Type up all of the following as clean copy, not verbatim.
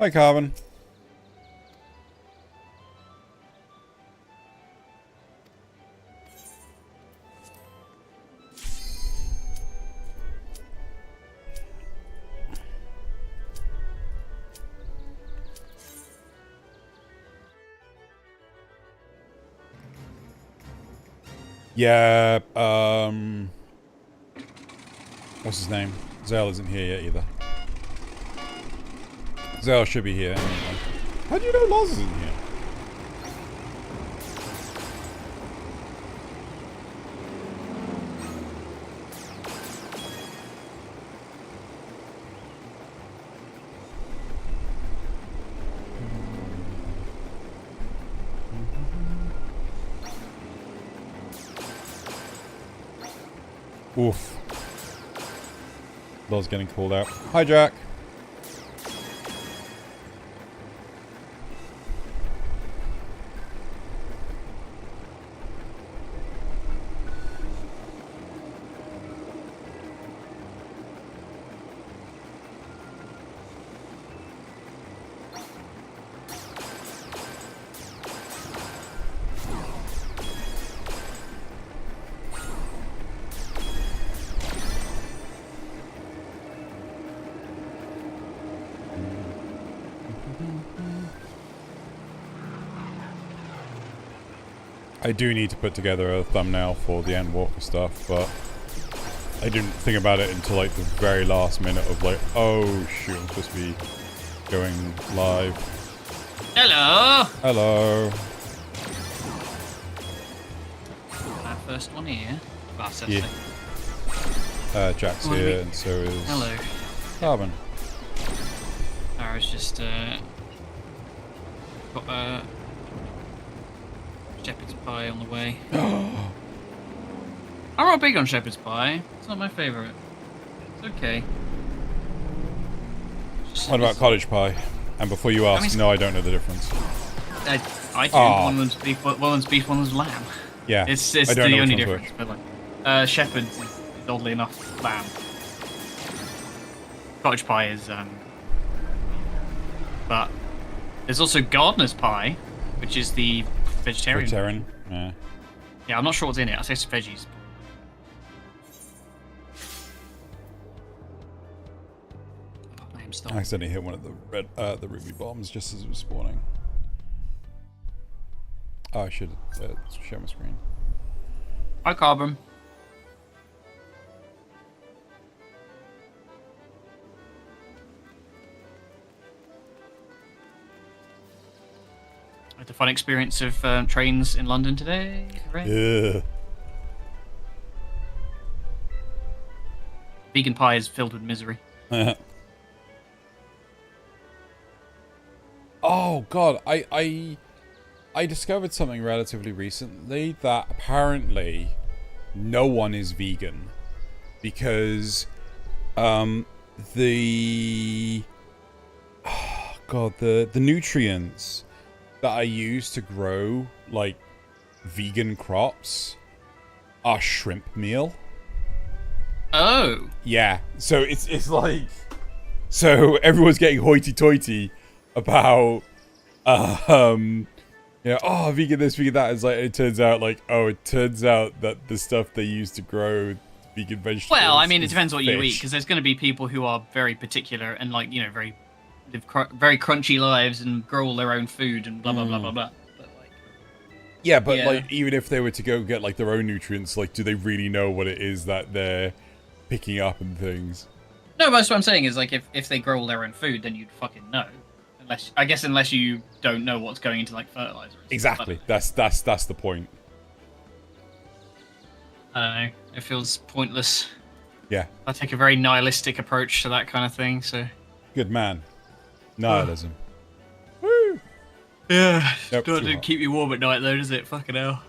Hi, Carbon. Yeah, what's his name? Zell isn't here yet either. Zell should be here anyway. How do you know Loz isn't here? Oof. Loz getting called out. Hi, Jack. I do need to put together a thumbnail for the Endwalker stuff, but I didn't think about it until like the very last minute of like, oh shoot, I'm supposed to be going live. Hello! Hello. Our first one here. Well, Yeah. Jack's here, and so is Hello. Carbon. I was just got shepherd's pie on the way. I'm not big on shepherd's pie. It's not my favourite. It's okay. What about cottage pie? And before you ask, I mean, no, I don't know the difference. I do. Oh. One one's beef, one one's beef, one one's lamb. Yeah, It's I don't the know only which one's difference. But like, shepherd's is oddly enough lamb. Cottage pie is but there's also gardener's pie, which is the vegetarian. Vegetarian, yeah. Yeah, I'm not sure what's in it. I say it's veggies. I am I starving. accidentally hit one of the ruby bombs just as it was spawning. Oh, I should share my screen. Hi, Carbon. I had a fun experience of trains in London today. Hooray. Yeah. Vegan pie is filled with misery. Oh god, I discovered something relatively recently that apparently no one is vegan because the the nutrients that I use to grow like vegan crops are shrimp meal. Oh. Yeah, so it's like, so everyone's getting hoity-toity about you know, oh, vegan this, vegan that. It's like, it turns out like, oh, it turns out that the stuff they use to grow vegan vegetables, Well, I mean, it is depends what you eat, fish. because there's going to be people who are very particular and, like, you know, live very crunchy lives and grow all their own food and blah blah blah blah blah. But like, Yeah, but yeah. like, even if they were to go get like their own nutrients, like, do they really know what it is that they're picking up and things? No, but that's what I'm saying is like if they grow all their own food, then you'd fucking know. Unless you don't know what's going into like fertilizer. Exactly. That's the point. I don't know. It feels pointless. Yeah. I take a very nihilistic approach to that kind of thing. So. Good man. Nihilism. Woo! Yeah. Nope, too Doesn't hot. keep you warm at night though, does it? Fucking hell.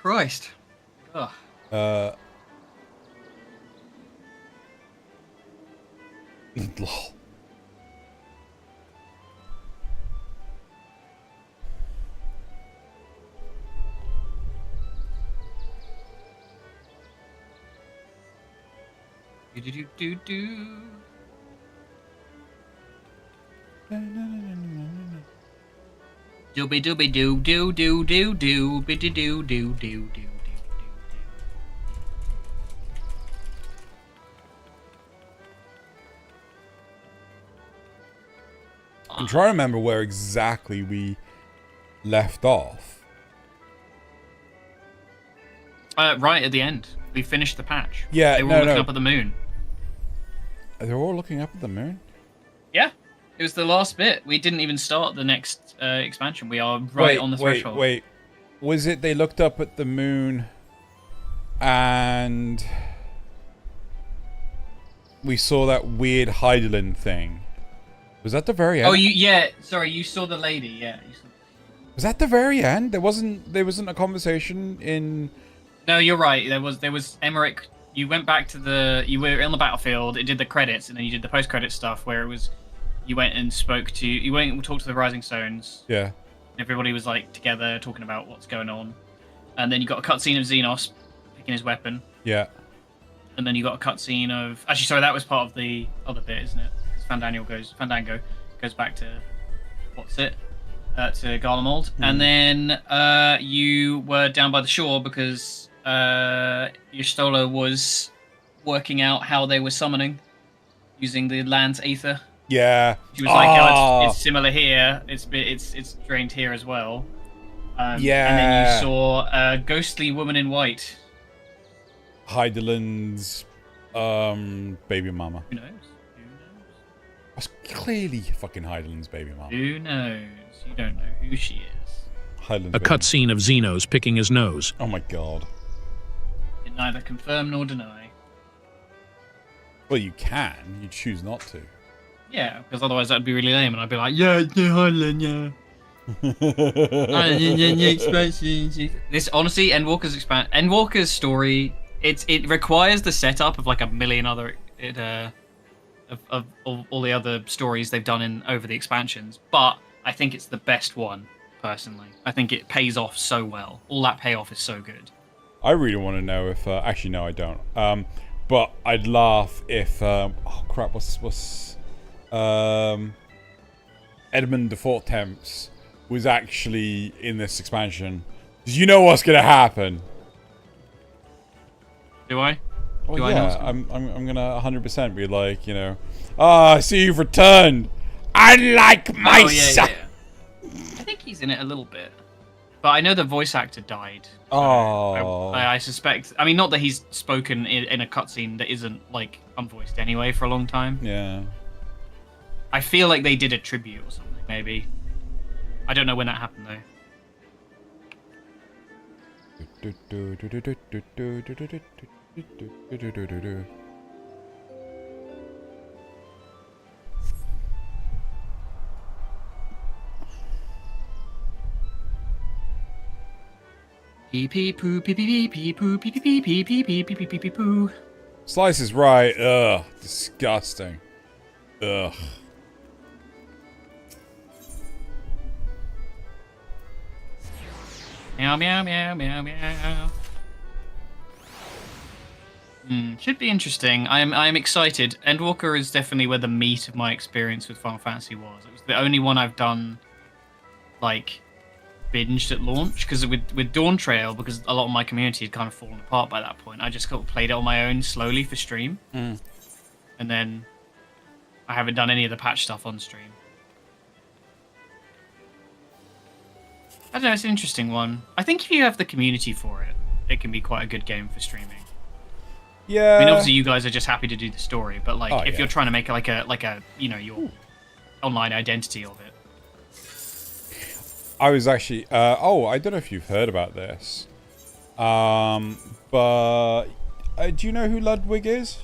Christ. Ugh. Lol. Do do do do. Dooby dooby doo doo doo doo doo biddy doo doo doo doo. I'm trying to remember where exactly we left off. Right at the end, we finished the patch. Yeah, they were all looking up at the moon. They're all looking up at the moon? Yeah, it was the last bit. We didn't even start the next expansion. We are right on the threshold. Wait. Was it they looked up at the moon and we saw that weird Heidelin thing? Was that the very end? Oh, sorry, you saw the lady. Yeah. Was that the very end? There wasn't a conversation in... No, you're right. There was Emmerich. You went back to you were on the battlefield. It did the credits, and then you did the post-credit stuff where it was, you went and talked to the Rising Stones. Yeah. Everybody was like together talking about what's going on, and then you got a cutscene of Xenos picking his weapon. Yeah. And then you got a cutscene of, actually, sorry, that was part of the other bit, isn't it? Because Fandango goes back to to Garlemald, and then you were down by the shore because Yustola was working out how they were summoning using the land's aether. Yeah. She was like, oh, it's similar here. It's drained here as well. Yeah. And then you saw a ghostly woman in white. Heidelin's baby mama. Who knows? That's clearly fucking Heidelin's baby mama. Who knows? You don't know who she is. Heidelin's A cutscene of Xenos picking his nose. Oh my god. Can neither confirm nor deny. Well, you can. You choose not to. Yeah, because otherwise that'd be really lame, and I'd be like, yeah, Highland, yeah. This honestly, Endwalker's story. It requires the setup of like a million other of all the other stories they've done over the expansions, but I think it's the best one personally. I think it pays off so well. All that payoff is so good. I really want to know if actually no, I don't. But I'd laugh if oh crap, what's Edmund the Fourth Temps was actually in this expansion. 'Cause you know what's gonna happen. Do I? Well, Do yeah, I know? I'm gonna 100% be like, you know, I see you've returned. I like my son. I think he's in it a little bit, but I know the voice actor died. So Oh. I suspect. I mean, not that he's spoken in a cutscene that isn't like unvoiced anyway for a long time. Yeah. I feel like they did a tribute or something, maybe. I don't know when that happened though. Pee pee poo pee pee pee poo pee pee pee pee pee pee pee pee pee pee poo. Slice is right. Ugh. Disgusting. Ugh. Meow meow meow meow meow. Should be interesting. I'm excited. Endwalker is definitely where the meat of my experience with Final Fantasy was. It was the only one I've done, like, binged at launch. Because with Dawn Trail, because a lot of my community had kind of fallen apart by that point, I just kind of played it on my own slowly for stream. And then I haven't done any of the patch stuff on stream. I don't know, it's an interesting one. I think if you have the community for it, it can be quite a good game for streaming. Yeah. I mean, obviously you guys are just happy to do the story, but like, if yeah. you're trying to make it like a you know, your online identity of it. I was actually I don't know if you've heard about this. But do you know who Ludwig is?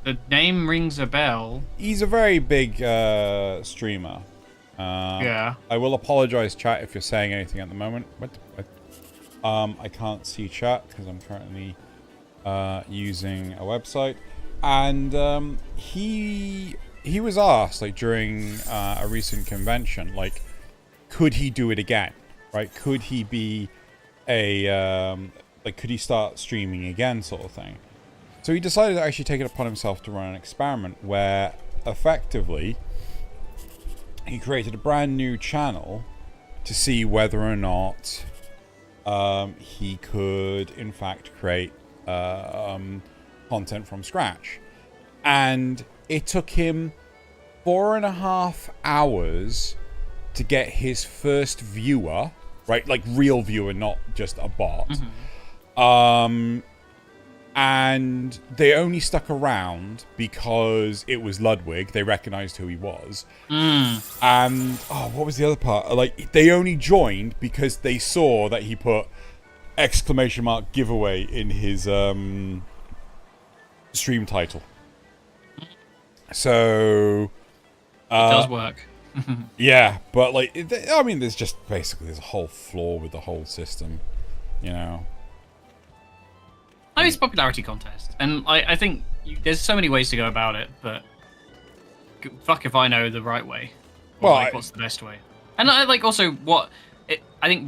The name rings a bell. He's a very big streamer. Yeah. I will apologize, chat, if you're saying anything at the moment. I can't see chat because I'm currently using a website, and he was asked like during a recent convention, like, could he do it again? Right? Could he be could he start streaming again, sort of thing? So he decided to actually take it upon himself to run an experiment where effectively he created a brand new channel to see whether or not he could, in fact, create content from scratch. And it took him 4.5 hours to get his first viewer, right? Like real viewer, not just a bot. And they only stuck around because it was Ludwig. They recognized who he was. And, what was the other part? Like, they only joined because they saw that he put ! giveaway in his stream title. So... it does work. Yeah, but, like, I mean, there's a whole flaw with the whole system, you know? I mean, it's a popularity contest, and I think there's so many ways to go about it, but fuck if I know the right way. Or, Well, what's the best way? And I think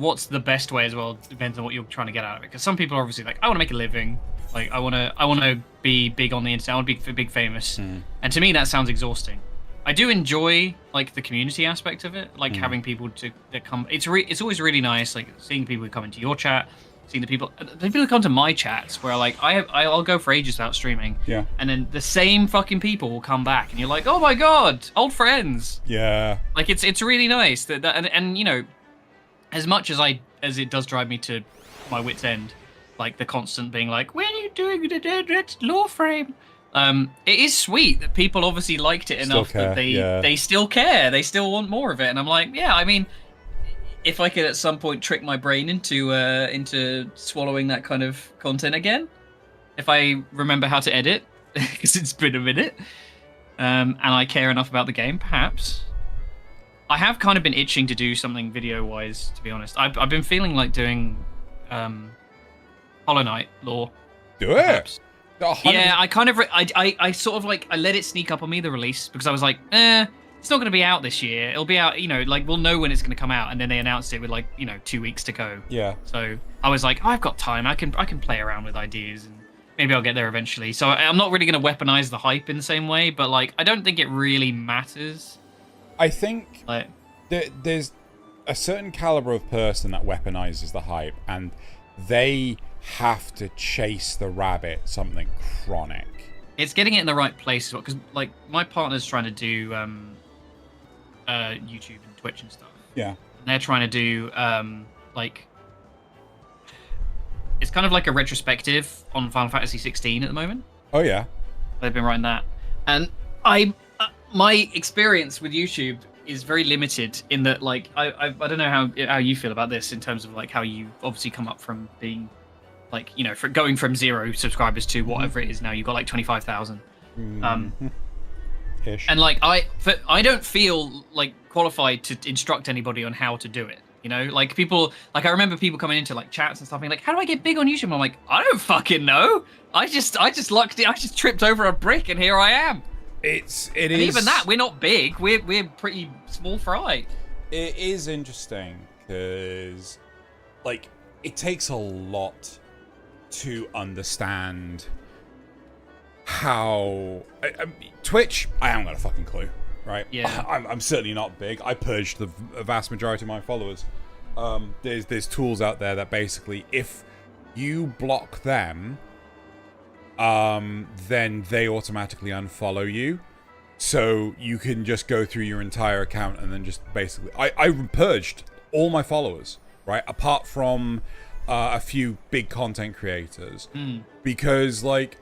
what's the best way as well depends on what you're trying to get out of it. Because some people are obviously like, I want to make a living, like I want to be big on the internet, I want to be big famous, and to me that sounds exhausting. I do enjoy like the community aspect of it, like having people that come. It's always really nice, like seeing people who come into your chat. Seeing the people who come to my chats where like I'll go for ages without streaming, and then the same fucking people will come back, and you're like, oh my god, old friends. Yeah. Like it's really nice that and you know, as much as it does drive me to my wit's end, like the constant being like, when are you doing the law frame? It is sweet that people obviously liked it enough that they still care, they still want more of it, and I'm like, yeah, I mean. If I could at some point trick my brain into swallowing that kind of content again, if I remember how to edit, because it's been a minute, and I care enough about the game, perhaps. I have kind of been itching to do something video-wise, to be honest. I've been feeling like doing Hollow Knight lore. Do it. Yeah, I kind of I sort of like I let it sneak up on me, the release, because I was like, it's not going to be out this year. It'll be out, you know, like we'll know when it's going to come out, and then they announced it with like, you know, 2 weeks to go. Yeah. So I was like, I've got time. I can play around with ideas, and maybe I'll get there eventually. So I'm not really going to weaponize the hype in the same way, but like I don't think it really matters. I think like there's a certain caliber of person that weaponizes the hype, and they have to chase the rabbit something chronic. It's getting it in the right place as well, because like my partner's trying to do YouTube and Twitch and stuff. Yeah. And they're trying to do like it's kind of like a retrospective on Final Fantasy 16 at the moment. Oh yeah. They've been writing that, and my experience with YouTube is very limited in that like I don't know how you feel about this in terms of like how you obviously come up from being like, you know, for going from 0 subscribers to whatever it is now, you've got like 25,000. Ish. And like I don't feel like qualified to instruct anybody on how to do it. You know, like people, like I remember people coming into like chats and stuff being like, how do I get big on YouTube? And I'm like, I don't fucking know. I just tripped over a brick and here I am. It and is. Even that, we're not big. We're pretty small fry. It is interesting because, like, it takes a lot to understand how Twitch. I haven't got a fucking clue, right? Yeah. I'm certainly not big. I purged the vast majority of my followers. There's tools out there that basically, if you block them, then they automatically unfollow you. So you can just go through your entire account and then just basically... I purged all my followers, right? Apart from a few big content creators. Because, like,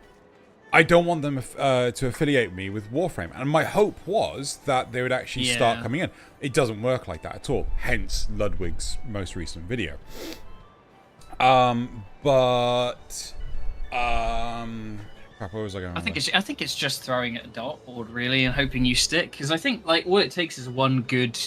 I don't want them to affiliate me with Warframe. And my hope was that they would actually start coming in. It doesn't work like that at all. Hence Ludwig's most recent video. Crap, what was I going I think it's just throwing at a dartboard really and hoping you stick, because I think like all it takes is one good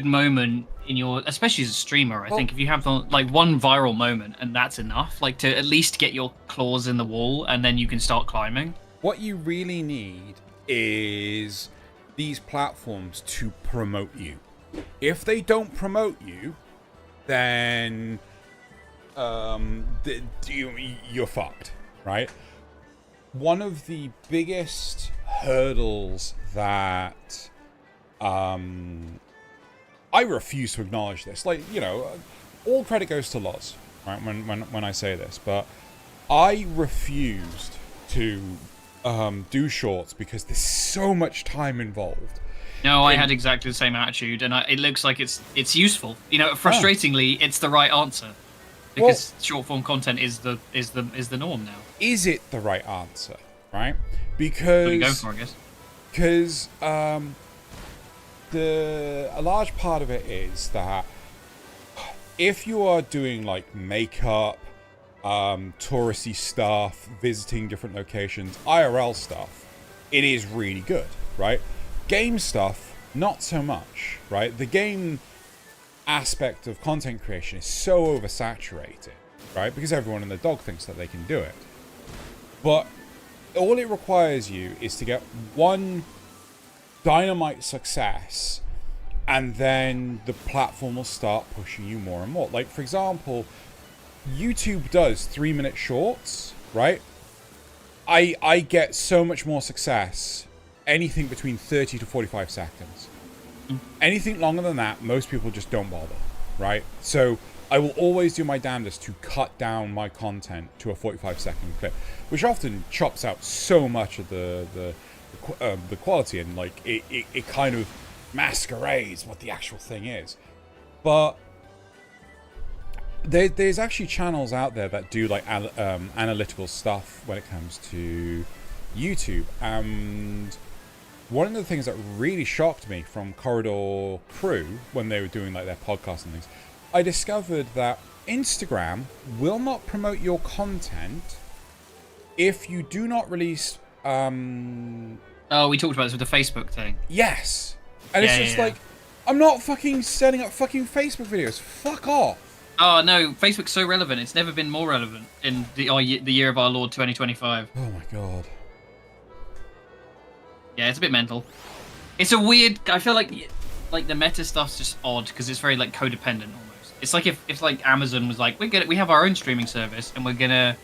moment in your, especially as a streamer. I think if you have like one viral moment and that's enough, like to at least get your claws in the wall, and then you can start climbing. What you really need is these platforms to promote you. If they don't promote you, then you're fucked, right? One of the biggest hurdles that I refuse to acknowledge this. Like, you know, all credit goes to Loz, right? When I say this, but I refused to do shorts because there's so much time involved. No, I had exactly the same attitude, and it looks like it's useful. You know, frustratingly, it's the right answer because short form content is the norm now. Is it the right answer, right? What Because are you going for, I guess? because a large part of it is that if you are doing like makeup, touristy stuff, visiting different locations, IRL stuff, it is really good, right? Game stuff, not so much, right? The game aspect of content creation is so oversaturated, right? Because everyone and their dog thinks that they can do it. But all it requires you is to get one dynamite success, and then the platform will start pushing you more and more. Like, for example, YouTube does 3-minute shorts, right? I get so much more success anything between 30 to 45 seconds. Anything longer than that, most people just don't bother, right? So I will always do my damnedest to cut down my content to a 45-second clip, which often chops out so much of the quality, and like it kind of masquerades what the actual thing is. But there's actually channels out there that do like analytical stuff when it comes to YouTube, and one of the things that really shocked me from Corridor Crew when they were doing like their podcasts and things, I discovered that Instagram will not promote your content if you do not release Oh, we talked about this with the Facebook thing. Yes. And it's just like, I'm not fucking setting up fucking Facebook videos. Fuck off. Oh no, Facebook's so relevant. It's never been more relevant in the year of our Lord 2025. Oh my god. Yeah, it's a bit mental. It's a weird. I feel like the meta stuff's just odd because it's very like codependent almost. It's like if like Amazon was like, we have our own streaming service and we're gonna,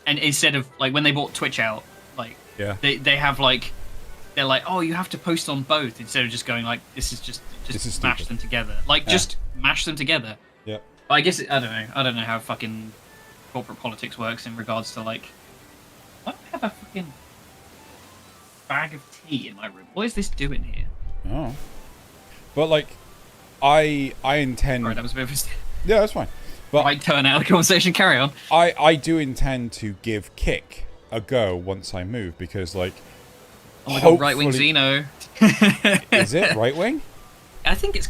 and instead of like when they bought Twitch out, like they have like, they're like, oh, you have to post on both instead of just going like, this is mash them together. Like just mash them together. Yeah. But I guess I don't know. I don't know how fucking corporate politics works in regards to like, I have a fucking bag of tea in my room. What is this doing here? Oh. But like, I intend. Sorry, that was a bit of a yeah, that's fine. But right turn out of the conversation. Carry on. I do intend to give Kick a go once I move, because like, oh my god, right wing Xeno. Is it right wing? I think it's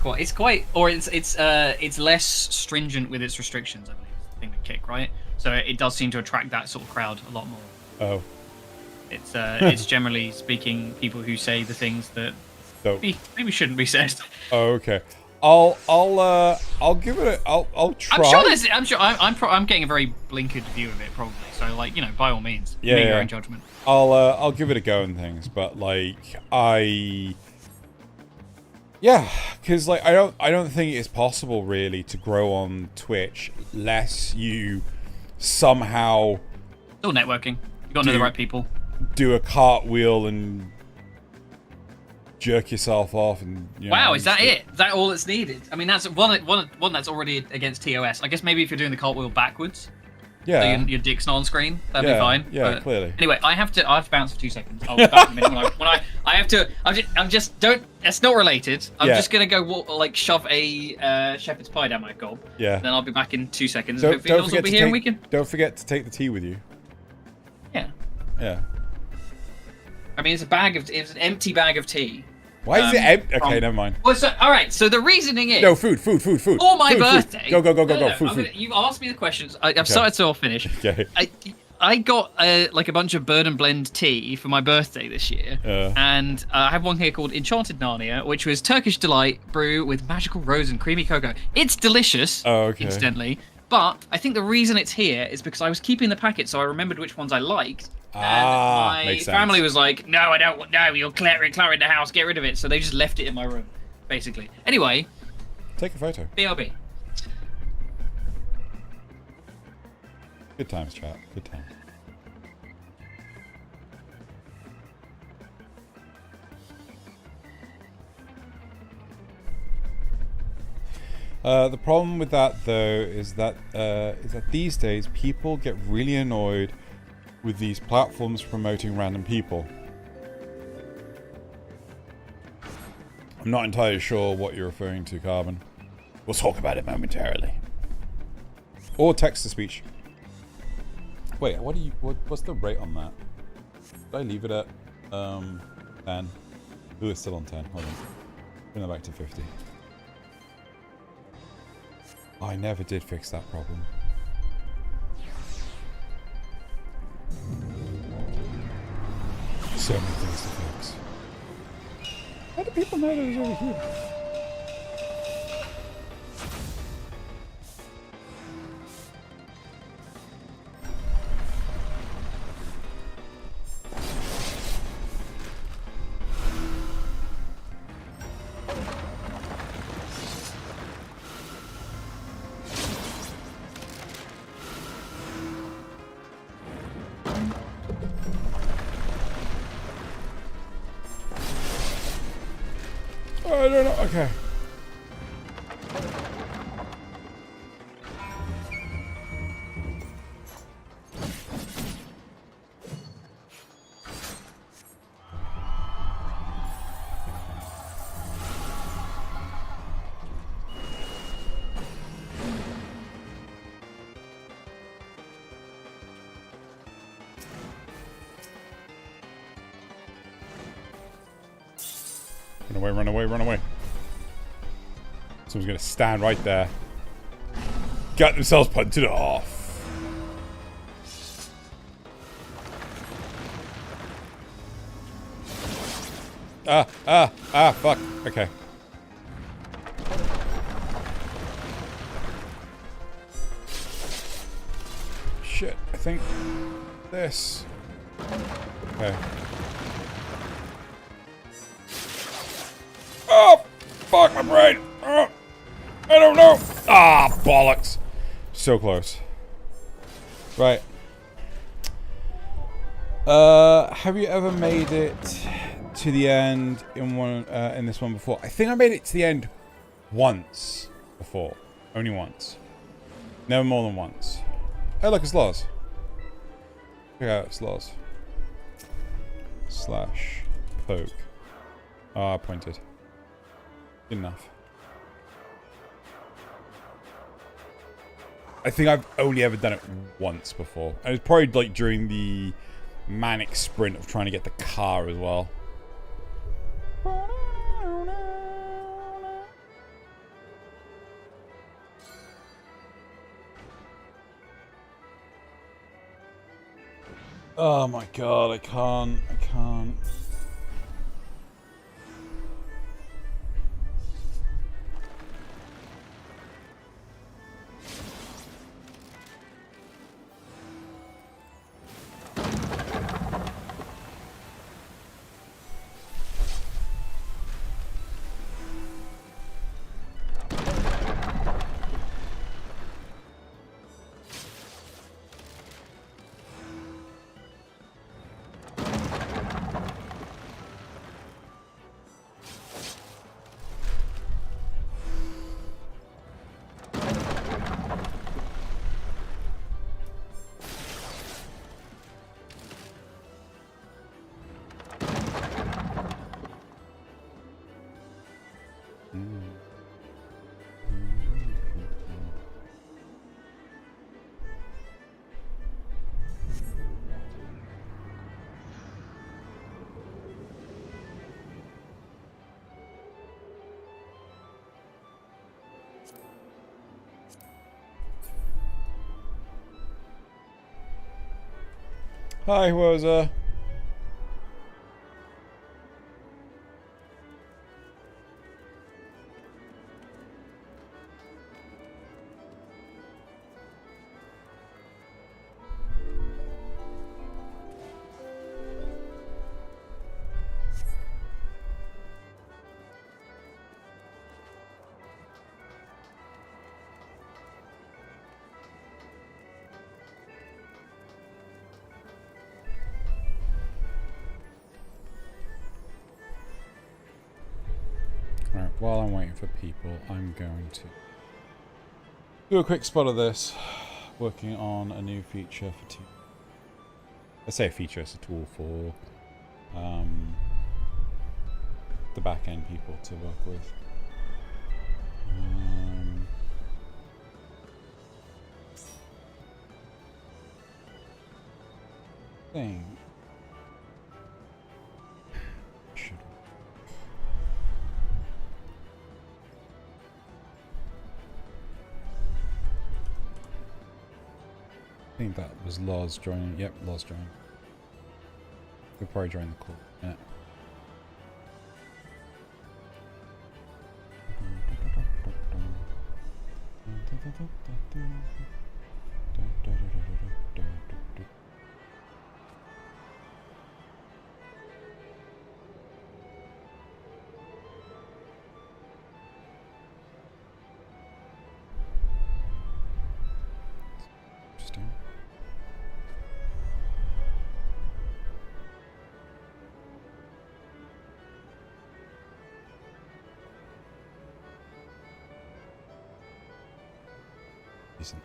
less stringent with its restrictions. I believe is the thing with Kick, right? So it does seem to attract that sort of crowd a lot more. Oh. It's generally speaking people who say the things that maybe shouldn't be said. Oh, okay. I'll give it I'll try. I'm getting a very blinkered view of it probably. So like, you know, by all means, make your own judgment. I'll give it a go and things, but like because like I don't think it's possible really to grow on Twitch unless you somehow still networking. You got to know the right people. Do a cartwheel and jerk yourself off, and wow, is that it? Is that all that's needed? I mean, that's one that's already against TOS. I guess maybe if you're doing the cartwheel backwards, so your dick's not on screen, that'd be fine. Yeah, but clearly. Anyway, I have to bounce for 2 seconds. I'll be back in a minute when I have to. I'm just don't. That's not related. I'm just gonna go shove a shepherd's pie down my gob. Yeah. Then I'll be back in 2 seconds. Don't Hopefully, Jules will be here and we can. Don't forget to take the tea with you. Yeah. Yeah. I mean, it's an empty bag of tea. Why is it empty? Okay, never mind. Well, so, all right. So the reasoning is no food. For my birthday. Go. Food. You've asked me the questions. I've started, so I'll finish. Okay. I got like a bunch of Burn and Blend tea for my birthday this year, and I have one here called Enchanted Narnia, which was Turkish delight brew with magical rose and creamy cocoa. It's delicious. Oh, okay. Incidentally, but I think the reason it's here is because I was keeping the packet, so I remembered which ones I liked. And my family was like, "No, I don't want. No, you're cluttering the house. Get rid of it." So they just left it in my room, basically. Anyway, take a photo. BRB. Good times, chat. Good times. The problem with that, though, is that these days people get really annoyed with these platforms promoting random people. I'm not entirely sure what you're referring to, Carbon. We'll talk about it momentarily. Or text-to-speech. Wait, what's the rate on that? Did I leave it at 10? Ooh, it's still on 10. Hold on. Bring that back to 50. Oh, I never did fix that problem. So many things to fix. How do people know that it was over here? I don't know. Okay. Run away, run away, run away. Someone's gonna stand right there. Got themselves punted off. Fuck. Okay. Shit, I think this. Okay. Oh, fuck my brain. Oh, I don't know. Ah, bollocks. So close. Right. Have you ever made it to the end in this one before? I think I made it to the end once before. Only once. Never more than once. Hey, look, it's Loz. Check out, it's Loz. Slash poke. Ah, pointed. Good enough. I think I've only ever done it once before. And it's probably like during the manic sprint of trying to get the car as well. Oh my god, I can't. Hi, Woza. Right, while I'm waiting for people, I'm going to Do a quick spot of this. Working on a new feature for T. I say a feature, it's a tool for the back end people to work with. Thing. Should. I think that was Loz joining. Yep, Loz joining. We'll probably join the call. Yeah. Interesting. Isn't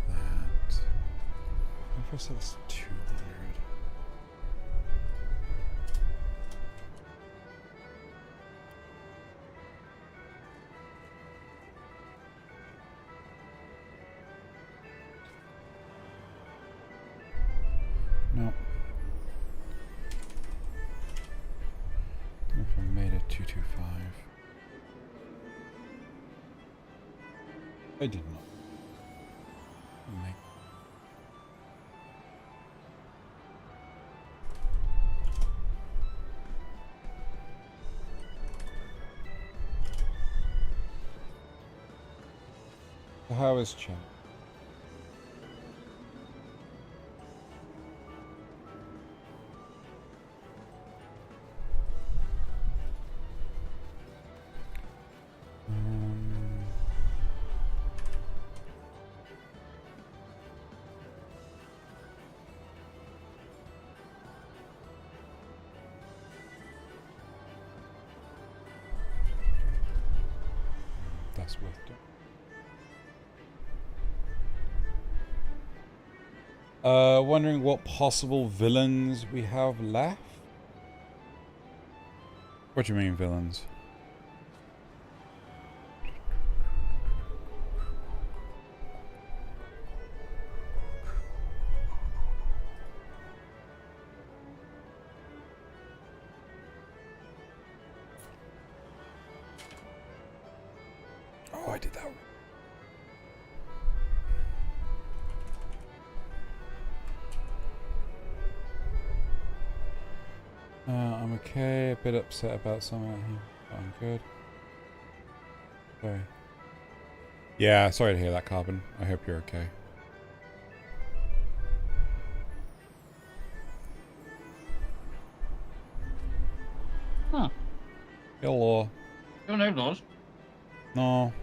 that? If I said it's 200. No. If I made it 225. I did not. Make. So how is chat? That's worth it. Wondering what possible villains we have left? What do you mean villains? Oh, I did that. I'm okay, a bit upset about something. I'm good. Sorry. Yeah, sorry to hear that, Carbon. I hope you're okay. Huh. Hello. You don't know, Laws. No.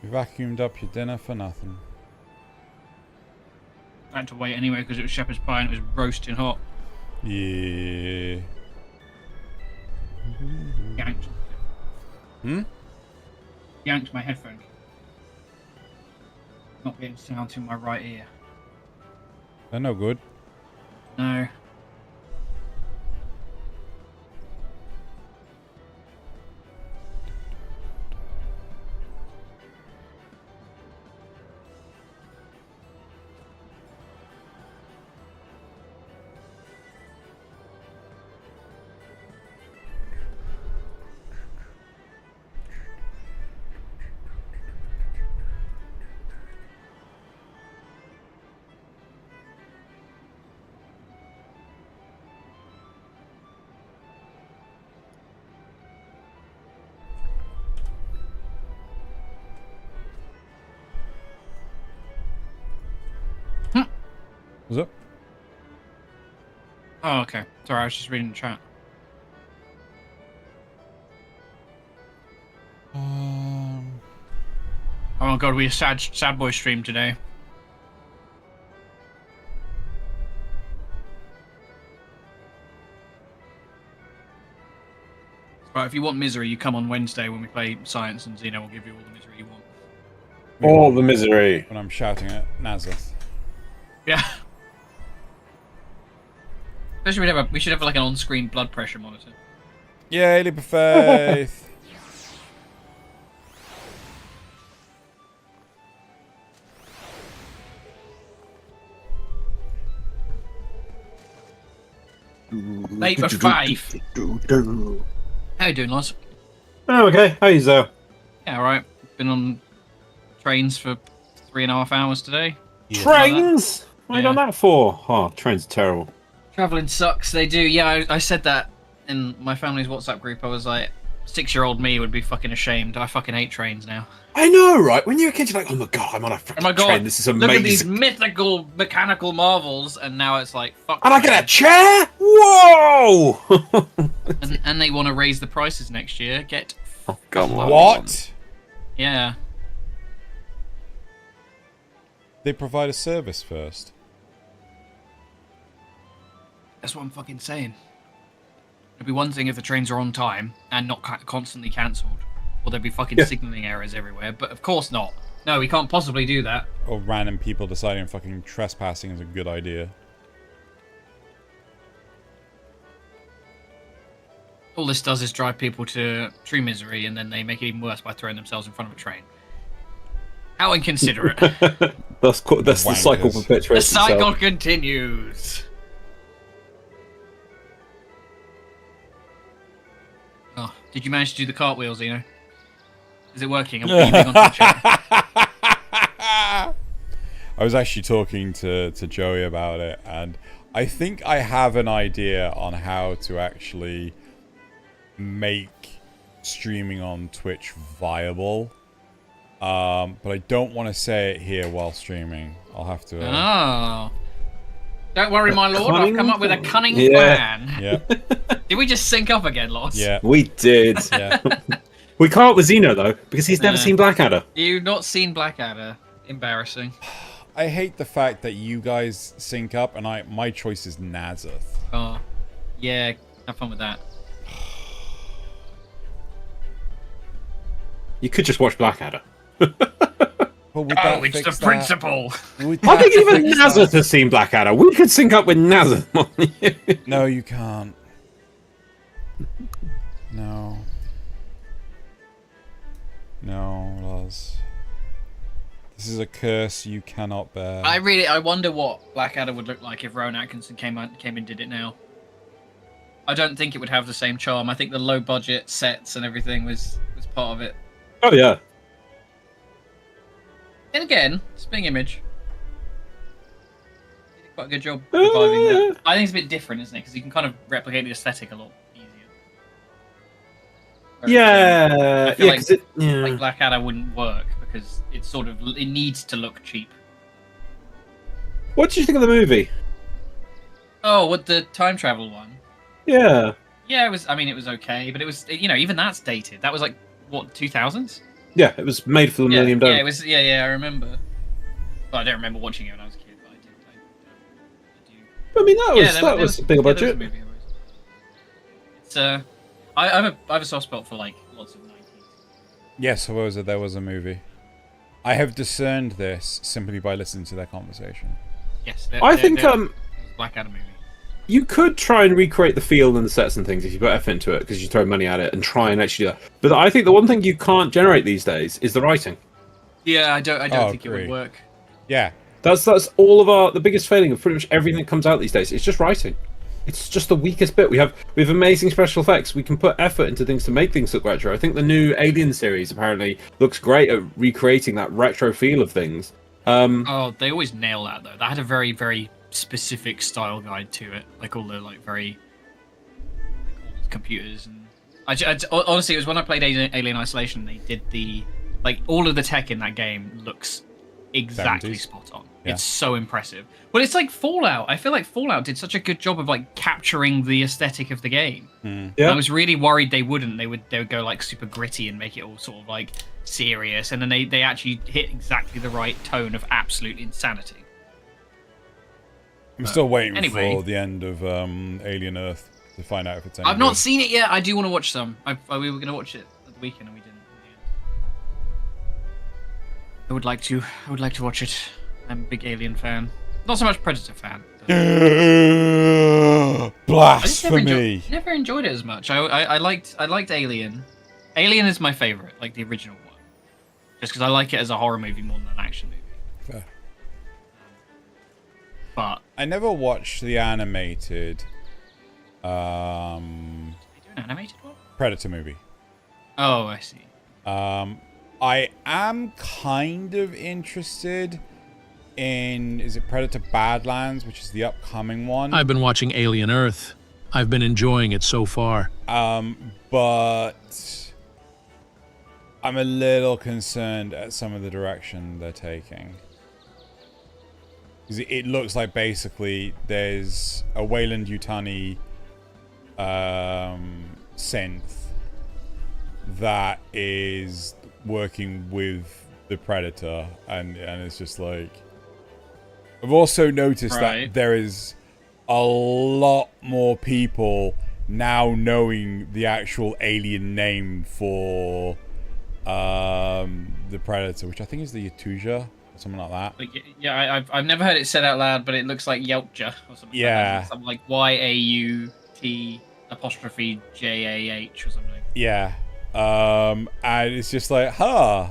You vacuumed up your dinner for nothing. I had to wait anyway because it was shepherd's pie and it was roasting hot. Yeah. Yanked. Hmm? Yanked my headphone. Not getting sound to my right ear. They're no good. No. What's up? Oh, okay. Sorry, I was just reading the chat. Oh my god, we had a sad boy stream today. Right, if you want misery, you come on Wednesday when we play Science and Xeno will give you all the misery you want. All the misery. When I'm shouting at Nazeth. Yeah. Especially we should have like an on-screen blood pressure monitor. Yay, leap of faith. Late for 5. How you doing, Loz? Oh, okay. How you, Zoe? Yeah, alright. Been on trains for 3.5 hours today. Trains? What have you Yeah. done that for? Oh, trains are terrible. Traveling sucks, they do. Yeah, I said that in my family's WhatsApp group. I was like, 6-year-old me would be fucking ashamed. I fucking hate trains now. I know, right? When you're a kid, you're like, oh my god, I'm on a Oh freaking my god, train. This is look at these amazing. mythical mechanical marvels, and now it's like, fuck. And I get a chair? Whoa! And they want to raise the prices next year. Get Oh, come on. What? yeah. They provide a service first. That's what I'm fucking saying. It'd be one thing if the trains are on time and not constantly cancelled, or there'd be fucking signalling errors everywhere. But of course not. No, we can't possibly do that. Or random people deciding fucking trespassing is a good idea. All this does is drive people to true misery, and then they make it even worse by throwing themselves in front of a train. How inconsiderate. That's the cycle Wankers. perpetuates The cycle itself. continues. Oh, did you manage to do the cartwheel, Zeno? Is it working? I'm beeping onto the chat. I was actually talking to Joey about it, and I think I have an idea on how to actually make streaming on Twitch viable. But I don't want to say it here while streaming. I'll have to... Oh. Don't worry, my lord. I've come up with a cunning Yeah. plan. Yeah, Did we just sync up again, Lots? yeah, We did. yeah. We can't with Xeno, though, because he's never Nah. seen Blackadder. You've not seen Blackadder. Embarrassing. I hate the fact that you guys sync up, and my choice is Nazeth. Oh. Yeah, have fun with that. You could just watch Blackadder. But would that it's fix the that? principle. Would I that think even fix Nazeth that? has seen Blackadder. We could sync up with Nazeth. No, you can't. No. No, Laz. This is a curse you cannot bear. I wonder what Blackadder would look like if Rowan Atkinson came and did it now. I don't think it would have the same charm. I think the low budget sets and everything was part of it. Oh, yeah. And again, Sping Image. He did quite a good job reviving that. I think it's a bit different, isn't it? Because you can kind of replicate the aesthetic a lot easier. Whereas, Yeah. I feel Yeah, like- 'cause it... Yeah. like Blackadder wouldn't work because it needs to look cheap. What did you think of the movie? Oh, what, the time travel one? Yeah. Yeah, it was. I mean, it was okay, but it was, even that's dated. That was like what, 2000s? Yeah, it was made for the Yeah, Millennium yeah, Dome. it was. Yeah, I remember. Well, I don't remember watching it when I was a kid, but I did. I do. I mean, that was, Yeah, that was a bigger there was a budget. movie, it's I have a soft spot for like lots of 90s. Yes, there was a movie. I have discerned this simply by listening to their conversation. Yes, I think Blackadder movie. you could try and recreate the feel and the sets and things if you put effort into it, because you throw money at it and try and actually do that. But I think the one thing you can't generate these days is the writing. Yeah, I don't think it agree. would work. Yeah. That's all of the biggest failing of pretty much everything that comes out these days. It's just writing. It's just the weakest bit. We have amazing special effects. We can put effort into things to make things look retro. I think the new Alien series apparently looks great at recreating that retro feel of things. Oh, they always nail that though. That had a very, very specific style guide to it, like all the very old computers. And honestly, it was when I played Alien Isolation. They did all of the tech in that game looks exactly 70s. spot on. Yeah. It's so impressive. But it's like Fallout. I feel like Fallout did such a good job of like capturing the aesthetic of the game. Yeah. I was really worried they wouldn't. They would go like super gritty and make it all sort of like serious, and then they actually hit exactly the right tone of absolute insanity. I'm still waiting anyway. for the end of Alien Earth to find out if it's any I've not good. seen it yet. I do want to watch some. We were going to watch it at the weekend and we didn't. I would like to watch it. I'm a big Alien fan. Not so much Predator fan. I just Blasphemy. never enjoyed it as much. I liked Alien. Alien is my favorite, like the original one. Just because I like it as a horror movie more than an action movie. Fair. But I never watched the animated they do an animated one? Predator movie. Oh, I see. I am kind of interested in, is it Predator Badlands, which is the upcoming one? I've been watching Alien Earth. I've been enjoying it so far. But I'm a little concerned at some of the direction they're taking. Because it looks like basically there's a Wayland Yutani synth that is working with the Predator, and it's just like, I've also noticed that there is a lot more people now knowing the actual alien name for the Predator, which I think is the Yatuja or something like that. Like, yeah, I've never heard it said out loud, but it looks like Yeltja or something. Yeah. Something like YAUT apostrophe JAH or something. Yeah. And it's just like, huh.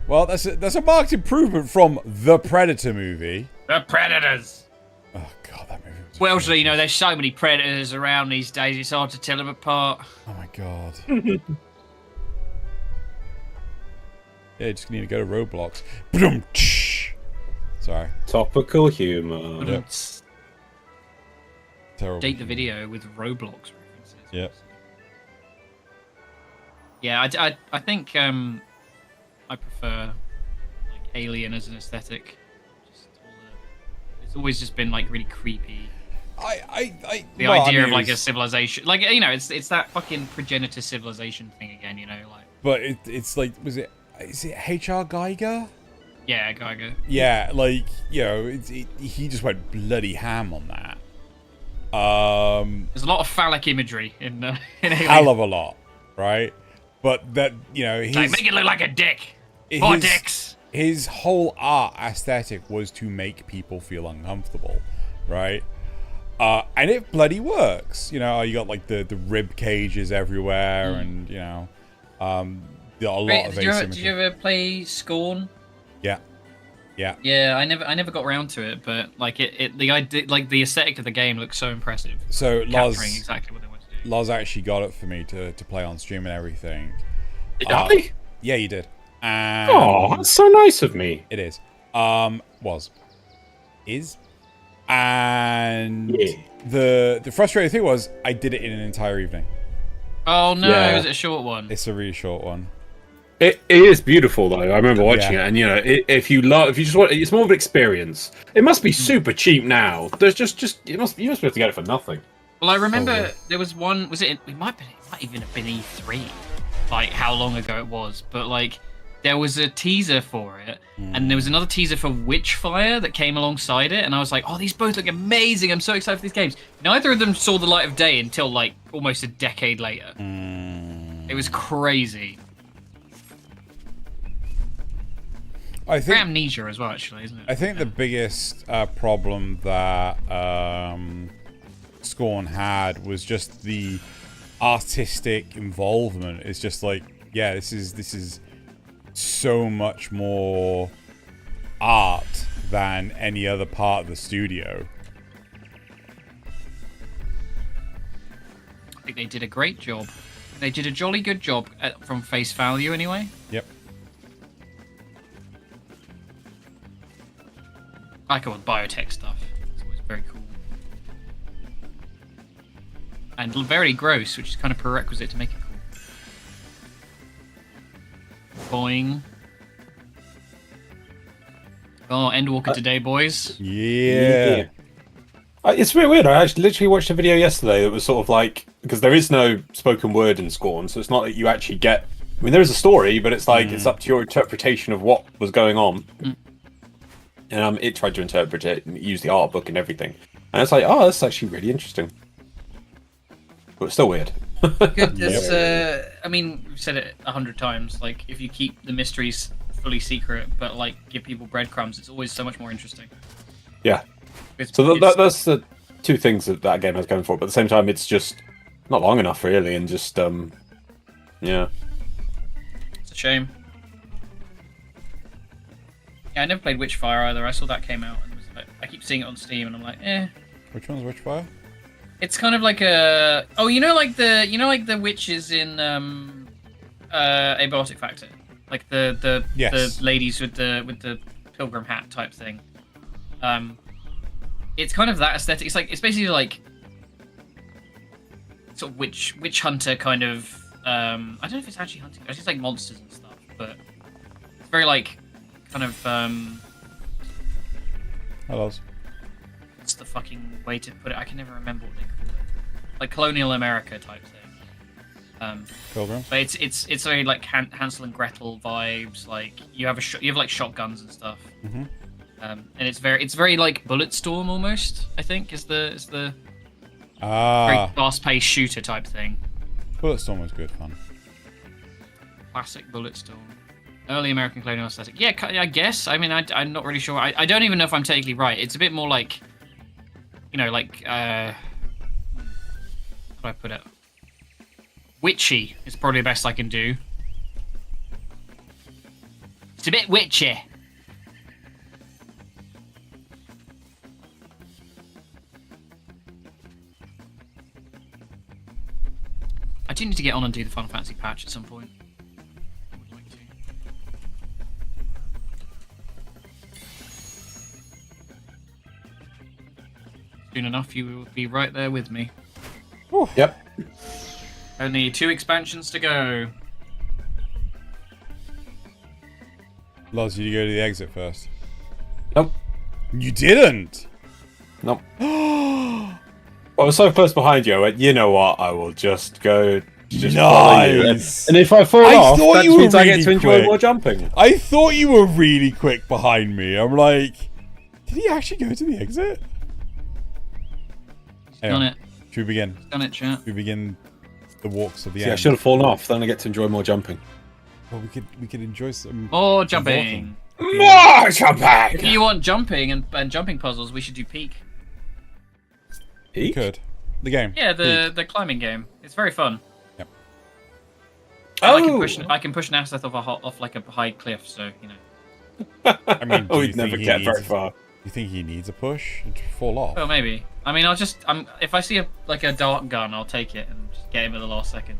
Well, that's a marked improvement from the Predator movie. The Predators. Oh god, that movie was Well, so, you know, there's so many predators around these days. It's hard to tell them apart. Oh my god. Yeah, just need to go to Roblox. Sorry. Topical humor. Yep. Terrible. Date the video with Roblox references. Yep. Yeah, I think I prefer like Alien as an aesthetic. It's always just been like really creepy. The idea of like a civilization, like, you know, it's that fucking progenitor civilization thing again, you know, like. But it's like, is it H.R. Geiger? Yeah, Geiger. Yeah, like, you know, he just went bloody ham on that. There's a lot of phallic imagery in Alien. Hell of a lot, right? But that, you know, like, make it look like a dick. More dicks. His whole art aesthetic was to make people feel uncomfortable, right? And it bloody works. You know, you got like the rib cages everywhere, and you know, a lot of asymmetry. Did you ever play Scorn? Yeah. Yeah, I never got around to it, but like the idea, like the aesthetic of the game looks so impressive. So capturing exactly what they want to do. Loz actually got it for me to play on stream and everything. Did I? Yeah, you did. And Oh, that's so nice of me. it is. Is. And the frustrating thing was I did it in an entire evening. Oh no, Yeah. is it a short one? It's a really short one. It is beautiful though. I remember watching it, and you know, if you just want, it's more of an experience. It must be super cheap now. There's just you must be able to get it for nothing. Well, I remember there was one. Was it? It might even have been E3. Like how long ago it was, but like there was a teaser for it, and there was another teaser for Witchfire that came alongside it, and I was like, oh, these both look amazing. I'm so excited for these games. Neither of them saw the light of day until like almost a decade later. It was crazy. I think Amnesia as well, actually, isn't it? I think the biggest problem that Scorn had was just the artistic involvement. It's just like, yeah, this is so much more art than any other part of the studio. I think they did a great job. They did a jolly good job from face value, anyway. Yep. I like all the biotech stuff. It's always very cool. And very gross, which is kind of prerequisite to make it cool. Boing. Oh, Endwalker today, boys. Yeah. It's really weird. I actually literally watched a video yesterday that was sort of like, because there is no spoken word in Scorn, so it's not that you actually get. I mean, there is a story, but it's like it's up to your interpretation of what was going on. And it tried to interpret it and use the art book and everything. And it's like, oh, that's actually really interesting. But it's still weird. Good. I mean, we've said it 100 times. Like, if you keep the mysteries fully secret, but like give people breadcrumbs, it's always so much more interesting. Yeah. It's, So it's- that's the two things that game has going for it. But at the same time, it's just not long enough, really, and just yeah. it's a shame. Yeah, I never played Witchfire either. I saw that came out, and was like, I keep seeing it on Steam, and I'm like, eh. Which one's Witchfire? It's kind of like a like the witches in Abiotic Factor, like the ladies with the pilgrim hat type thing. It's kind of that aesthetic. It's basically like sort of witch hunter kind of. I don't know if it's actually hunting. It's just like monsters and stuff, but it's very like kind of. Hello. What's the fucking way to put it? I can never remember what they call it. Like colonial America type thing. Pilgrims. But it's very like Hansel and Gretel vibes. Like you have like shotguns and stuff. Mm-hmm. And it's very like Bulletstorm almost. I think is the very fast-paced shooter type thing. Bulletstorm was good fun. Classic Bulletstorm. Early American colonial aesthetic. Yeah, I guess. I mean, I'm not really sure. I don't even know if I'm technically right. It's a bit more like, you know, like how do I put it? Witchy is probably the best I can do. It's a bit witchy. I do need to get on and do the Final Fantasy patch at some point. I would like to. Soon enough, you will be right there with me. Yep. Only 2 expansions to go. Loz, did you go to the exit first? Nope. You didn't? Nope. I was so close behind you. I went, you know what? I will just go. Just follow you. Nice. And if I fall I off, thought that you were means I get really to enjoy quick. more jumping. I thought you were really quick behind me. I'm like, did he actually go to the exit? Done it. Should we begin? Done it, chat. Should we begin the walks of the See, I end? should have fallen off. Then I get to enjoy more jumping. Well, we could enjoy some More jumping. More If jumping. you want jumping and jumping puzzles, we should do Peak. We could. The game. Yeah, the climbing game. It's very fun. Yep. Oh. I can push an asset off like a high cliff, so you know. I mean, do you We'd never think he get very needs- far. You think he needs a push to fall off? Well, maybe. I mean, if I see a dart gun, I'll take it and just get him at the last second.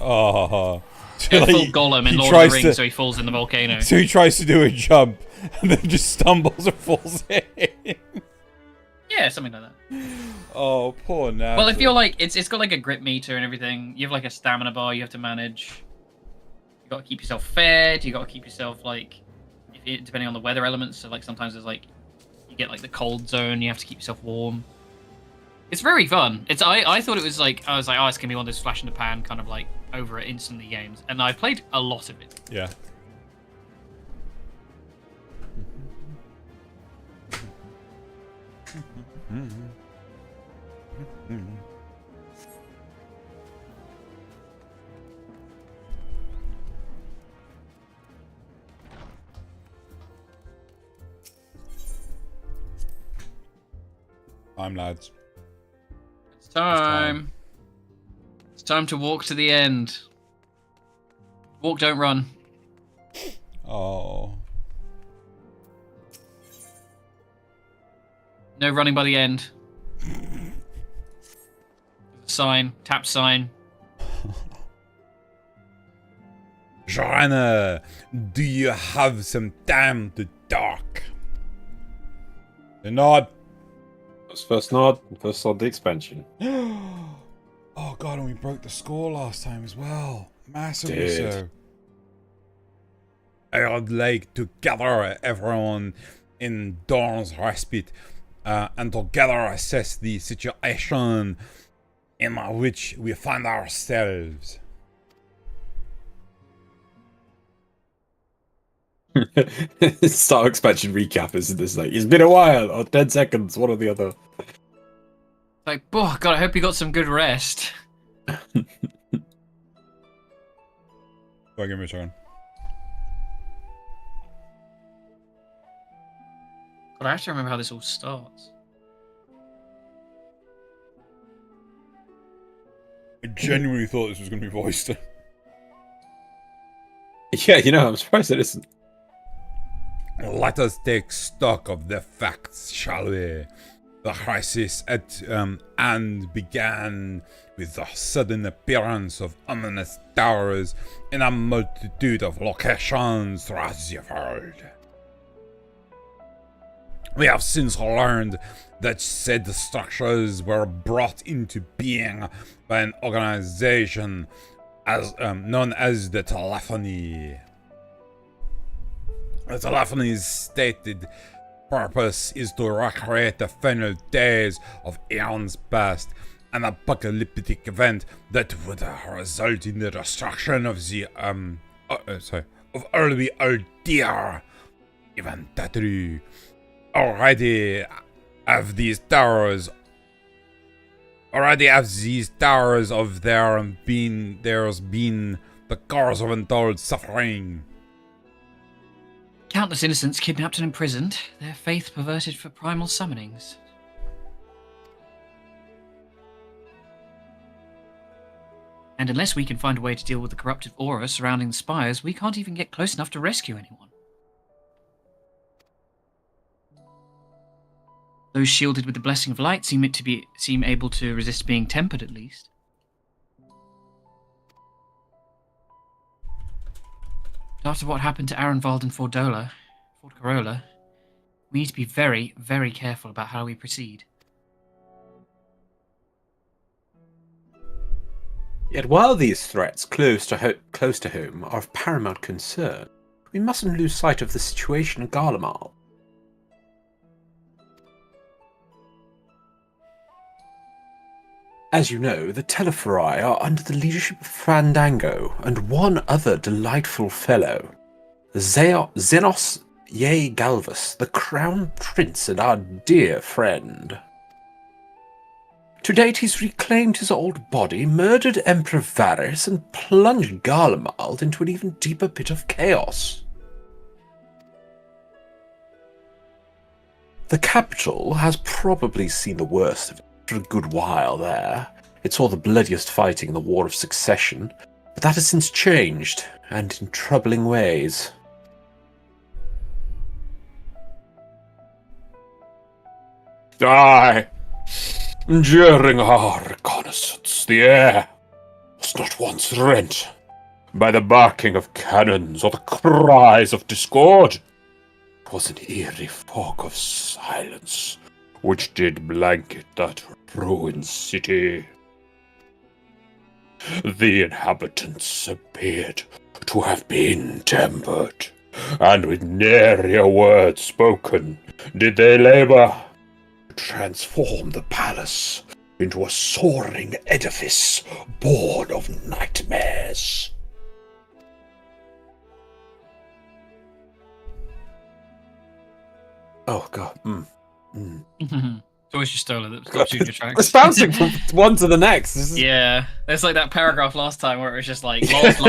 Oh. Get Like, full Gollum in he Lord of tries the Rings, to- so he falls in the volcano. So he tries to do a jump and then just stumbles and falls in. Yeah, something like that. Oh, poor Naz. Well, if you're like, it's got like a grip meter and everything. You have like a stamina bar you have to manage. You got to keep yourself fed. You got to keep yourself like, depending on the weather elements. So like sometimes there's like, you get like the cold zone. You have to keep yourself warm. It's very fun. I thought it was like, I was like, oh, it's gonna be one of those flash in the pan kind of like over it instantly games, and I played a lot of it. Yeah. Lads. It's time. It's time to walk to the end. Walk, don't run. Oh. No running by the end. Sign. Tap sign. Joanna, do you have some time to talk? The nod. First nod, first nod the expansion. Oh god, and we broke the score last time as well. Massively Did. so. I'd like to gather everyone in Dawn's Respite and together assess the situation in which we find ourselves. Start expansion recap is this like it's been a while or 10 seconds, one or the other. Like, oh god, I hope you got some good rest. Go give me a turn. But I have to remember how this all starts. I genuinely thought this was going to be voiced. Yeah, I'm surprised it isn't. Let us take stock of the facts, shall we? The crisis at and began with the sudden appearance of ominous towers in a multitude of locations throughout the world. We have since learned that said structures were brought into being by an organization as known as the Telephony. The Telephony's stated purpose is to recreate the final days of eons past, an apocalyptic event that would result in the destruction of the of early Aldir. Even that true. Already have these towers of there's been the cause of untold suffering. Countless innocents kidnapped and imprisoned, their faith perverted for primal summonings. And unless we can find a way to deal with the corruptive aura surrounding the spires, we can't even get close enough to rescue anyone. Those shielded with the blessing of light seem able to resist being tempered, at least. After what happened to Arenvald and Fort Corolla, we need to be very, very careful about how we proceed. Yet while these threats close to home are of paramount concern, we mustn't lose sight of the situation in Garlemald. As you know, the Telephori are under the leadership of Fandango and one other delightful fellow, Xenos Ye Galvus, the Crown Prince and our dear friend. To date, he's reclaimed his old body, murdered Emperor Varys, and plunged Garlemald into an even deeper pit of chaos. The capital has probably seen the worst of it for a good while there. It saw the bloodiest fighting in the War of Succession, but that has since changed, and in troubling ways. Aye. During our reconnaissance, the air was not once rent by the barking of cannons or the cries of discord. It was an eerie fog of silence which did blanket that ruined city. The inhabitants appeared to have been tempered, and with nary a word spoken did they labor to transform the palace into a soaring edifice born of nightmares. Oh god. It's always just Stola that stops you in your tracks. It's bouncing from one to the next. Yeah, there's like that paragraph last time where it was just like lost.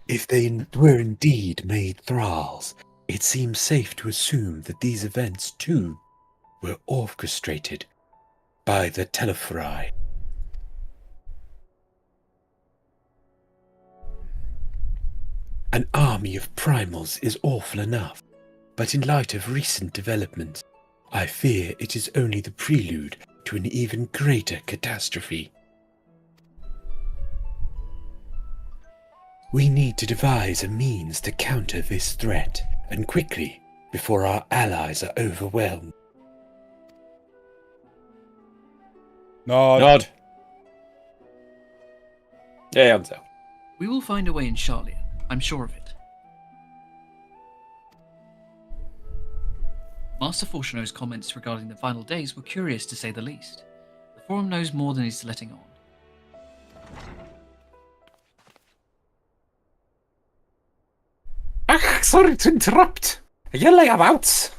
If they were indeed made thralls, it seems safe to assume that these events, too, were orchestrated by the Telephori. An army of primals is awful enough, but in light of recent developments, I fear it is only the prelude to an even greater catastrophe. We need to devise a means to counter this threat, and quickly, before our allies are overwhelmed. Nod. Yeah, I'm so. We will find a way in Charlian. I'm sure of it. Master Fortuno's comments regarding the final days were curious to say the least. The Forum knows more than he's letting on. Sorry to interrupt. Are you laying about?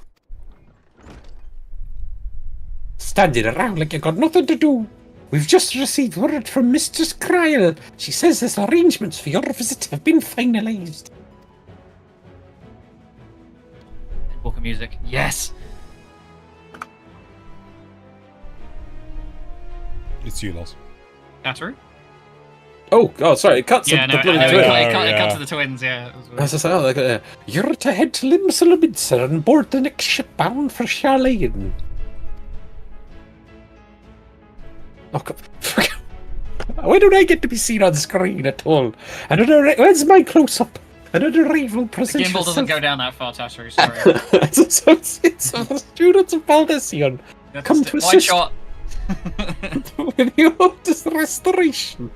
Standing around like you got nothing to do. We've just received word from Mistress Kryl. She says the arrangements for your visit have been finalized. Endwalker music. Yes. It's you, Loz. Kataru? Oh, God, sorry, it cuts Yeah, the no, bloody and twin. it cut yeah. to the twins. Yeah. It was weird. I was just like, oh, look at you're to head to Limsalabitsa and board the next ship bound for Charlene. Oh, God. Why don't I get to be seen on screen at all? Where's my close-up? Another rival The presents gimbal doesn't go down that far, Kataru. Sorry. it's the students of Valdecion. Come to Wide assist. shot. With your restoration.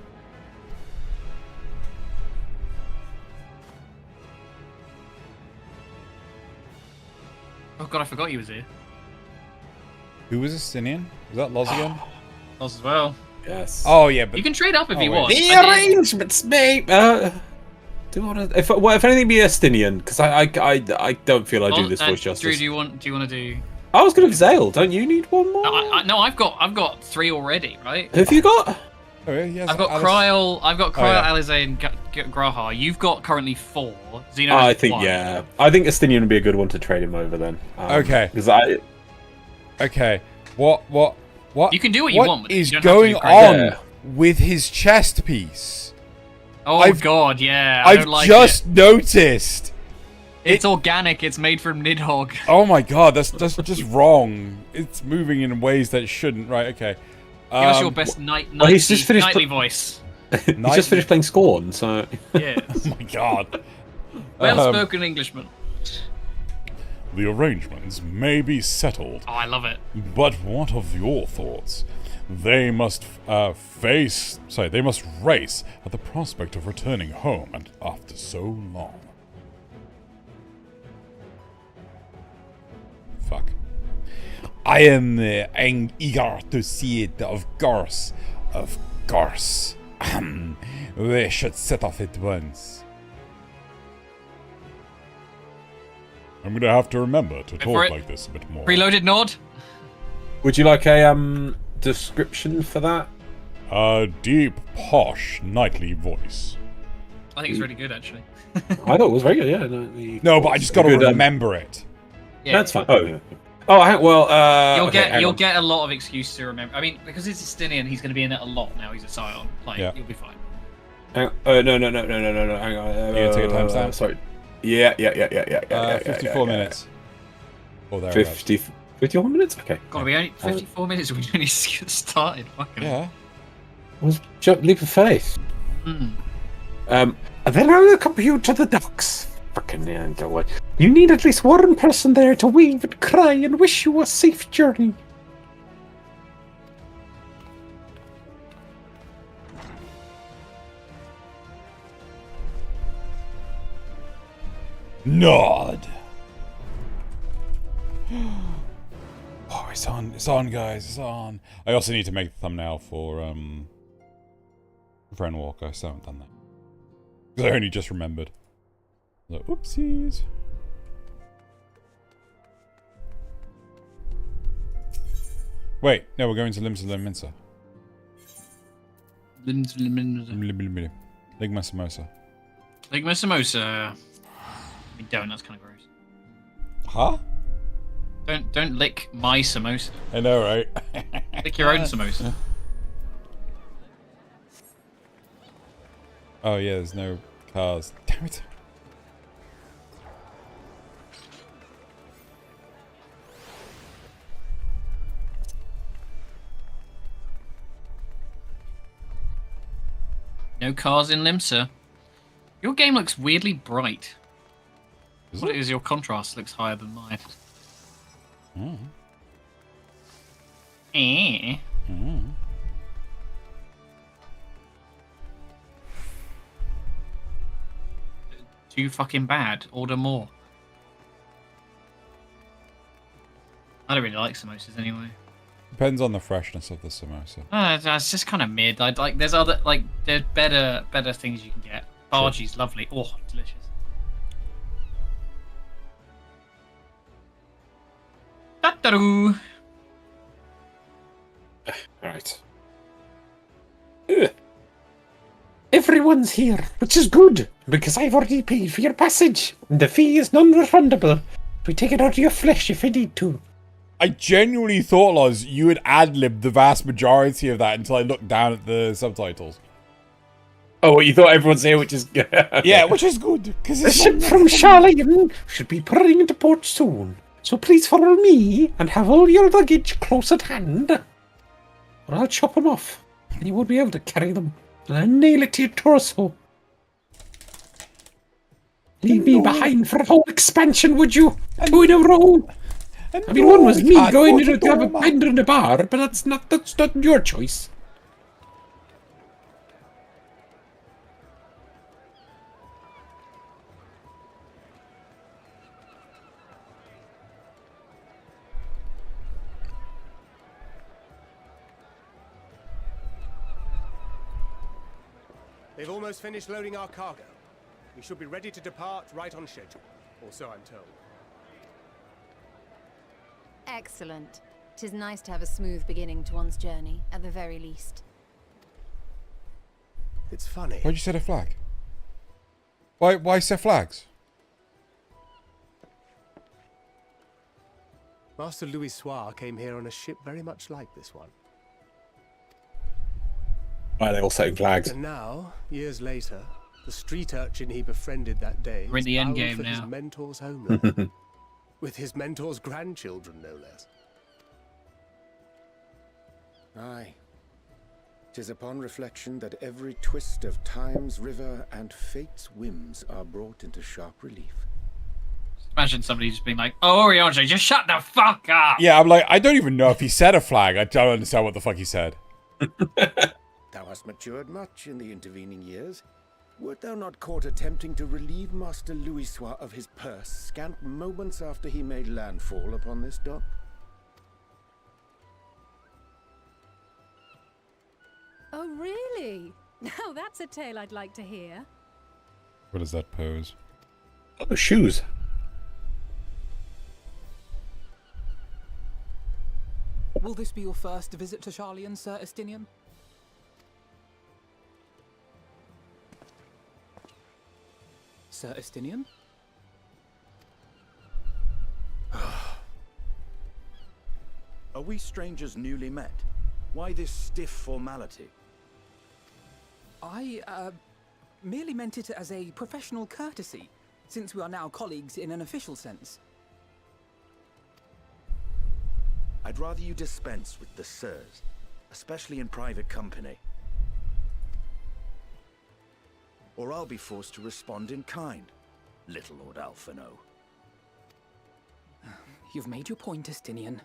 Oh god, I forgot he was here. Who was Estinian? Was that Loz again? Us as well. Yes. Oh, yeah, but... You can trade up if you wait. want. The I did- arrangements, mate. Do you want to? If anything, be Estinian, because I don't feel I do this voice Drew, justice. do you want to do? I was going to Zale. Don't you need one more? No, I've got 3 already, right? Who have you got? Oh, yeah, yes, I've got Alice. Kryl, yeah. Alize, and Grahar. You've got currently 4. Xeno I has think 1. yeah. I think Estinian would be a good one to trade him over then. Okay. Because I Okay. What? You can do what you want with it. is You don't have to going be crazy. on Yeah. with his chest piece? Oh I've- god, yeah. I I've don't like just noticed. It's organic. It's made from Nidhogg. Oh my god, that's just wrong. It's moving in ways that it shouldn't. Right, okay. Give us your best well, he's just finished nightly voice. he's just finished playing Scorn, so Yes. Oh my god. Well-spoken Englishman. The arrangements may be settled, Oh, I love it. but what of your thoughts? They must race at the prospect of returning home and after so long. Fuck. I am eager to see it, of course. Of course. We should set off at once. I'm gonna have to remember to for talk it. like this a bit more. Preloaded nod. would you like a description for that? A deep, posh, knightly voice. I think it's really good, actually. I thought it was very good. Yeah. No, but I just gotta Good, remember it. Yeah. That's fine. Oh, yeah. Oh, You'll okay, hang you'll on. get a lot of excuses to remember. I mean, because it's Estinian, he's going to be in it a lot now. He's a Scion. Like, Yeah. you'll be fine. Hang on. No. Hang on. You gonna take a timestamp? Sorry. Yeah. 54 minutes. Or there. 51 minutes? Okay. God, we only 54 minutes. We only just get started. Fucking. Yeah. Was leap of faith. Mm. And then I'll accompany you to the docks. Fucking what? You need at least one person there to wave and cry and wish you a safe journey. Nod. Oh, it's on. It's on, guys. It's on. I also need to make the thumbnail for Endwalker. I still haven't done that. Because I only just remembered. So, oopsies. Wait, no, we're going to Limsa Minsa. Ligma Samosa. Ligma samosa. I mean, don't. That's kind of gross. Huh? Don't lick my samosa. I know, right? Lick your own samosa. Oh yeah, there's no cars. Damn it. No cars in Limsa. Your game looks weirdly bright. Is What it? is your contrast looks higher than mine? Oh. Eh. Oh. Too fucking bad. Order more. I don't really like samosas anyway. Depends on the freshness of the samosa. It's just kind of mid. Like there's other there's better things you can get. Bargie's lovely. Oh, delicious. Ta-da-doo. Right. Everyone's here, which is good, because I've already paid for your passage, and the fee is non-refundable. We take it out of your flesh if you need to. I genuinely thought, Loz, you had ad-libbed the vast majority of that until I looked down at the subtitles. Oh, what, you thought everyone's here, which is good. Yeah, which is good, because The it's ship from Charlene should be putting into port soon. So please follow me and have all your luggage close at hand. Or I'll chop them off, and you won't be able to carry them. And I'll nail it to your torso. Leave me behind for a whole expansion, would you? 2 in a row. I mean, one was me going to have a pint in the bar, but that's not your choice. They've almost finished loading our cargo. We should be ready to depart right on schedule, or so I'm told. Excellent. 'Tis nice to have a smooth beginning to one's journey, at the very least. It's funny. Why'd you set a flag? Why set flags? Master Louis Soir came here on a ship very much like this one. Why are they all setting flags? And now, years later, the street urchin he befriended that day We're in the is end bound game for his now. mentor's homeland. With his mentor's grandchildren, no less. Aye. 'Tis upon reflection that every twist of time's river and fate's whims are brought into sharp relief. Imagine somebody just being like, "Oh, Oriange, just shut the fuck up." Yeah, I'm like, I don't even know if he said a flag. I don't understand what the fuck he said. Thou hast matured much in the intervening years. Wert thou not caught attempting to relieve Master Louis Soir of his purse scant moments after he made landfall upon this dock? Oh, really? Now that's a tale I'd like to hear. What is that pose? Oh, shoes. Will this be your first visit to Charlian, Sir Estinian? Sir Estinian? Are we strangers newly met? Why this stiff formality? I, merely meant it as a professional courtesy, since we are now colleagues in an official sense. I'd rather you dispense with the sirs, especially in private company. Or I'll be forced to respond in kind, little Lord Alphino. You've made your point, Estinian.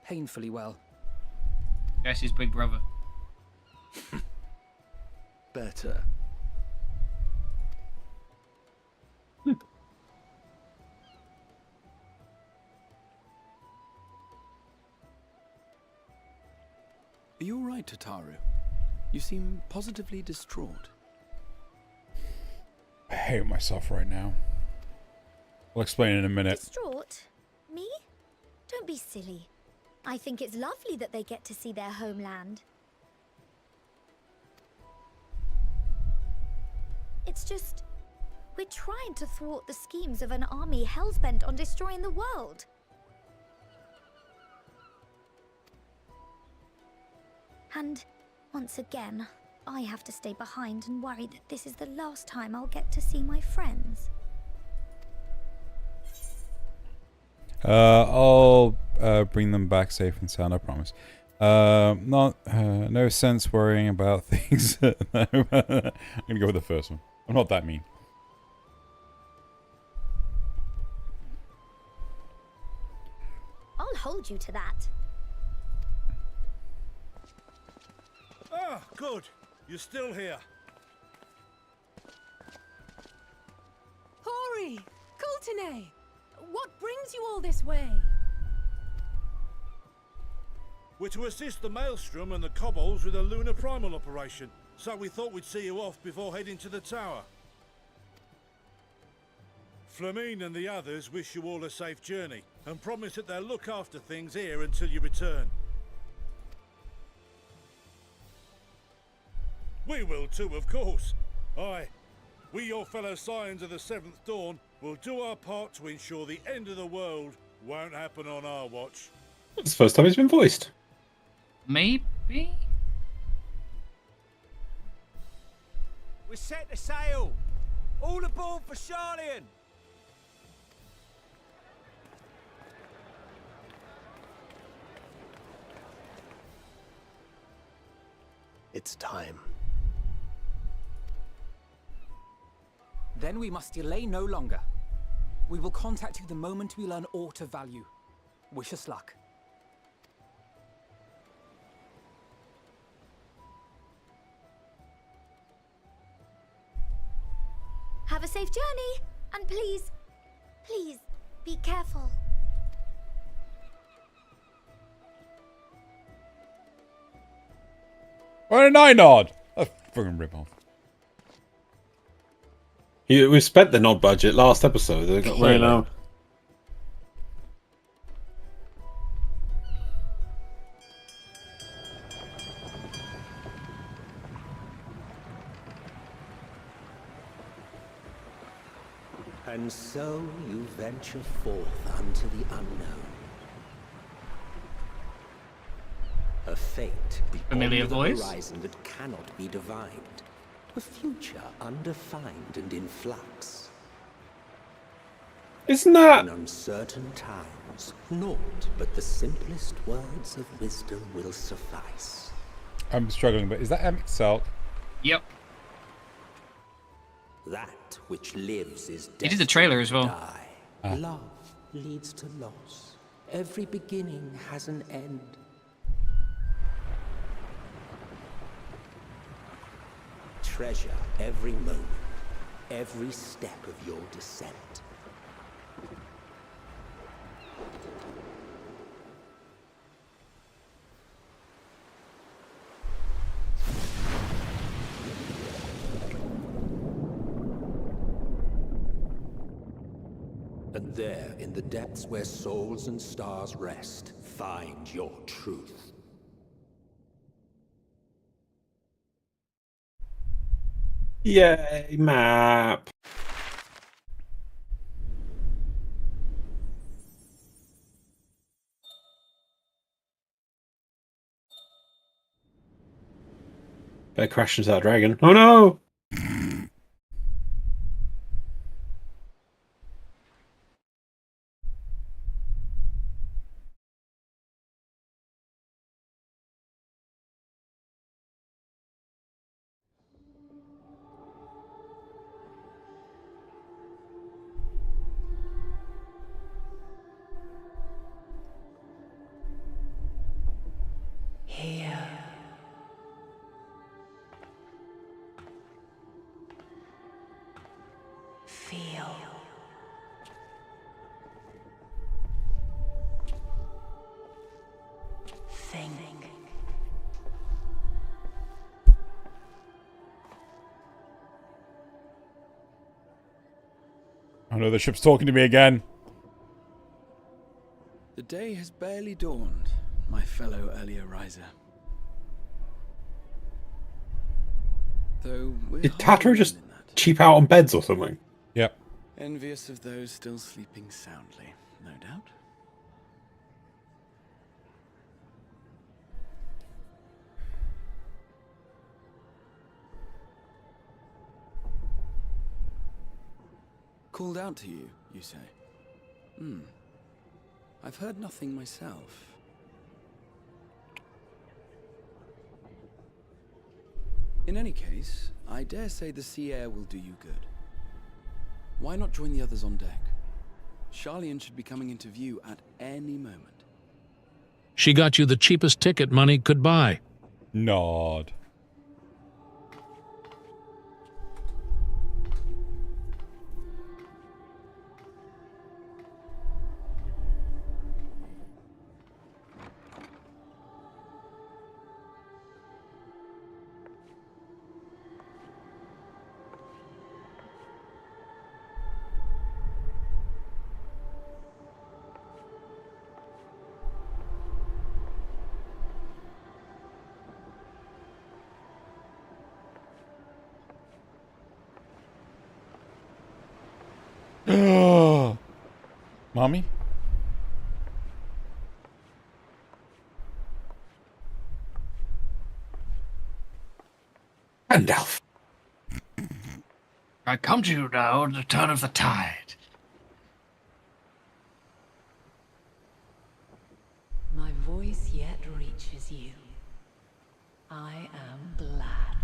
Painfully well. Guess his big brother. Better. Are you all right, Tataru? You seem positively distraught. I hate myself right now. I'll explain in a minute. Distraught? Me? Don't be silly. I think it's lovely that they get to see their homeland. It's just, we're trying to thwart the schemes of an army hellbent on destroying the world. And once again, I have to stay behind and worry that this is the last time I'll get to see my friends. I'll bring them back safe and sound, I promise. No sense worrying about things. I'm gonna go with the first one. I'm not that mean. I'll hold you to that. Ah, good. You're still here. Hori! Kultine! What brings you all this way? We're to assist the Maelstrom and the Kobolds with a lunar primal operation, so we thought we'd see you off before heading to the tower. Flamine and the others wish you all a safe journey, and promise that they'll look after things here until you return. We will too, of course. Aye, we your fellow Scions of the Seventh Dawn We'll do our part to ensure the end of the world won't happen on our watch. It's the first time he's been voiced. Maybe? We set the sail! All aboard for Charlian! It's time. Then we must delay no longer. We will contact you the moment we learn aught of value. Wish us luck. Have a safe journey, and please, please, be careful. Why didn't I nod? A fucking rip-off. We spent the nod budget last episode. They got very low. And so you venture forth unto the unknown. A fate Familiar beyond the voice? horizon that cannot be divined. A future undefined and in flux. Isn't that... In uncertain times, naught but the simplest words of wisdom will suffice. I'm struggling, but is that Emmett Selk? Yep. That which lives is He did the trailer as well. die. Love leads to loss. Every beginning has an end. Treasure every moment, every step of your descent. And there, in the depths where souls and stars rest, find your truth. Yay, map. Better crash into that dragon. Oh no! Here. Feel. Think. Oh no, the ship's talking to me again. The day has barely dawned, my fellow earlier riser. Though we're Did Tattaro holding just in that, cheap out on beds or something? Yep. envious of those still sleeping soundly, no doubt. Called out to you, you say? I've heard nothing myself. In any case, I dare say the sea air will do you good. Why not join the others on deck? Charlian should be coming into view at any moment. She got you the cheapest ticket money could buy. Nod. Mommy? Gandalf. I come to you now at the turn of the tide. My voice yet reaches you. I am glad.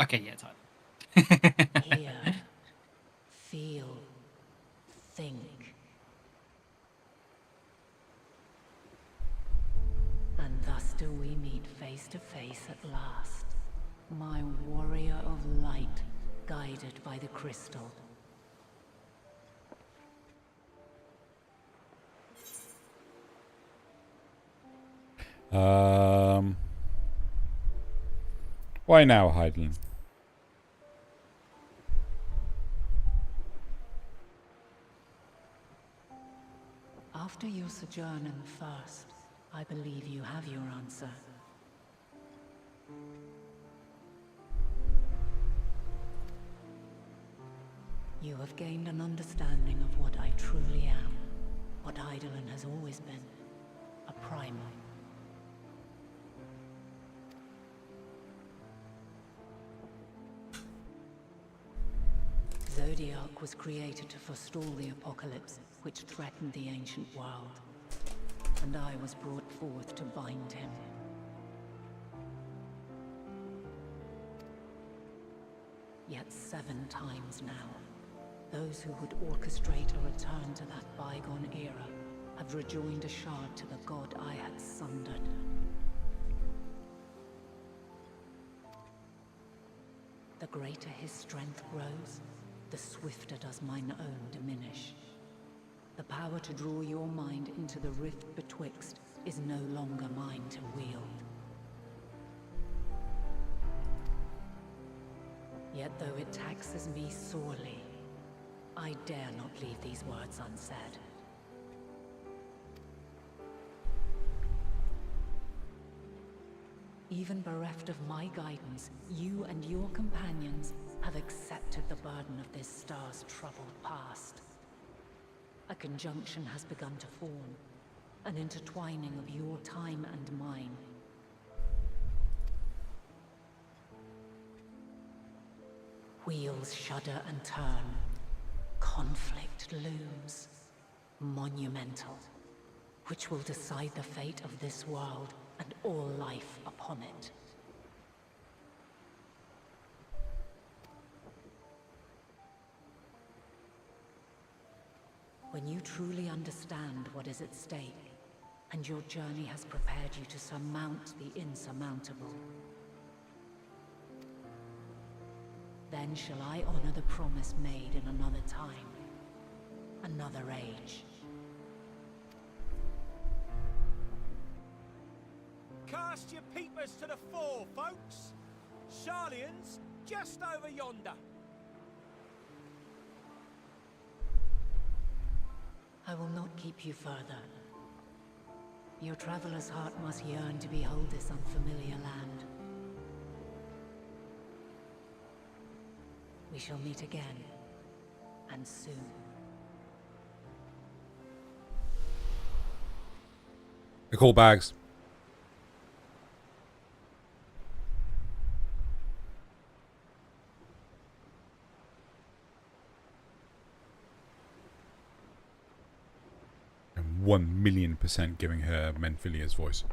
Okay, yeah, Tyler. Hear, feel, think. And thus do we meet face to face at last. My warrior of light, guided by the crystal. Why now, Hyden? After your sojourn in the First, I believe you have your answer. You have gained an understanding of what I truly am, what Eidolon has always been, a primal. Zodiac was created to forestall the apocalypse which threatened the ancient world, and I was brought forth to bind him. Yet 7 times now, those who would orchestrate a return to that bygone era have rejoined a shard to the god I had sundered. The greater his strength grows, the swifter does mine own diminish. The power to draw your mind into the rift betwixt is no longer mine to wield. Yet though it taxes me sorely, I dare not leave these words unsaid. Even bereft of my guidance, you and your companions have accepted the burden of this star's troubled past. A conjunction has begun to form, an intertwining of your time and mine. Wheels shudder and turn. Conflict looms. Monumental. Which will decide the fate of this world and all life upon it. When you truly understand what is at stake, and your journey has prepared you to surmount the insurmountable, then shall I honor the promise made in another time, another age. Cast your peepers to the fore, folks. Sharlian's just over yonder. I will not keep you further. Your traveler's heart must yearn to behold this unfamiliar land. We shall meet again, and soon. I call bags. I'm 1,000,000% giving her Menphilia's voice.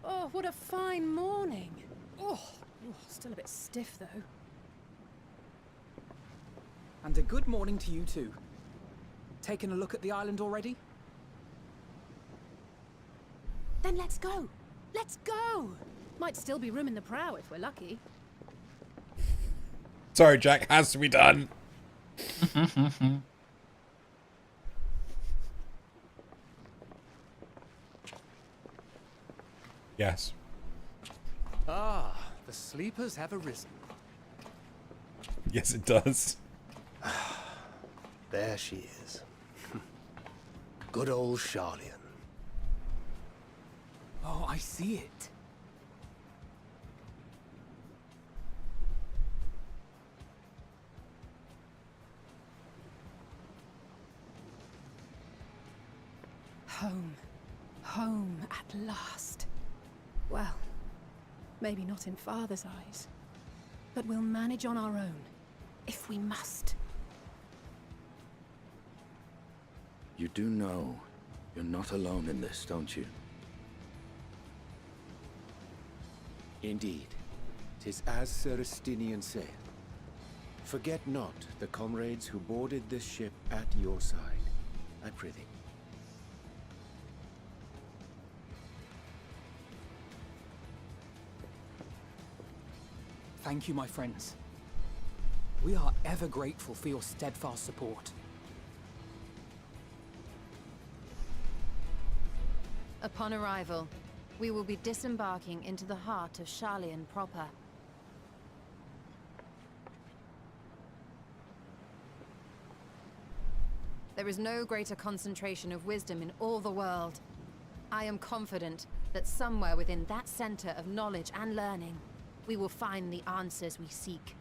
Oh, what a fine morning. Oh, still a bit stiff though. And a good morning to you too. Taking a look at the island already? Then let's go. Let's go. Might still be room in the prow if we're lucky. Sorry, Jack, has to be done. Yes. Ah, the sleepers have arisen. Yes, it does. There she is. Good old Sharlian. Oh, I see it. Home. Home at last. Well, maybe not in Father's eyes, but we'll manage on our own, if we must. You do know you're not alone in this, don't you? Indeed. 'Tis as Sir Estinian saith. Forget not the comrades who boarded this ship at your side, I prithee. Thank you, my friends. We are ever grateful for your steadfast support. Upon arrival, we will be disembarking into the heart of Sharlian proper. There is no greater concentration of wisdom in all the world. I am confident that somewhere within that center of knowledge and learning, we will find the answers we seek.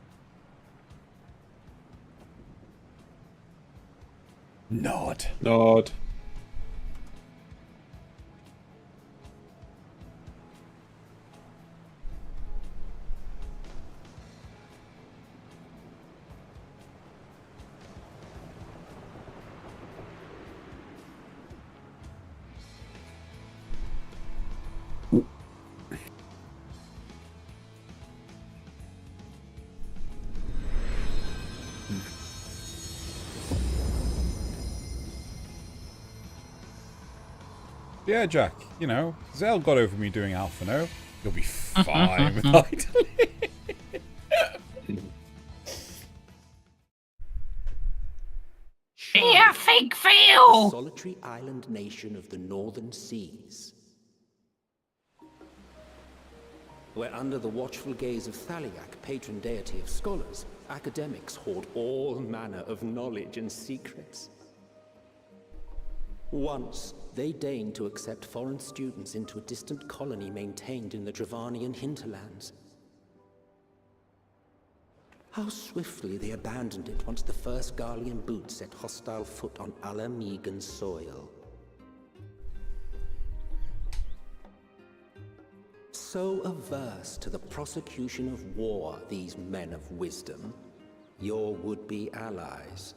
Nod. Nod. Yeah, Jack, you know, Zell got over me doing Alpha No. You'll be fine with Idly. Yeah, think Phil! Solitary island nation of the northern seas. Where under the watchful gaze of Thaliak, patron deity of scholars, academics hoard all manner of knowledge and secrets. Once, they deigned to accept foreign students into a distant colony maintained in the Dravanian hinterlands. How swiftly they abandoned it once the first Garlean boot set hostile foot on Alamegan soil. So averse to the prosecution of war, these men of wisdom, your would-be allies.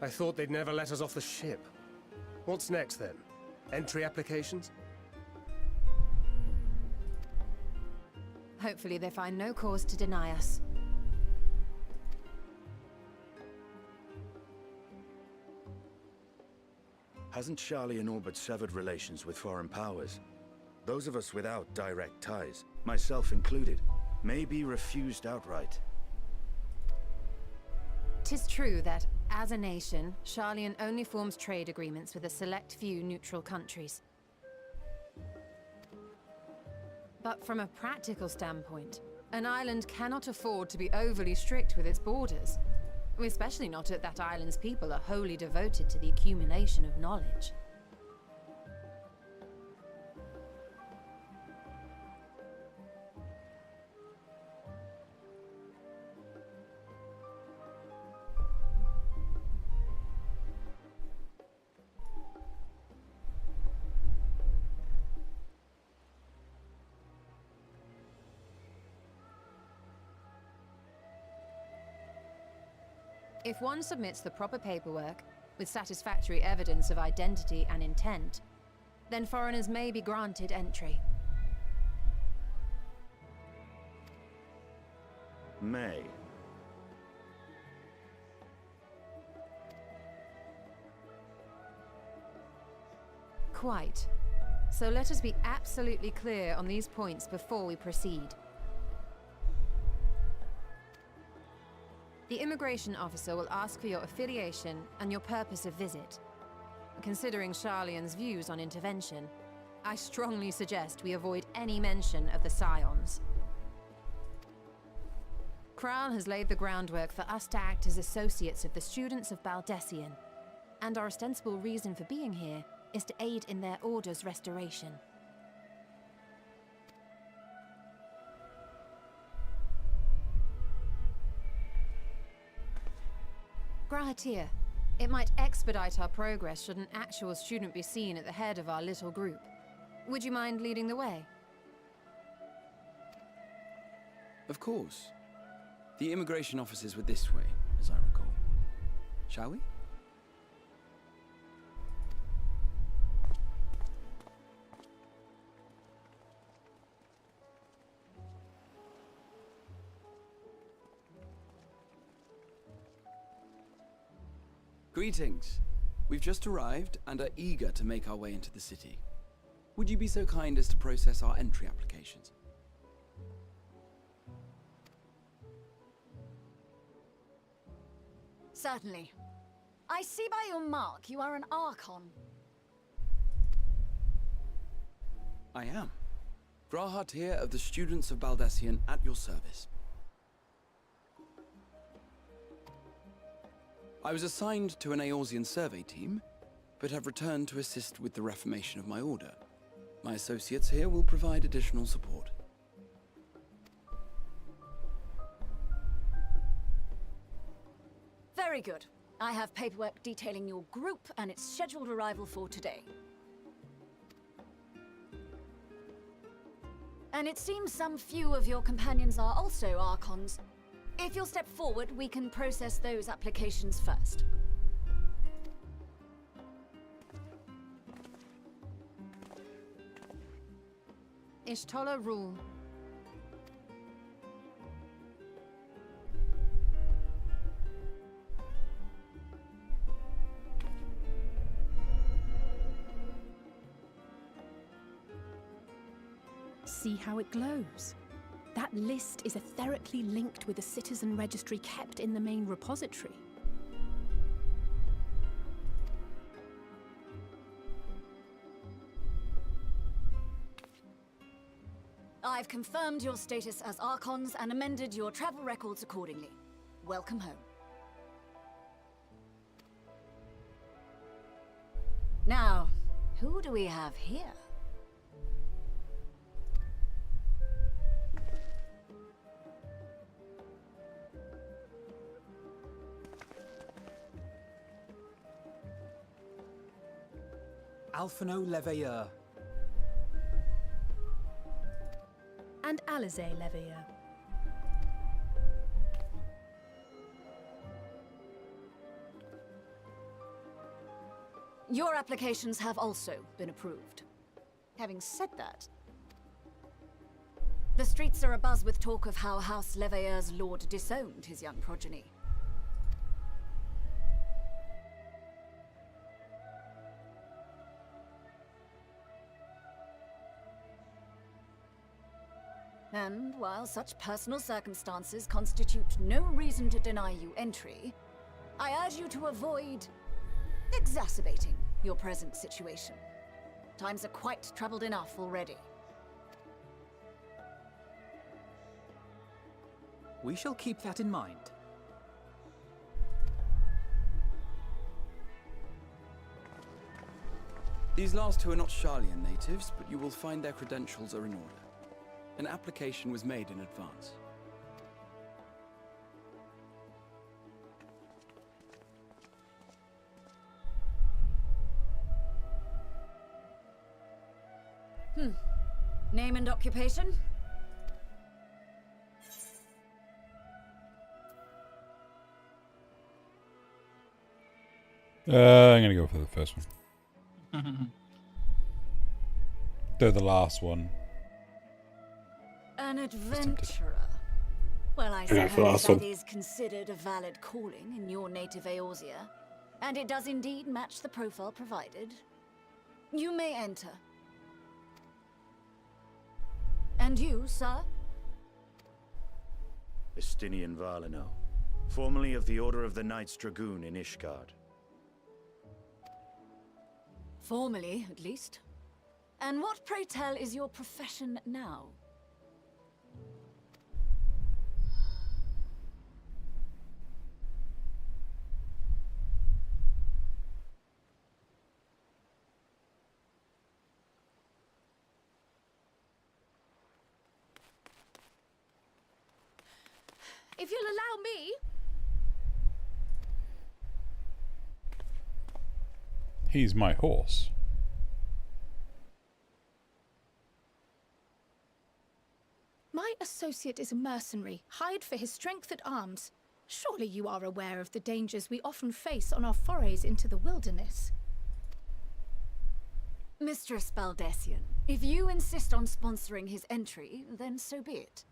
I thought they'd never let us off the ship. What's next then? Entry applications? Hopefully they find no cause to deny us. Hasn't Sharlian all but severed relations with foreign powers? Those of us without direct ties, myself included, may be refused outright. 'Tis true that, as a nation, Sharlian only forms trade agreements with a select few neutral countries. But from a practical standpoint, an island cannot afford to be overly strict with its borders, especially not if that island's people are wholly devoted to the accumulation of knowledge. If one submits the proper paperwork, with satisfactory evidence of identity and intent, then foreigners may be granted entry. May. Quite. So let us be absolutely clear on these points before we proceed. The immigration officer will ask for your affiliation and your purpose of visit. Considering Sharlayan's views on intervention, I strongly suggest we avoid any mention of the Scions. Kral has laid the groundwork for us to act as associates of the students of Baldessian, and our ostensible reason for being here is to aid in their order's restoration. Grahatir, it might expedite our progress should an actual student be seen at the head of our little group. Would you mind leading the way? Of course. The immigration offices were this way, as I recall. Shall we? Greetings. We've just arrived and are eager to make our way into the city. Would you be so kind as to process our entry applications? Certainly. I see by your mark you are an Archon. I am. Grahatir of the Students of Baldessian at your service. I was assigned to an Eorzean survey team, but have returned to assist with the reformation of my order. My associates here will provide additional support. Very good. I have paperwork detailing your group and its scheduled arrival for today. And it seems some few of your companions are also Archons. If you'll step forward, we can process those applications first. Ishtola rule. See how it glows? That list is etherically linked with a citizen registry kept in the main repository. I've confirmed your status as Archons and amended your travel records accordingly. Welcome home. Now, who do we have here? Alphino Leveilleur. And Alizé Leveilleur. Your applications have also been approved. Having said that, the streets are abuzz with talk of how House Leveilleur's lord disowned his young progeny. And while such personal circumstances constitute no reason to deny you entry, I urge you to avoid exacerbating your present situation. Times are quite troubled enough already. We shall keep that in mind. These last two are not Sharlayan natives, but you will find their credentials are in order. An application was made in advance. Name and occupation? I'm gonna go for the first one. They're the last one. An adventurer. Well, I Yeah, for the suppose last that one. is considered a valid calling in your native Eorzea, and it does indeed match the profile provided. You may enter. And you, sir? Estinian Valino, formerly of the Order of the Knights Dragoon in Ishgard. Formally, at least. And what, pray tell, is your profession now? If you'll allow me... He's my horse. My associate is a mercenary, hired for his strength at arms. Surely you are aware of the dangers we often face on our forays into the wilderness. Mistress Baldessian, if you insist on sponsoring his entry, then so be it.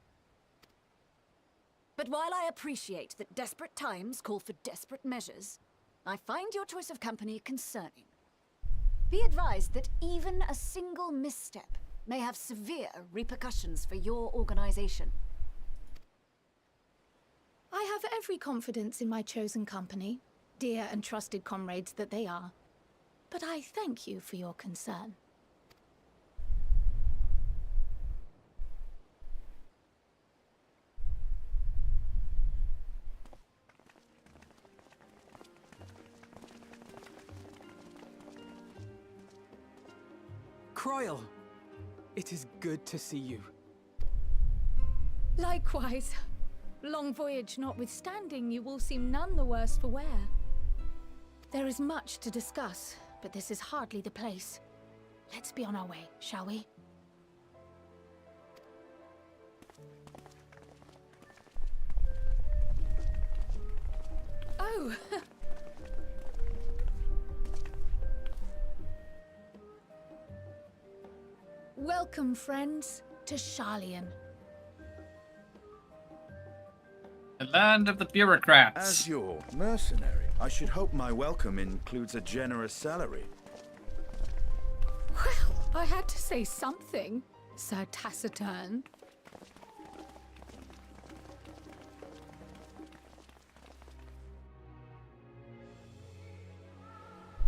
But while I appreciate that desperate times call for desperate measures, I find your choice of company concerning. Be advised that even a single misstep may have severe repercussions for your organization. I have every confidence in my chosen company, dear and trusted comrades that they are. But I thank you for your concern. Croyle! It is good to see you. Likewise. Long voyage notwithstanding, you all seem none the worse for wear. There is much to discuss, but this is hardly the place. Let's be on our way, shall we? Oh! Welcome, friends, to Sharlayan. The land of the bureaucrats. As your mercenary, I should hope my welcome includes a generous salary. Well, I had to say something, Sir Taciturn.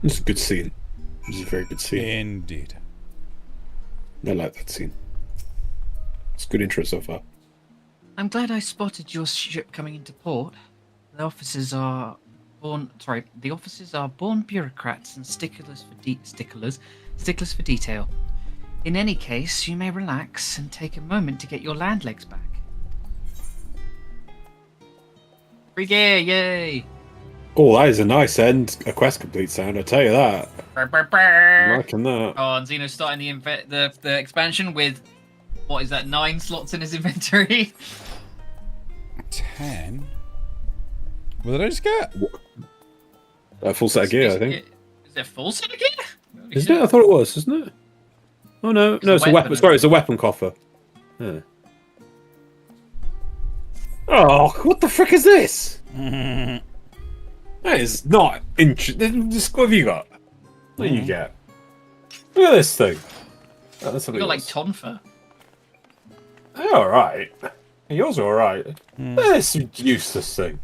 This is a good scene. This is a very good scene. Indeed. I like that scene. It's a good intro so far. I'm glad I spotted your ship coming into port. The officers are born bureaucrats and sticklers for detail. In any case, you may relax and take a moment to get your land legs back. Free gear, yay! Oh, that is a nice end, a quest complete sound, I tell you that. I'm liking that. Oh, and Xeno's starting the expansion with, what is that, 9 slots in his inventory? 10? What did I just get? A full set of gear, I think. Is it a full set of gear? Isn't it? I thought it was, isn't it? Oh no, no, it's a weapon. Sorry, it's a weapon coffer. Yeah. Oh, what the frick is this? That is not interesting. What have you got? What do you get? Look at this thing. Oh, that's You got like Tonfa. Alright. Yours are alright. This useless thing.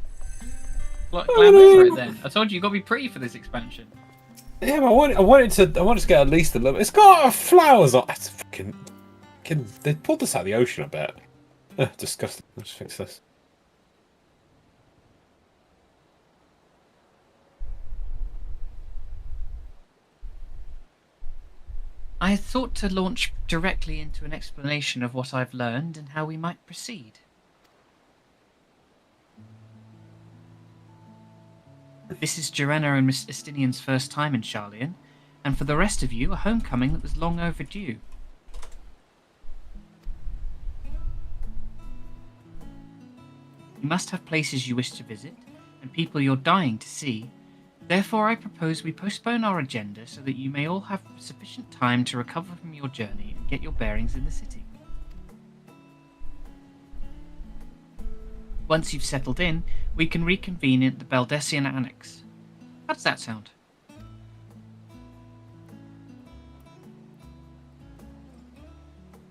Glad for it then. I told you got to be pretty for this expansion. Yeah, but I wanted to get at least a little. It's got flowers on. That's fucking. They pulled this out of the ocean, I bet. Disgusting. Let's fix this. I had thought to launch directly into an explanation of what I've learned and how we might proceed. This is Joanna and Miss Estinian's first time in Sharlayan, and for the rest of you, a homecoming that was long overdue. You must have places you wish to visit, and people you're dying to see. Therefore, I propose we postpone our agenda so that you may all have sufficient time to recover from your journey and get your bearings in the city. Once you've settled in, we can reconvene at the Baldessian Annex. How does that sound?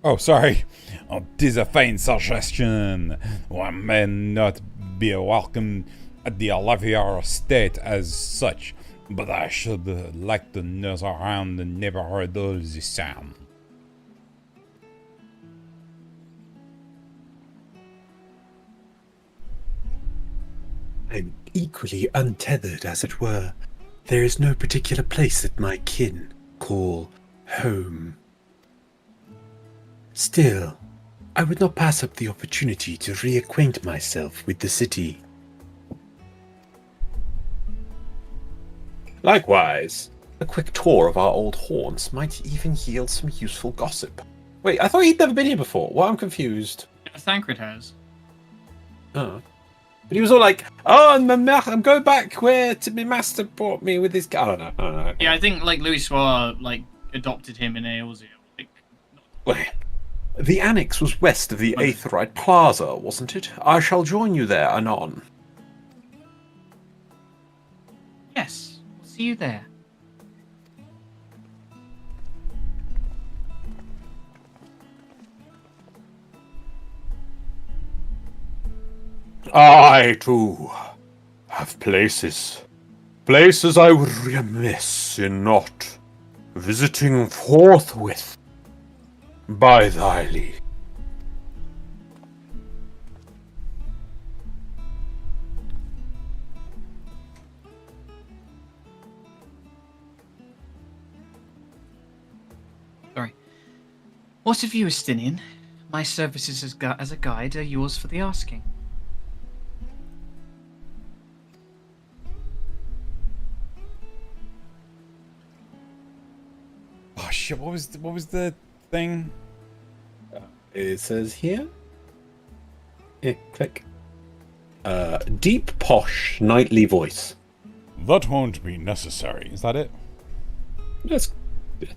Oh, sorry. Oh, 'tis a fine suggestion. One may not be welcome at the Olivier estate as such, but I should like to nose around and never heard those sound. I'm equally untethered, as it were. There is no particular place that my kin call home. Still, I would not pass up the opportunity to reacquaint myself with the city. Likewise, a quick tour of our old haunts might even yield some useful gossip. Wait, I thought he'd never been here before. Well, I'm confused. Thancred has. Oh. But he was all like, "Oh, I'm going back where my master brought me with his." I don't know. Yeah, I think like Louis Soir like adopted him in Aelzia. Like, The annex was west of the Aetherite Plaza, wasn't it? I shall join you there anon. yes, we'll see you there. I, too, have places. Places I would be remiss in not visiting forthwith. By thy leave. Sorry. What of you, Estinian? My services as a guide are yours for the asking. Oh shit! What was the thing? It says here. Yeah, click. Deep posh knightly voice. That won't be necessary. Is that it? Just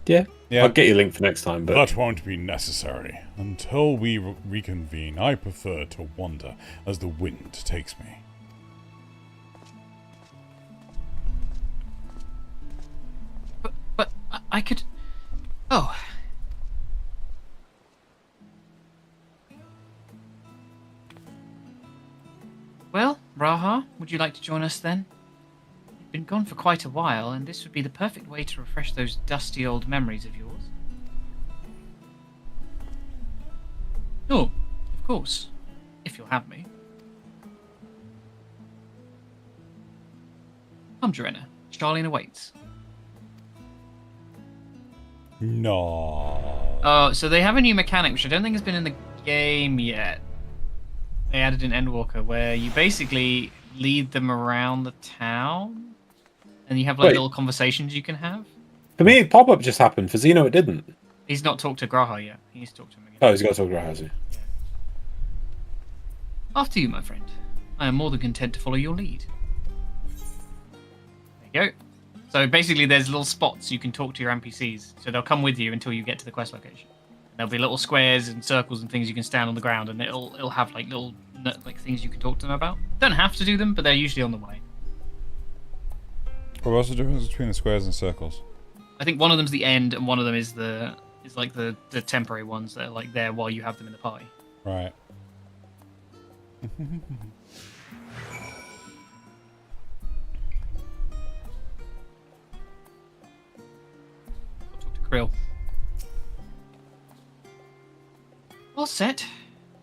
yeah. I'll get you a link for next time. But that won't be necessary until we reconvene. I prefer to wander as the wind takes me. But I could. Oh. Well, Raha, would you like to join us then? You've been gone for quite a while, and this would be the perfect way to refresh those dusty old memories of yours. Oh, of course. If you'll have me. Come, Joanna. Charlene awaits. No. Oh, so they have a new mechanic, which I don't think has been in the game yet. They added in Endwalker, where you basically lead them around the town, and you have like Wait. little conversations you can have. For me, pop-up just happened. For Zeno, it didn't. He's not talked to Graha yet. He needs to talk to him again. Oh, he's got to talk to Rahazi. After you, my friend. I am more than content to follow your lead. There you go. So basically, there's little spots you can talk to your NPCs. So they'll come with you until you get to the quest location. There'll be little squares and circles and things you can stand on the ground, and it'll have like little like things you can talk to them about. Don't have to do them, but they're usually on the way. What's the difference between the squares and circles? I think one of them's the end, and one of them is like the temporary ones that are like there while you have them in the party. Right. Talk to Krill. All set.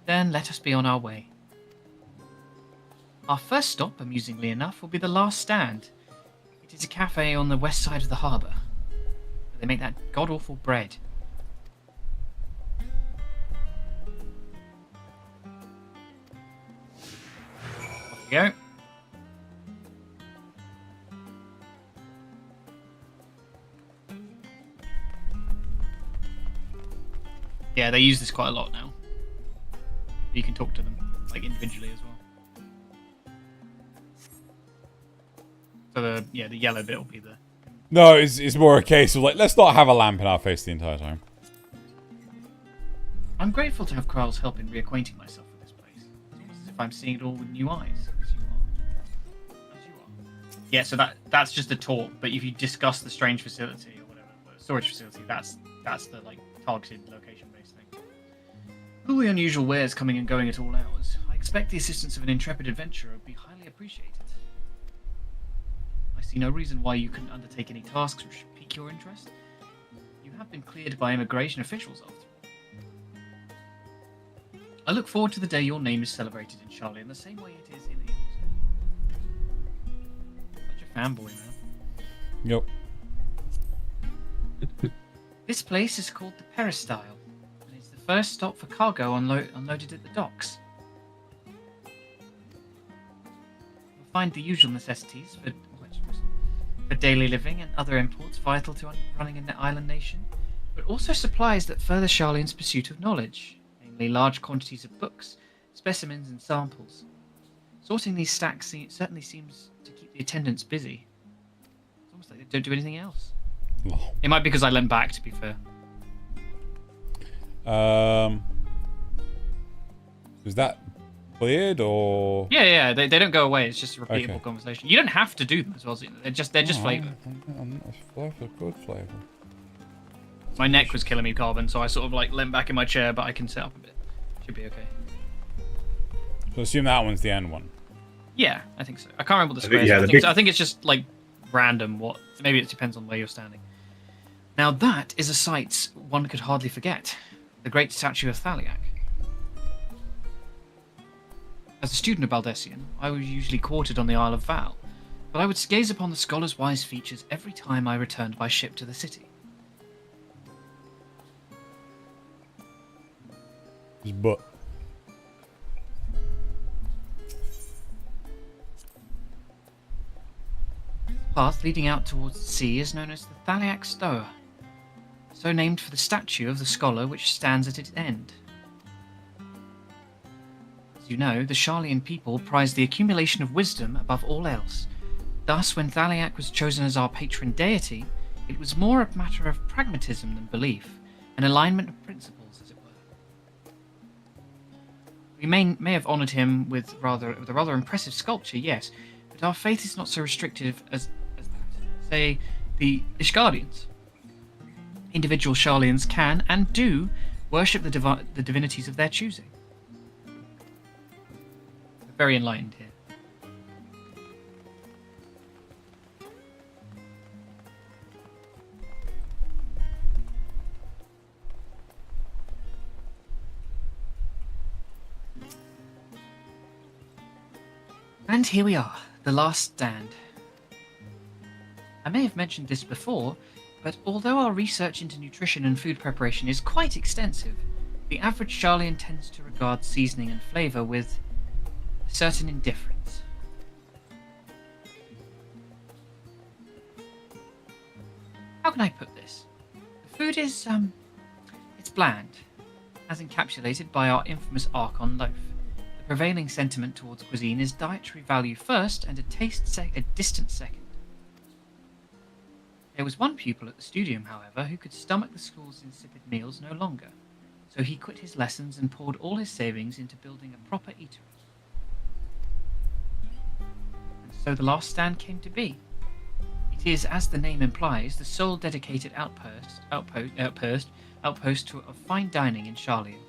Then let us be on our way. Our first stop, amusingly enough, will be the Last Stand. It is a cafe on the west side of the harbour. Where they make that god-awful bread. Off you go. Yeah, they use this quite a lot now. You can talk to them, like, individually as well. So the yellow bit will be the... No, it's more a case of like, let's not have a lamp in our face the entire time. I'm grateful to have Kral's help in reacquainting myself with this place. It's almost as if I'm seeing it all with new eyes, as you are. Yeah, so that's just a talk, but if you discuss the strange facility or whatever, the storage facility, that's the like targeted location-based thing. All the unusual wares coming and going at all hours. I expect the assistance of an intrepid adventurer would be highly appreciated. I see no reason why you couldn't undertake any tasks which pique your interest. You have been cleared by immigration officials after all. I look forward to the day your name is celebrated in Charlie in the same way it is in Eagles. Such a fanboy, man. Yep. This place is called the Peristyle, and it's the first stop for cargo unloaded at the docks. You'll find the usual necessities for daily living and other imports vital to running an island nation, but also supplies that further Charlene's pursuit of knowledge, namely large quantities of books, specimens, and samples. Sorting these stacks certainly seems to keep the attendants busy. It's almost like they don't do anything else. It might be because I leant back, to be fair. Is that cleared or? Yeah, they don't go away. It's just a repeatable conversation. You don't have to do them as well. They're just flavour. Good flavour. My neck was killing me, Carbon, so I sort of like leant back in my chair, but I can sit up a bit. Should be okay. So assume that one's the end one. Yeah, I think so. I can't remember what the squares are. I think it's just like random. Maybe it depends on where you're standing. Now that is a sight one could hardly forget. The great statue of Thaliak. As a student of Baldessian, I was usually quartered on the Isle of Val, but I would gaze upon the scholar's wise features every time I returned by ship to the city. But the path leading out towards the sea is known as the Thaliak Stoa, so named for the statue of the scholar which stands at its end. As you know, the Charlian people prize the accumulation of wisdom above all else. Thus, when Thaliak was chosen as our patron deity, it was more a matter of pragmatism than belief, an alignment of principles, as it were. We may have honoured him with a rather impressive sculpture, yes, but our faith is not so restrictive as that. Say, the Ishgardians. Individual Charlians can, and do, worship the divinities of their choosing. We're very enlightened here. And here we are, the last stand. I may have mentioned this before, but although our research into nutrition and food preparation is quite extensive, the average Charlian tends to regard seasoning and flavour with a certain indifference. How can I put this? The food is, it's bland, as encapsulated by our infamous Archon loaf. The prevailing sentiment towards cuisine is dietary value first and a distant second. There was one pupil at the studium, however, who could stomach the school's insipid meals no longer, so he quit his lessons and poured all his savings into building a proper eatery. And so the last stand came to be. It is, as the name implies, the sole dedicated outpost of fine dining in Charlian,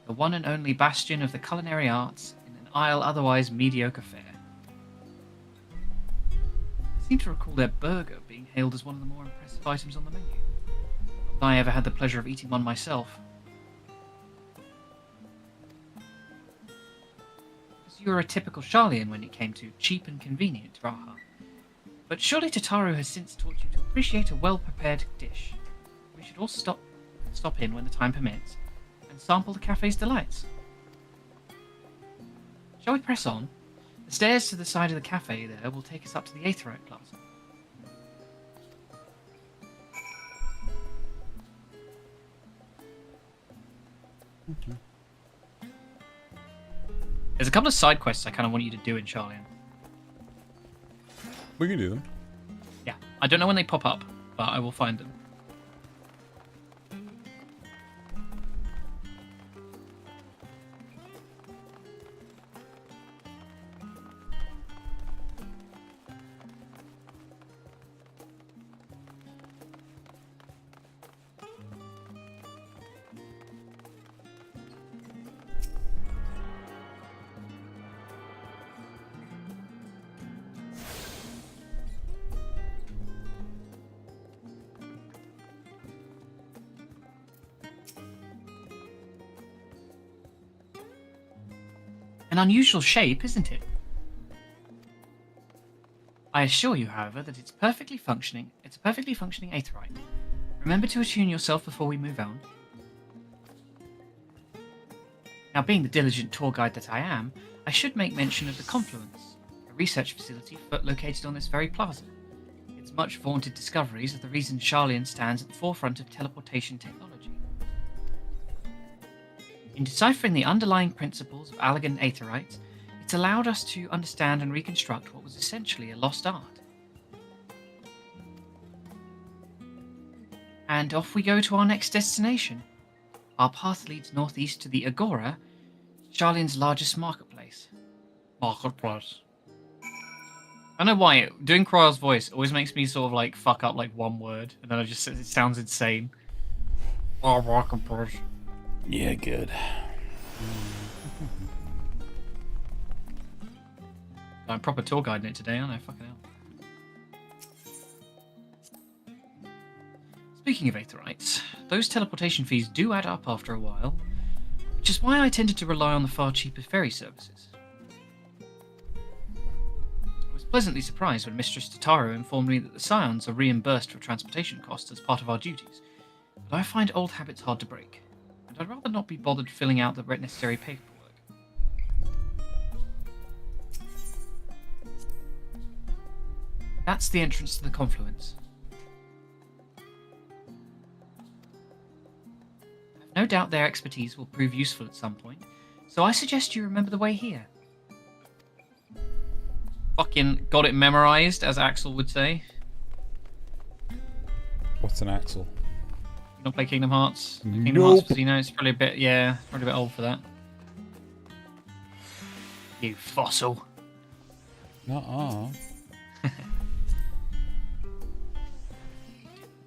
the one and only bastion of the culinary arts in an isle otherwise mediocre fare. I seem to recall their burger being hailed as one of the more impressive items on the menu. Not that I ever had the pleasure of eating one myself. Because you were a typical Charlian when it came to cheap and convenient Raha. But surely Tataru has since taught you to appreciate a well-prepared dish. We should all stop in when the time permits and sample the cafe's delights. Shall we press on? The stairs to the side of the cafe there will take us up to the Aetherite Plaza. There's a couple of side quests I kind of want you to do in Charlian. We can do them. Yeah, I don't know when they pop up, but I will find them. An unusual shape, isn't it? I assure you, however, that it's a perfectly functioning aetheryte. Remember to attune yourself before we move on. Now, being the diligent tour guide that I am, I should make mention of the Confluence, a research facility located on this very plaza. Its much vaunted discoveries are the reason Sharlayan stands at the forefront of teleportation technology. In deciphering the underlying principles of Allagan aetherites, it's allowed us to understand and reconstruct what was essentially a lost art. And off we go to our next destination. Our path leads northeast to the Agora, Sharlayan's largest marketplace. Marketplace. I don't know why, doing Kryle's voice always makes me sort of like fuck up like one word, and then it sounds insane. Oh, marketplace. Yeah, good. I'm proper tour guiding it today, aren't I? Fucking hell. Speaking of aetherites, those teleportation fees do add up after a while, which is why I tended to rely on the far cheaper ferry services. I was pleasantly surprised when Mistress Totaro informed me that the Scions are reimbursed for transportation costs as part of our duties, but I find old habits hard to break, and I'd rather not be bothered filling out the necessary paperwork. That's the entrance to the Confluence. I have no doubt their expertise will prove useful at some point, so I suggest you remember the way here. Fucking got it memorized, as Axel would say. What's an Axel? You not play Kingdom Hearts? Kingdom Nope. Hearts, because you know it's probably a bit, probably a bit old for that. You fossil. Nuh-uh.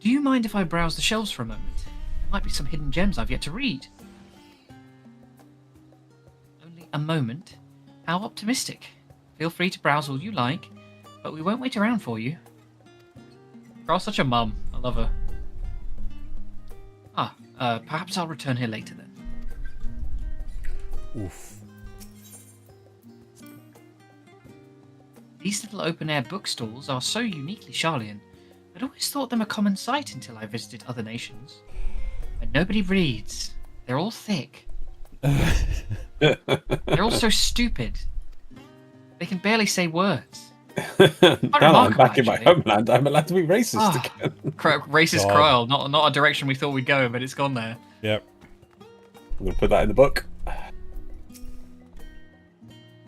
Do you mind if I browse the shelves for a moment? There might be some hidden gems I've yet to read. Only a moment? How optimistic. Feel free to browse all you like, but we won't wait around for you. Girl's such a mum. I love her. Perhaps I'll return here later then. Oof. These little open-air bookstalls are so uniquely Sharlayan. I'd always thought them a common sight until I visited other nations. But nobody reads. They're all thick. They're all so stupid. They can barely say words. Now I'm back in my homeland. I'm allowed to be racist again. Racist Kryle. Not a direction we thought we'd go, but it's gone there. Yep. I'm gonna put that in the book.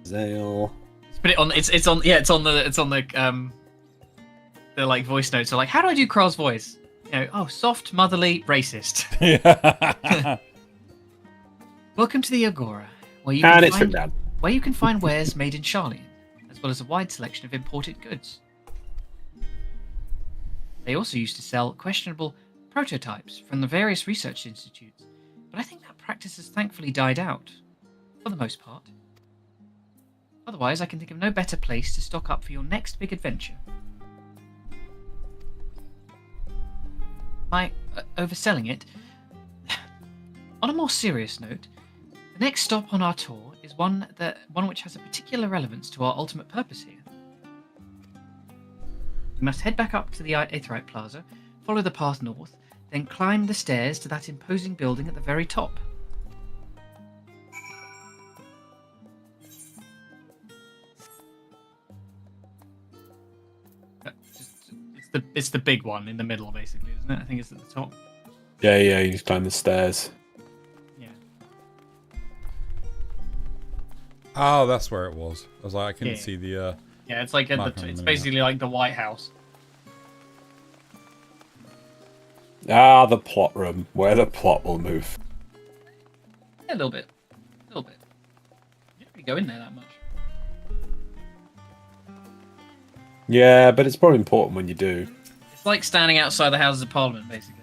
Zale. Put it on. It's on the like voice notes. So like, how do I do Kryl's voice? You know, soft, motherly, racist. Welcome to the Agora, where you can find wares made in Sharlayan, as well as a wide selection of imported goods. They also used to sell questionable prototypes from the various research institutes, but I think that practice has thankfully died out, for the most part. Otherwise, I can think of no better place to stock up for your next big adventure. By overselling it, on a more serious note, the next stop on our tour is one which has a particular relevance to our ultimate purpose here. We must head back up to the Aetherite Plaza, follow the path north, then climb the stairs to that imposing building at the very top. It's the big one in the middle, basically, isn't it? I think it's at the top. Yeah, you just climb the stairs. Yeah. Oh, that's where it was. I was like, I couldn't see the. Yeah, it's like it's basically like the White House. The plot room, where the plot will move. Yeah, a little bit. You don't really go in there that much. Yeah, but it's probably important when you do. It's like standing outside the Houses of Parliament, basically.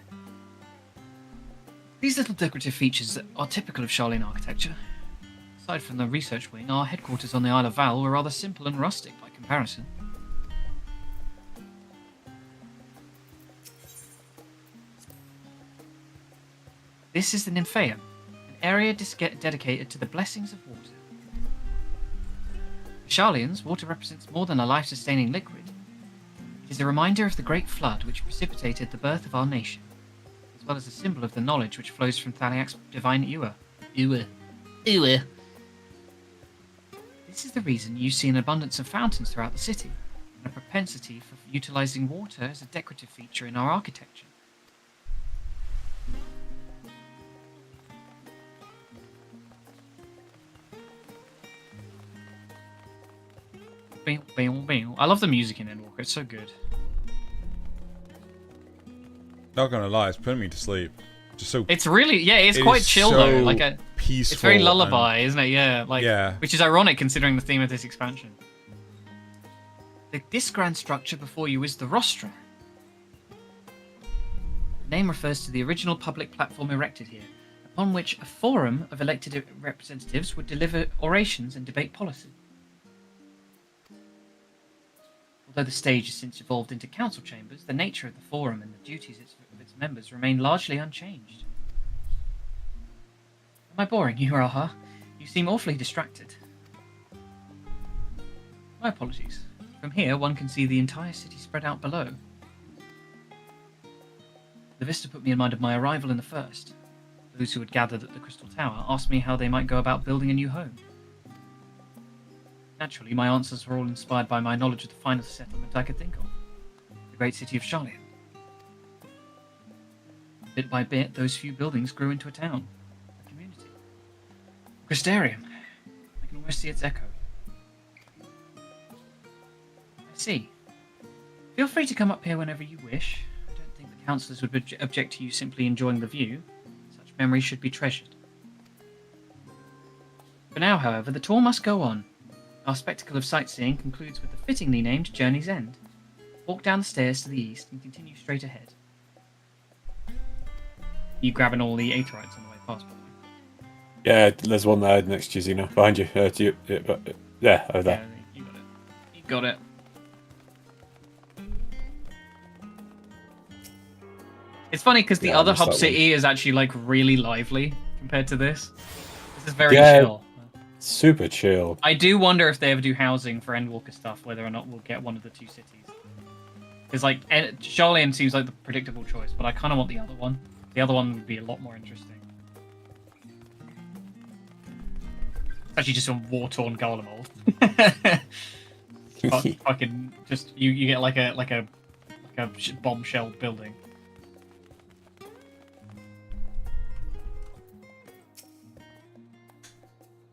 These little decorative features are typical of Sharlayan architecture. Aside from the research wing, our headquarters on the Isle of Val were rather simple and rustic by comparison. This is the Nymphaeum, an area dedicated to the blessings of water. Sharlians, water represents more than a life-sustaining liquid. It is a reminder of the great flood which precipitated the birth of our nation, as well as a symbol of the knowledge which flows from Thaliak's divine Ewer. Ewer. Ewer. This is the reason you see an abundance of fountains throughout the city, and a propensity for utilizing water as a decorative feature in our architecture. I love the music in Endwalker, it's so good. Not gonna lie, it's putting me to sleep. Just so. It's really, yeah, it's quite chill though. Like a peaceful. It's very lullaby, isn't it? Yeah, like yeah. Which is ironic considering the theme of this expansion. This grand structure before you is the rostra. The name refers to the original public platform erected here, upon which a forum of elected representatives would deliver orations and debate policy. Although the stage has since evolved into council chambers, the nature of the forum and the duties of its members remain largely unchanged. Am I boring you, Raha? You seem awfully distracted. My apologies. From here, one can see the entire city spread out below. The vista put me in mind of my arrival in the first. Those who had gathered at the Crystal Tower asked me how they might go about building a new home. Naturally, my answers were all inspired by my knowledge of the finest settlement I could think of, the great city of Sharlian. Bit by bit, those few buildings grew into a town, a community. Crystarium. I can almost see its echo. I see. Feel free to come up here whenever you wish. I don't think the councillors would object to you simply enjoying the view. Such memories should be treasured. For now, however, the tour must go on. Our spectacle of sightseeing concludes with the fittingly named Journey's End. Walk down the stairs to the east and continue straight ahead. You grabbing all the Aetherites on the way past, by the way? Yeah, there's one there next to you, Xena. Behind you. Yeah, over there. Yeah, you got it. You got it. It's funny because the other hub city is actually like really lively compared to this. This is very chill. Super chill. I do wonder if they ever do housing for Endwalker stuff, whether or not we'll get one of the two cities. Because like Sharlian seems like the predictable choice, but I kind of want the other one. The other one would be a lot more interesting. It's actually just some war-torn Garlemald. Fucking just you get like a bombshell building.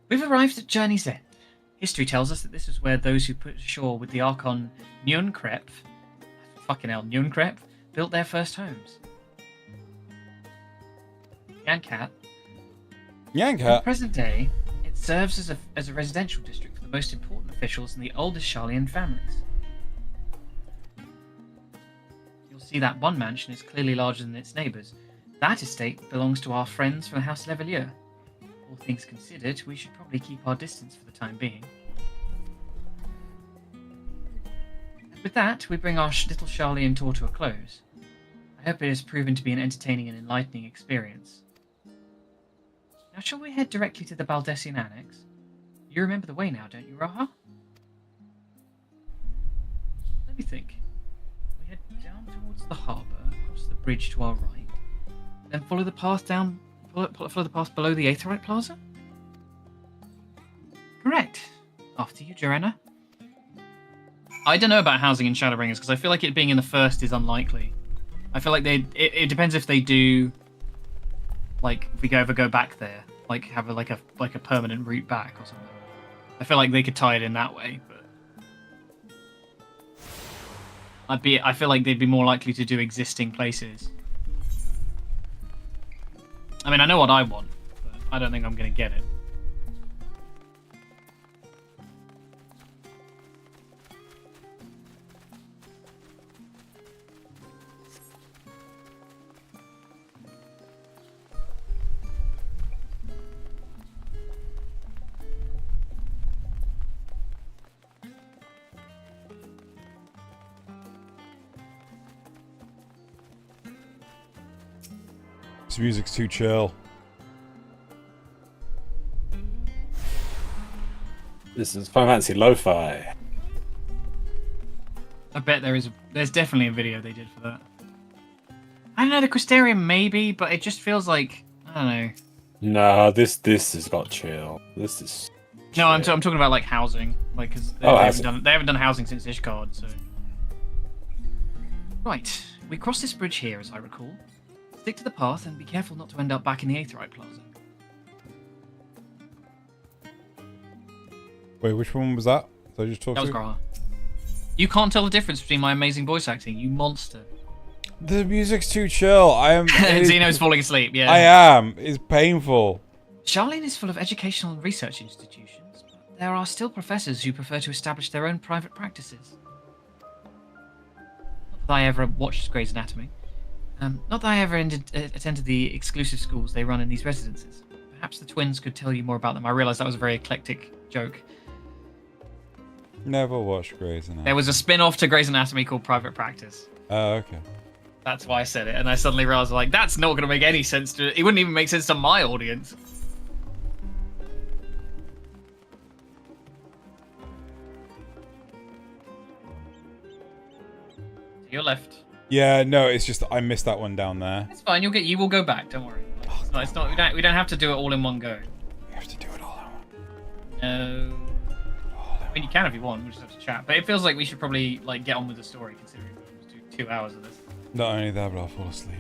We've arrived at Journey's End. History tells us that this is where those who put ashore with the Archon Nunkrep, built their first homes. Yankat. In the present day, it serves as a residential district for the most important officials and the oldest Sharlian families. You'll see that one mansion is clearly larger than its neighbours. That estate belongs to our friends from the House Levelier. All things considered, we should probably keep our distance for the time being. And with that, we bring our little Sharlian tour to a close. I hope it has proven to be an entertaining and enlightening experience. Now, shall we head directly to the Baldessian Annex? You remember the way now, don't you, Raha? Let me think. We head down towards the harbour, across the bridge to our right, then follow the path down. Follow the path below the Aetherite Plaza? Correct. After you, Joanna. I don't know about housing in Shadowbringers because I feel like it being in the first is unlikely. I feel like it depends if they do, like, if we ever go back there, like have a permanent route back or something. I feel like they could tie it in that way, but I feel like they'd be more likely to do existing places. I mean, I know what I want, but I don't think I'm going to get it. This music's too chill. This is Final Fantasy Lo-Fi. I bet there's definitely a video they did for that. I don't know, the Crystarium maybe, but it just feels like, I don't know. No, this has got chill. This is. No, I'm talking about like housing, like because they haven't done housing since Ishgard. So. Right, we cross this bridge here, as I recall. Stick to the path and be careful not to end up back in the Aetheryte Plaza. Wait, which one was that? Did I just talk That was to? Graha. You can't tell the difference between my amazing voice acting, you monster. The music's too chill. I am. Xeno's falling asleep. Yeah. I am. It's painful. Charlene is full of educational and research institutions, but there are still professors who prefer to establish their own private practices. Not that I ever watched Grey's Anatomy. Not that I ever attended the exclusive schools they run in these residences. Perhaps the twins could tell you more about them. I realised that was a very eclectic joke. Never watched Grey's Anatomy. There was a spin-off to Grey's Anatomy called Private Practice. Oh, okay. That's why I said it, and I suddenly realised, like, that's not going to make any sense to... It wouldn't even make sense to my audience. To your left. Yeah, no, it's just I missed that one down there. It's fine. You will go back. Don't worry. It's not. We don't have to do it all in one go. We have to do it all in one. No. I mean, you can if you want. We just have to chat. But it feels like we should probably like get on with the story, considering we do 2 hours of this. Not only that, but I'll fall asleep.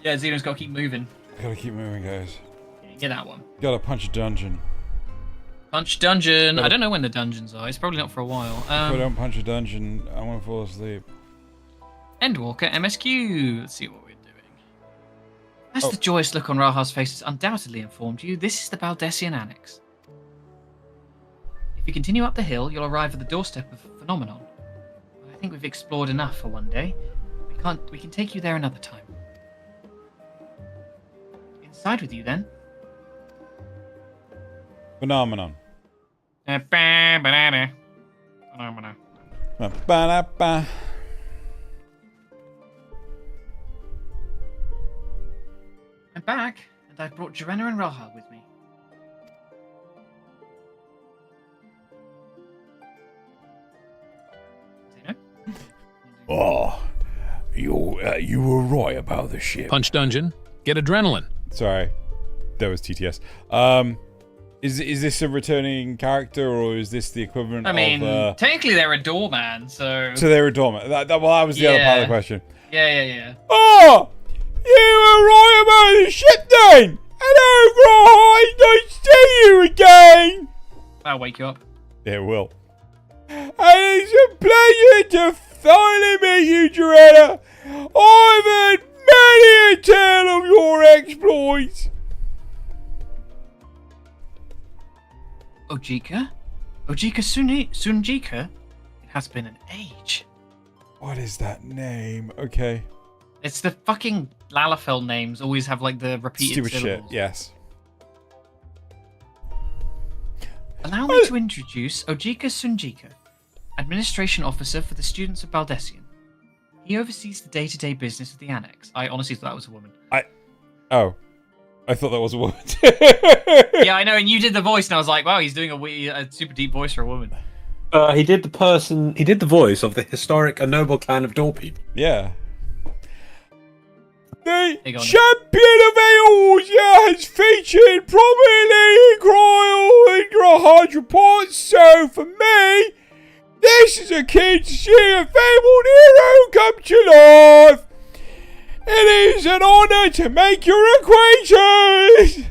Yeah, Xeno's got to keep moving. Gotta keep moving, guys. Yeah, get that one. Gotta punch a dungeon. Punch dungeon. I don't know when the dungeons are. It's probably not for a while. If I don't punch a dungeon, I won't fall asleep. Endwalker MSQ. Let's see what we're doing. As the joyous look on Raha's face has undoubtedly informed you, this is the Baldessian Annex. If you continue up the hill, you'll arrive at the doorstep of Phenomenon. I think we've explored enough for one day. We can take you there another time. Inside with you then. Phenomenon. Phenomenon. Ba-ba-da-ba. I'm back, and I've brought Jorenna and Raha with me. Oh, you were right about the ship. Punch dungeon. Get adrenaline. Sorry, that was TTS. Is this a returning character, or is this the equivalent I mean, of... technically they're a doorman, so... So they're a doorman. That was the other part of the question. Yeah. Oh! You were right about the ship then! Hello, Roy! Nice to see you again! I'll wake you up. It will. And it's a pleasure to finally meet you, Jorenna. I've heard many a tale of your exploits. Ojika? Ojika Sunjika? It has been an age. What is that name? Okay. It's the fucking Lalafell names always have like the repeated Stupid syllables. shit, yes. Allow me to introduce Ojika Sunjika, Administration Officer for the students of Baldessian. He oversees the day-to-day business of the Annex. I honestly thought that was a woman. Oh. I thought that was a woman. Yeah, I know, and you did the voice, and I was like, wow, he's doing a super deep voice for a woman. He did the voice of the historic and noble clan of Door People. Yeah. The champion of Eorzea has featured prominently in Cryle and Grahard's reports, so for me, this is akin to seeing a fabled hero come to life. It is an honour to make your acquaintance.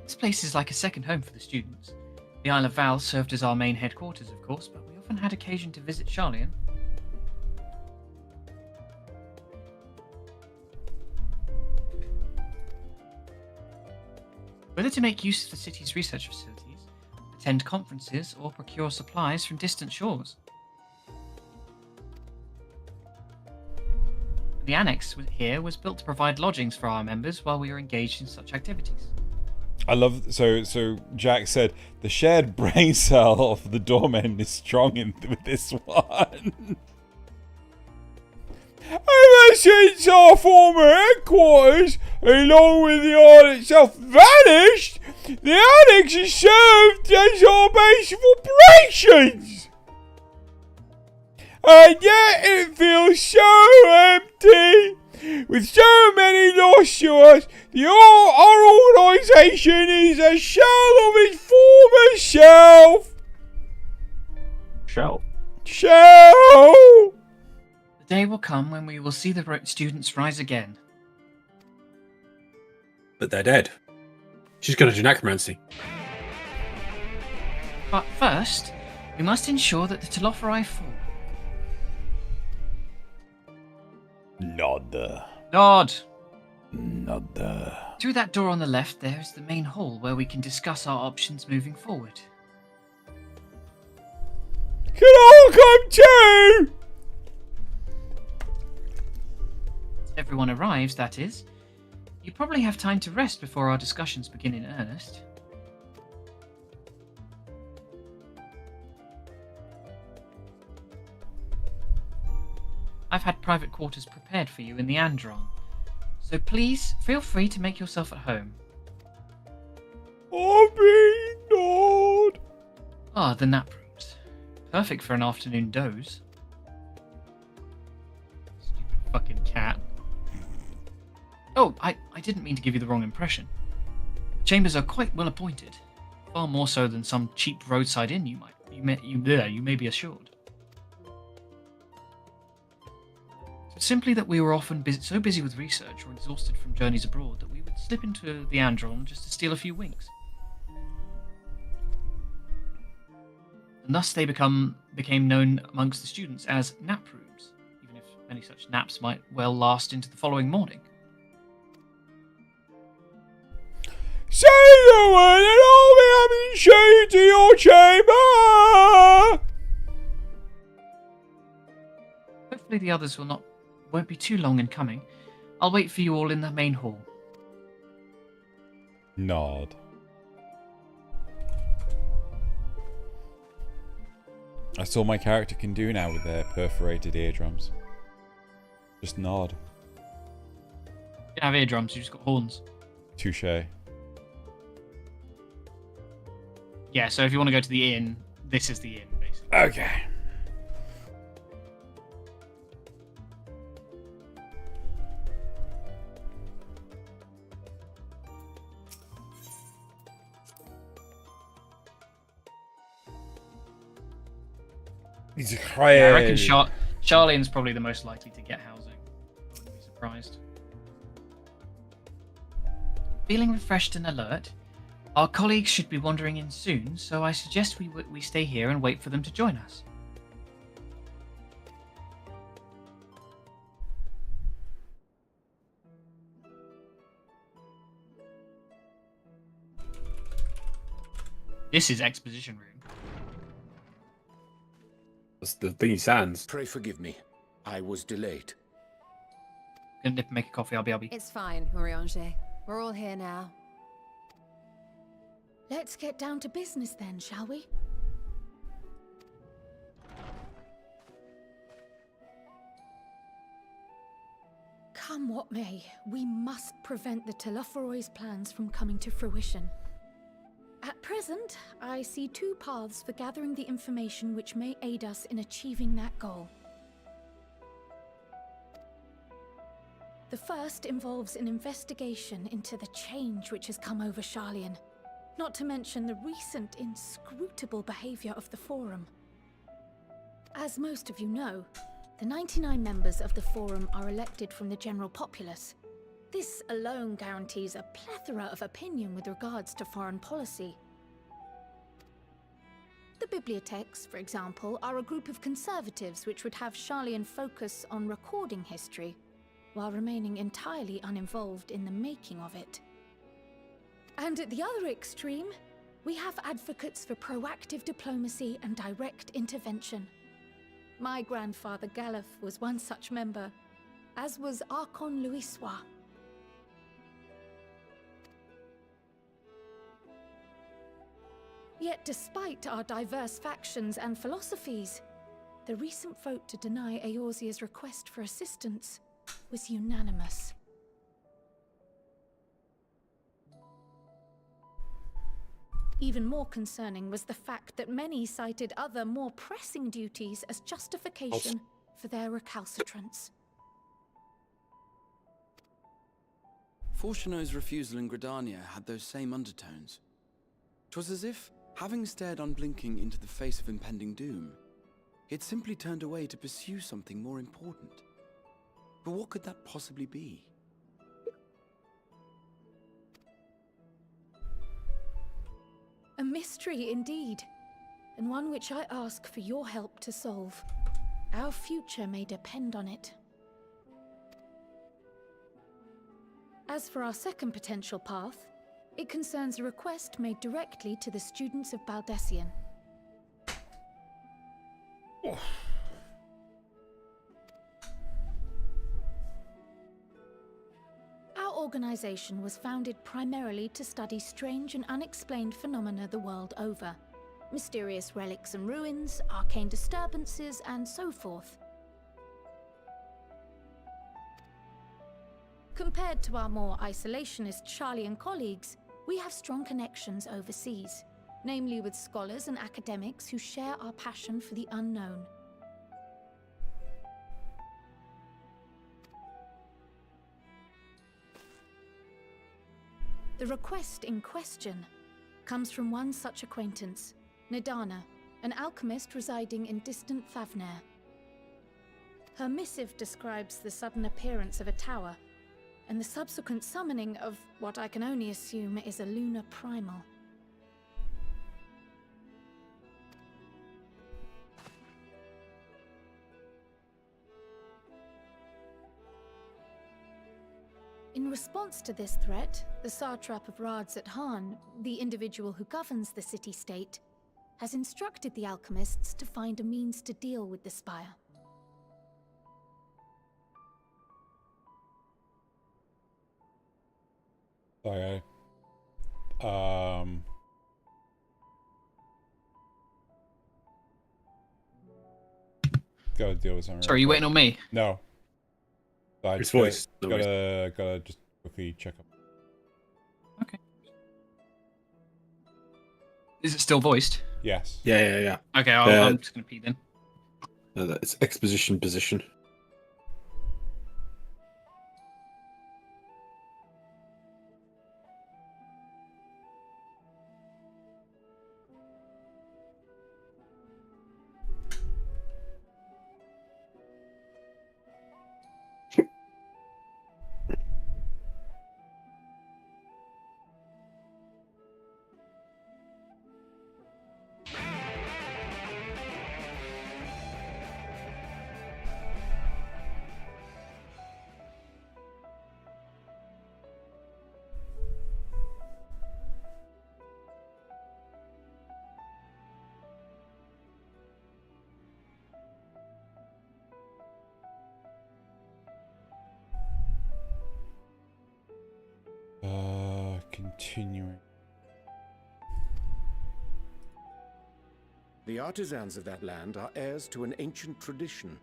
This place is like a second home for the students. The Isle of Val served as our main headquarters, of course, but we often had occasion to visit Charlian. Whether to make use of the city's research facilities, attend conferences, or procure supplies from distant shores. The annex here was built to provide lodgings for our members while we were engaged in such activities. I love so Jack said the shared brain cell of the doorman is strong with this one. Ever since our former headquarters, along with the island itself, vanished, the annex has served as our base of operations. And yet it feels so empty. With so many lost to us, our organisation is a shell of its former self. Shell. The day will come when we will see the students rise again. But they're dead. She's going to do necromancy. But first, we must ensure that the Telophori fall. Nod. Through that door on the left, there is the main hall where we can discuss our options moving forward. Can I come too? Everyone arrives, that is. You probably have time to rest before our discussions begin in earnest. I've had private quarters prepared for you in the Andron, so please feel free to make yourself at home. I've been ignored. Ah, the nap rooms. Perfect for an afternoon doze. Stupid fucking cat. Oh, I didn't mean to give you the wrong impression. The chambers are quite well appointed, far more so than some cheap roadside inn you may be assured. Simply that we were often so busy with research or exhausted from journeys abroad that we would slip into the Andron just to steal a few winks. And thus they became known amongst the students as nap rooms, even if many such naps might well last into the following morning. Say the word and I'll be happy to show you to your chamber. Hopefully the others won't be too long in coming. I'll wait for you all in the main hall. Nod. That's all my character can do now with their perforated eardrums. Just nod. You don't have eardrums, you just got horns. Touche. Yeah, so if you want to go to the inn, this is the inn, basically. Okay. Yeah, I reckon Charlene's probably the most likely to get housing. I wouldn't be surprised. Feeling refreshed and alert? Our colleagues should be wandering in soon, so I suggest we stay here and wait for them to join us. This is exposition room. That's the thingy sands. Pray forgive me. I was delayed. Gonna nip and make a coffee, I'll be. It's fine, Urianger. We're all here now. Let's get down to business then, shall we? Come what may, we must prevent the Telophoroi's plans from coming to fruition. At present, I see two paths for gathering the information which may aid us in achieving that goal. The first involves an investigation into the change which has come over Charlian, not to mention the recent inscrutable behavior of the Forum. As most of you know, the 99 members of the Forum are elected from the general populace. This alone guarantees a plethora of opinion with regards to foreign policy. The bibliotheques, for example, are a group of conservatives which would have Charlian focus on recording history, while remaining entirely uninvolved in the making of it. And at the other extreme, we have advocates for proactive diplomacy and direct intervention. My grandfather Galef was one such member, as was Archon Louisois. Yet despite our diverse factions and philosophies, the recent vote to deny Eorzea's request for assistance was unanimous. Even more concerning was the fact that many cited other, more pressing duties as justification for their recalcitrance. Fortuno's refusal in Gridania had those same undertones. 'Twas as if, having stared unblinking into the face of impending doom, he had simply turned away to pursue something more important. But what could that possibly be? A mystery indeed, and one which I ask for your help to solve. Our future may depend on it. As for our second potential path, it concerns a request made directly to the students of Baldessian. Our organization was founded primarily to study strange and unexplained phenomena the world over. Mysterious relics and ruins, arcane disturbances, and so forth. Compared to our more isolationist Sharlayan colleagues, we have strong connections overseas, namely with scholars and academics who share our passion for the unknown. The request in question comes from one such acquaintance, Nadana, an alchemist residing in distant Thavnair. Her missive describes the sudden appearance of a tower, and the subsequent summoning of what I can only assume is a lunar primal. In response to this threat, the satrap of Radzat-Han, the individual who governs the city-state, has instructed the alchemists to find a means to deal with the spire. Sorry. Gotta deal with something. Sorry, you waiting on me? No. I His just voice. gotta just quickly check up. Okay. Is it still voiced? Yes. Yeah. Okay, I'm just gonna pee then. It's exposition position. Continuing. The artisans of that land are heirs to an ancient tradition,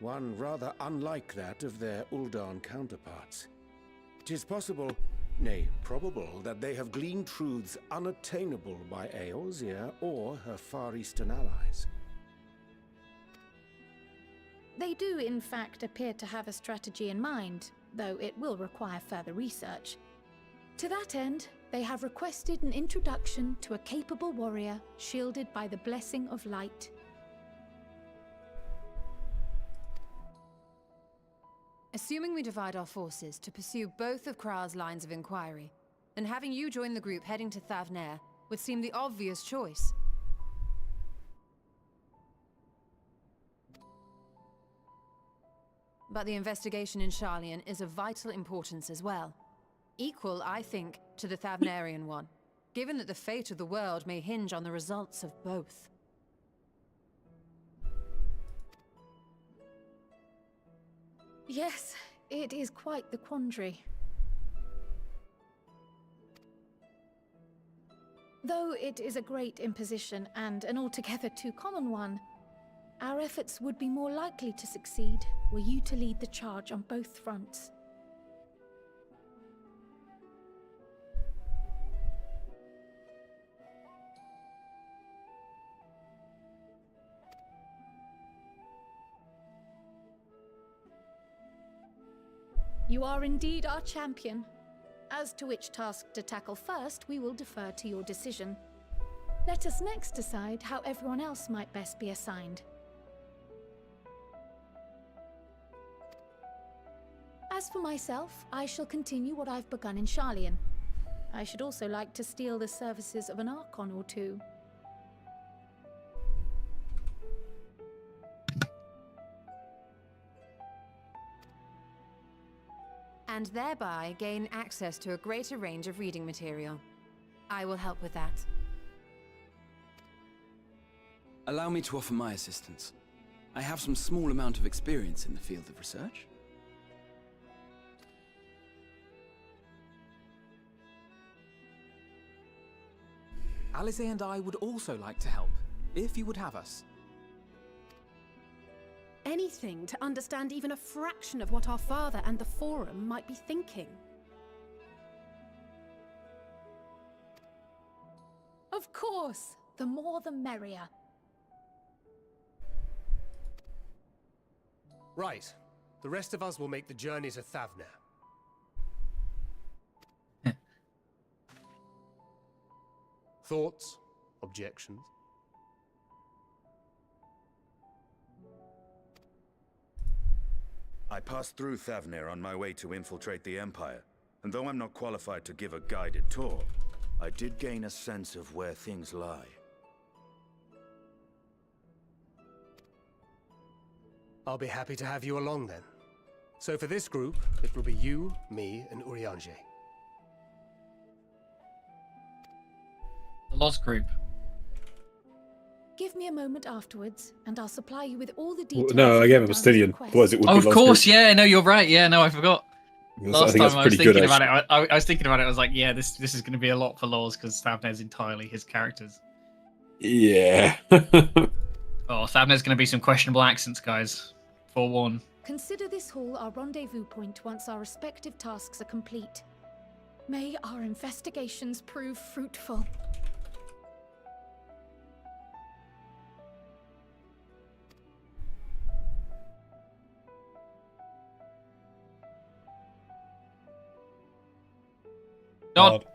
one rather unlike that of their Uldan counterparts. It is possible, nay, probable, that they have gleaned truths unattainable by Eorzea or her Far Eastern allies. They do, in fact, appear to have a strategy in mind, though it will require further research. To that end, they have requested an introduction to a capable warrior shielded by the blessing of light. Assuming we divide our forces to pursue both of Kral's lines of inquiry, then having you join the group heading to Thavnair would seem the obvious choice. But the investigation in Sharlayan is of vital importance as well. Equal, I think, to the Thavnairian one, given that the fate of the world may hinge on the results of both. Yes, it is quite the quandary. Though it is a great imposition and an altogether too common one, Our efforts would be more likely to succeed were you to lead the charge on both fronts. You are indeed our champion. As to which task to tackle first, we will defer to your decision. Let us next decide how everyone else might best be assigned. As for myself, I shall continue what I've begun in Sharlayan. I should also like to steal the services of an Archon or two. And thereby gain access to a greater range of reading material. I will help with that. Allow me to offer my assistance. I have some small amount of experience in the field of research. Alice and I would also like to help, if you would have us. Anything to understand even a fraction of what our father and the Forum might be thinking. Of course, the more the merrier. Right. The rest of us will make the journey to Thavner. Thoughts? Objections? I passed through Thavner on my way to infiltrate the Empire, and though I'm not qualified to give a guided tour, I did gain a sense of where things lie. I'll be happy to have you along then. So for this group, it will be you, me, and Urianger. The Lost Group. Give me a moment afterwards, and I'll supply you with all the details. No, I gave him of a Darn's Bastillion. request. Otherwise it would Oh, be of Lost course, Group. yeah. No, you're right. Yeah, no, I forgot. I Last think time that's I was pretty good, thinking about it, I was thinking about it. I was like, yeah, this is going to be a lot for Laws because Thavner's entirely his characters. Yeah. Oh, Thavner's going to be some questionable accents, guys. Forewarn. Consider this hall our rendezvous point once our respective tasks are complete. May our investigations prove fruitful. Nod.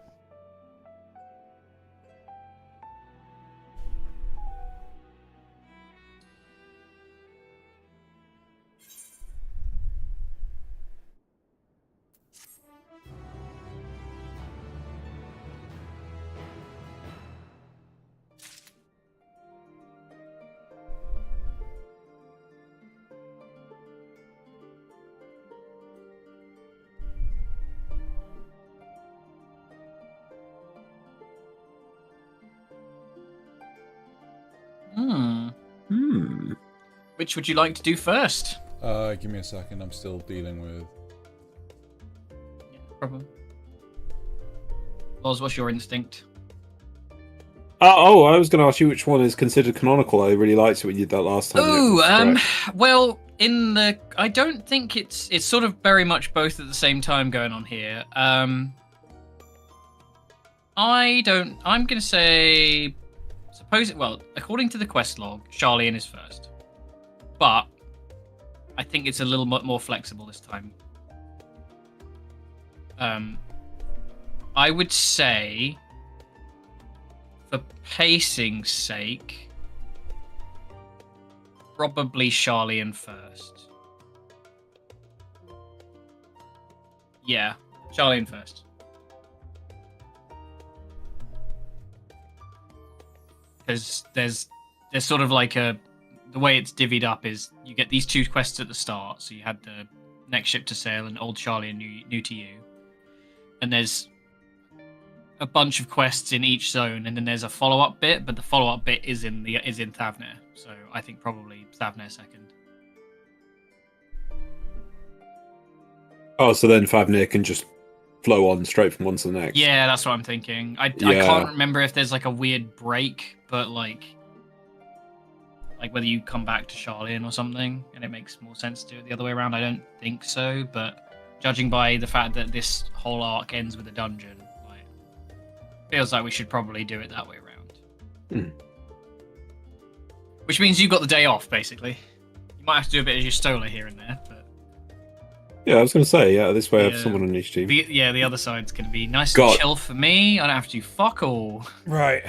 Which would you like to do first? Give me a second. I'm still dealing with. Problem. Laws, what's your instinct? I was going to ask you which one is considered canonical. I really liked it when you did that last time. Ooh, well, I don't think it's sort of very much both at the same time going on here. I'm gonna say, according to the quest log, Sharlayan is first. But I think it's a little more flexible this time. I would say, for pacing's sake, probably Sharlayan first. Yeah, Sharlayan first. Because there's sort of like the way it's divvied up is you get these two quests at the start. So you had the next ship to sail and Old Sharlayan new to you. And there's a bunch of quests in each zone, and then there's a follow-up bit, but the follow-up bit is in Thavner. So I think probably Thavner second. Oh, so then Thavner can just flow on straight from one to the next. Yeah, that's what I'm thinking. I can't remember if there's like a weird break, but like Like whether you come back to Charlian or something, and it makes more sense to do it the other way around. I don't think so, but judging by the fact that this whole arc ends with a dungeon, like, feels like we should probably do it that way around. Which means you've got the day off, basically. You might have to do a bit of your Stola here and there, but Yeah, I was going to say, this way I have someone on each team. the other side's going to be nice God. and chill for me. I don't have to do fuck all. Right.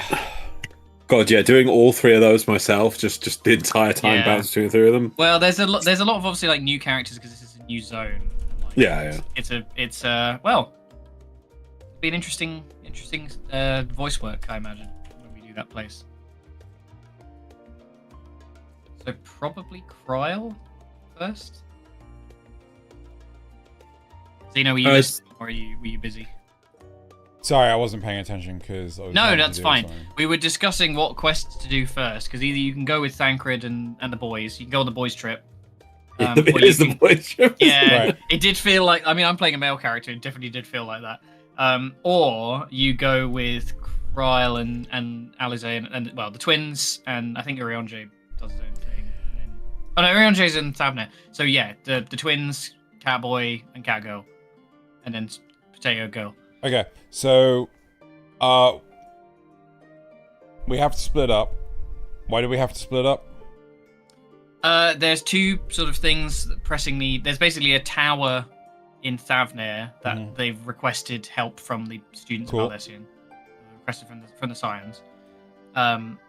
God, yeah, doing all 3 of those myself, just the entire time Yeah. bouncing between the 3 of them. Well, there's a lot of obviously like new characters because this is a new zone. Like, Yeah. It's well, it'll be an interesting voice work, I imagine, when we do that place. So probably Kryl first. Zeno, were you listening or were you busy? Sorry, I wasn't paying attention because I was. No, that's fine. We were discussing what quests to do first because either you can go with Thancred and the boys. You can go on the boys trip. It is the boys trip. Yeah, Right. it did feel like. I mean, I'm playing a male character. It definitely did feel like that. Or you go with Kryl and Alize and well, the twins, and I think Urianger does his own thing. Oh no, Urianger's in Thavner. So yeah, the twins, Catboy and Catgirl, and then Potato Girl. Okay, so we have to split up. Why do we have to split up? There's 2 sort of things pressing me. There's basically a tower in Thavner that they've requested help from the students Cool. of Alessian. Requested from the Scions,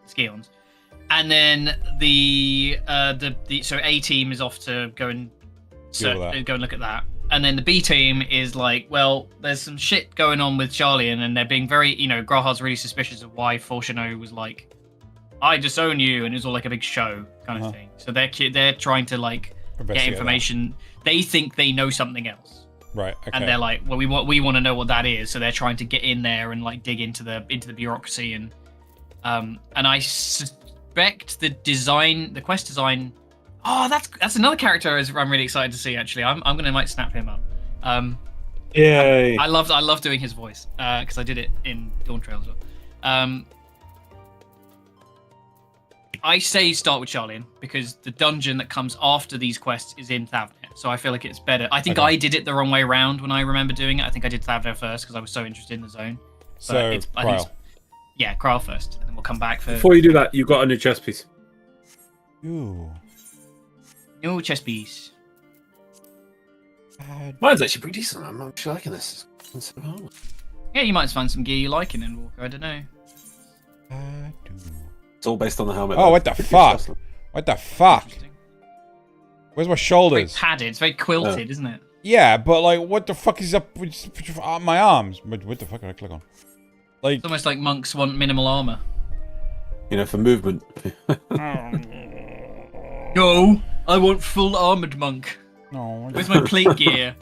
Scions. And then the so A team is off to go and go and look at that. And then the B team is like, well, there's some shit going on with Charlian, and they're being very, Grahard's really suspicious of why Fortuno was like, I disown you, and it was all like a big show kind of thing. So they're trying to like get information. They think they know something else, right? Okay. And they're like, well, we want to know what that is. So they're trying to get in there and like dig into the bureaucracy and I suspect the quest design. Oh, that's another character I'm really excited to see. Actually, I'm might snap him up. Yay! I love doing his voice because I did it in Dawn Trail as well. I say start with Charlian because the dungeon that comes after these quests is in Thavner, so I feel like it's better. I think I did it the wrong way around when I remember doing it. I think I did Thavner first because I was so interested in the zone. So Kryl. Yeah, Kryl first, and then we'll come back for. Before you do that, you've got a new chess piece. Ooh. New chess piece. Mine's actually pretty decent. I'm actually liking this. Yeah, you might find some gear you like in Endwalker. I don't know. It's all based on the helmet. Oh, though. what the fuck? What the fuck? Where's my shoulders? It's very padded. It's very quilted, isn't it? Yeah, but like, what the fuck is up with my arms? What the fuck did I click on? Like, It's almost like monks want minimal armor. For movement. No, I want full armored monk. No. Where's my plate gear?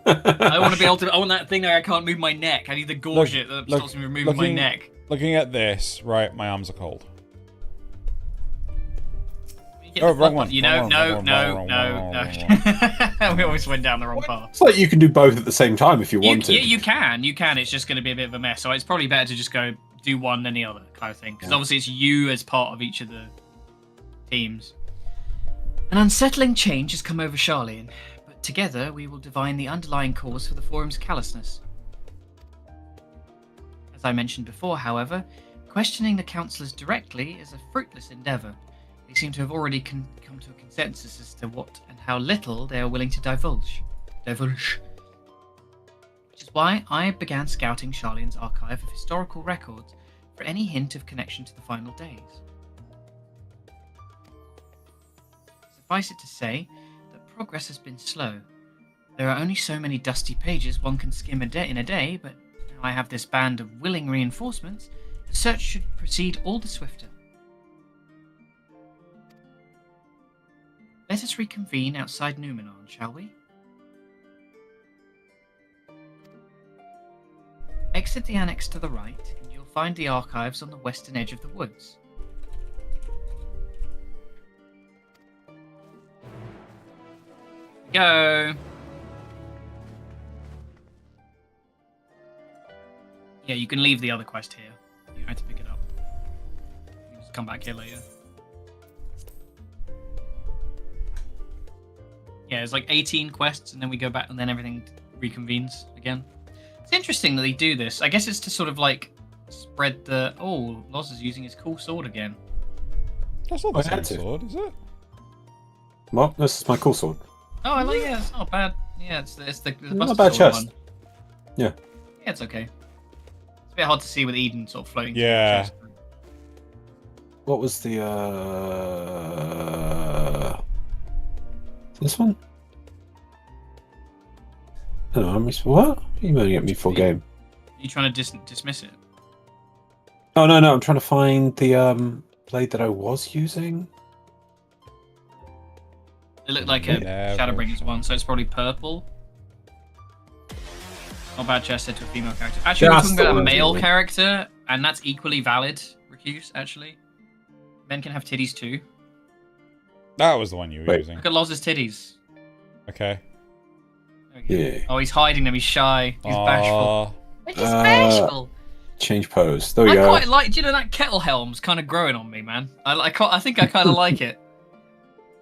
I want to be able to. I want that thing that I can't move my neck. I need the gorget that stops me from moving my neck. Looking at this, right? My arms are cold. Oh, wrong one. No. We always went down the wrong path. It's like you can do both at the same time if you wanted. Yeah, you can. You can. It's just going to be a bit of a mess. So it's probably better to just go do one than the other kind of thing. Because obviously it's you as part of each of the teams. An unsettling change has come over Charlian, but together we will divine the underlying cause for the Forum's callousness. As I mentioned before, however, questioning the councillors directly is a fruitless endeavour. They seem to have already come to a consensus as to what and how little they are willing to divulge. Which is why I began scouting Charlian's archive of historical records for any hint of connection to the final days. Suffice it to say that progress has been slow. There are only so many dusty pages one can skim in a day, but now I have this band of willing reinforcements, the search should proceed all the swifter. Let us reconvene outside Numenor, shall we? Exit the annex to the right, and you'll find the archives on the western edge of the woods. Go! Yeah, you can leave the other quest here. You don't have to pick it up. You can just come back here later. Yeah, it's like 18 quests, and then we go back, and then everything reconvenes again. It's interesting that they do this. I guess it's to sort of like spread the. Oh, Loz is using his cool sword again. That's not the same sword, is it? What? This is my cool sword. Oh, I like. Yeah, it's not bad. Yeah, it's the Not a Buster bad Sword chest. one. Yeah. Yeah, it's okay. It's a bit hard to see with Eden sort of floating. Yeah. Through the chest. What was the this one? No, I missed what? You moaning at me full game? Are you trying to dismiss it? Oh no, I'm trying to find the blade that I was using. It looked like a Shadowbringers one, so it's probably purple. Not bad chest said to a female character. Actually, we're talking about a male character, and that's equally valid, Recuse, actually. Men can have titties too. That was the one you were using. Look at Loz's titties. Okay. Yeah. Oh, he's hiding them. He's shy. He's bashful. He's bashful. Change pose. There we go. I quite like. Do you know that kettle helm's kind of growing on me, man? I think I kind of like it.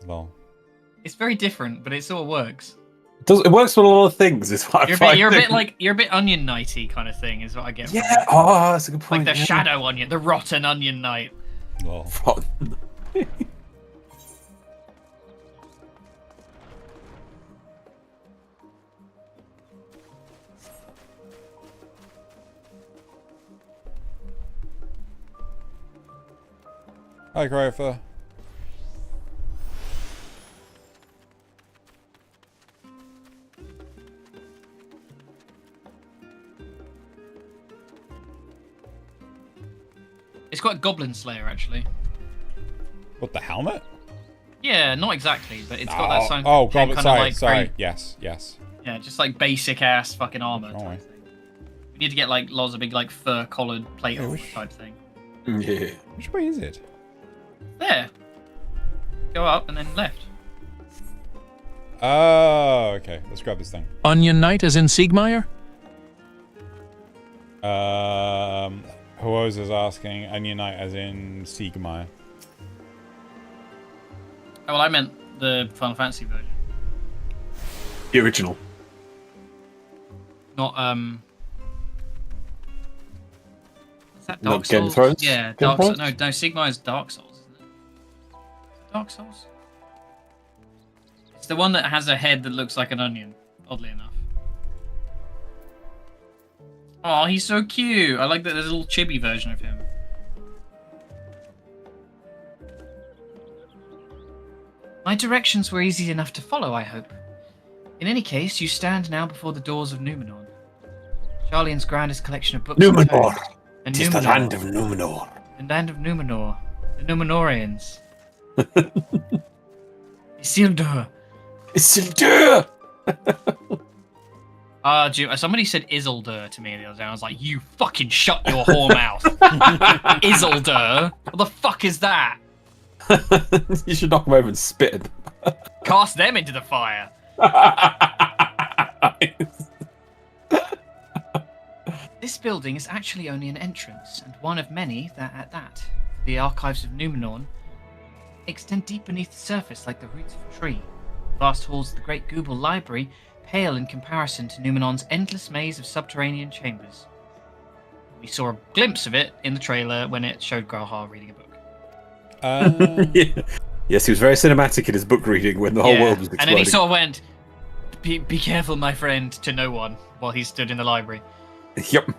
Well, it's very different, but it sort of works. It works for a lot of things. Is what You're a bit Onion Knighty kind of thing, is what I get. Yeah. Oh, that's a good point. Like the Shadow Onion, the Rotten Onion Knight. Well. Hi, Grover. It's got a Goblin Slayer, actually. What, the helmet? Yeah, not exactly, but it's got that same Goblin Slayer. like Sorry. Yes. Yeah, just like basic ass fucking armor. Type thing. We need to get like Loz a big like fur collared plate type thing. Yeah. Which way is it? There. Go up and then left. Oh, okay. Let's grab this thing. Onion Knight as in Siegmeyer? Huoz is asking Onion Knight as in Siegmeyer. Oh, well, I meant the Final Fantasy version. The original. Not Is that Not Dark Game of Souls? Thrones? Yeah, Game of Dark Souls. Thrones? No, Sigmar's Dark Souls, isn't it? Dark Souls? It's the one that has a head that looks like an onion, oddly enough. Oh, he's so cute. I like that there's a little chibi version of him. My directions were easy enough to follow, I hope. In any case, you stand now before the doors of Numenor. Sharlayan's grandest collection of books. Numenor! And It is the land of Numenor. The land of Numenor. The Numenorians. Isildur. Isildur! Somebody said Isildur to me the other day. I was like, you fucking shut your whore mouth. Isildur? What the fuck is that? You should knock them over and spit at them. Cast them into the fire. This building is actually only an entrance, and one of many that at that. The archives of Numenor extend deep beneath the surface like the roots of a tree. Vast halls of the Great Google Library pale in comparison to Numenor's endless maze of subterranean chambers. We saw a glimpse of it in the trailer when it showed Grahar reading a book. Yeah. Yes, he was very cinematic in his book reading when the whole world was exploding. And then he sort of went, be careful, my friend, to no one, while he stood in the library. Yep.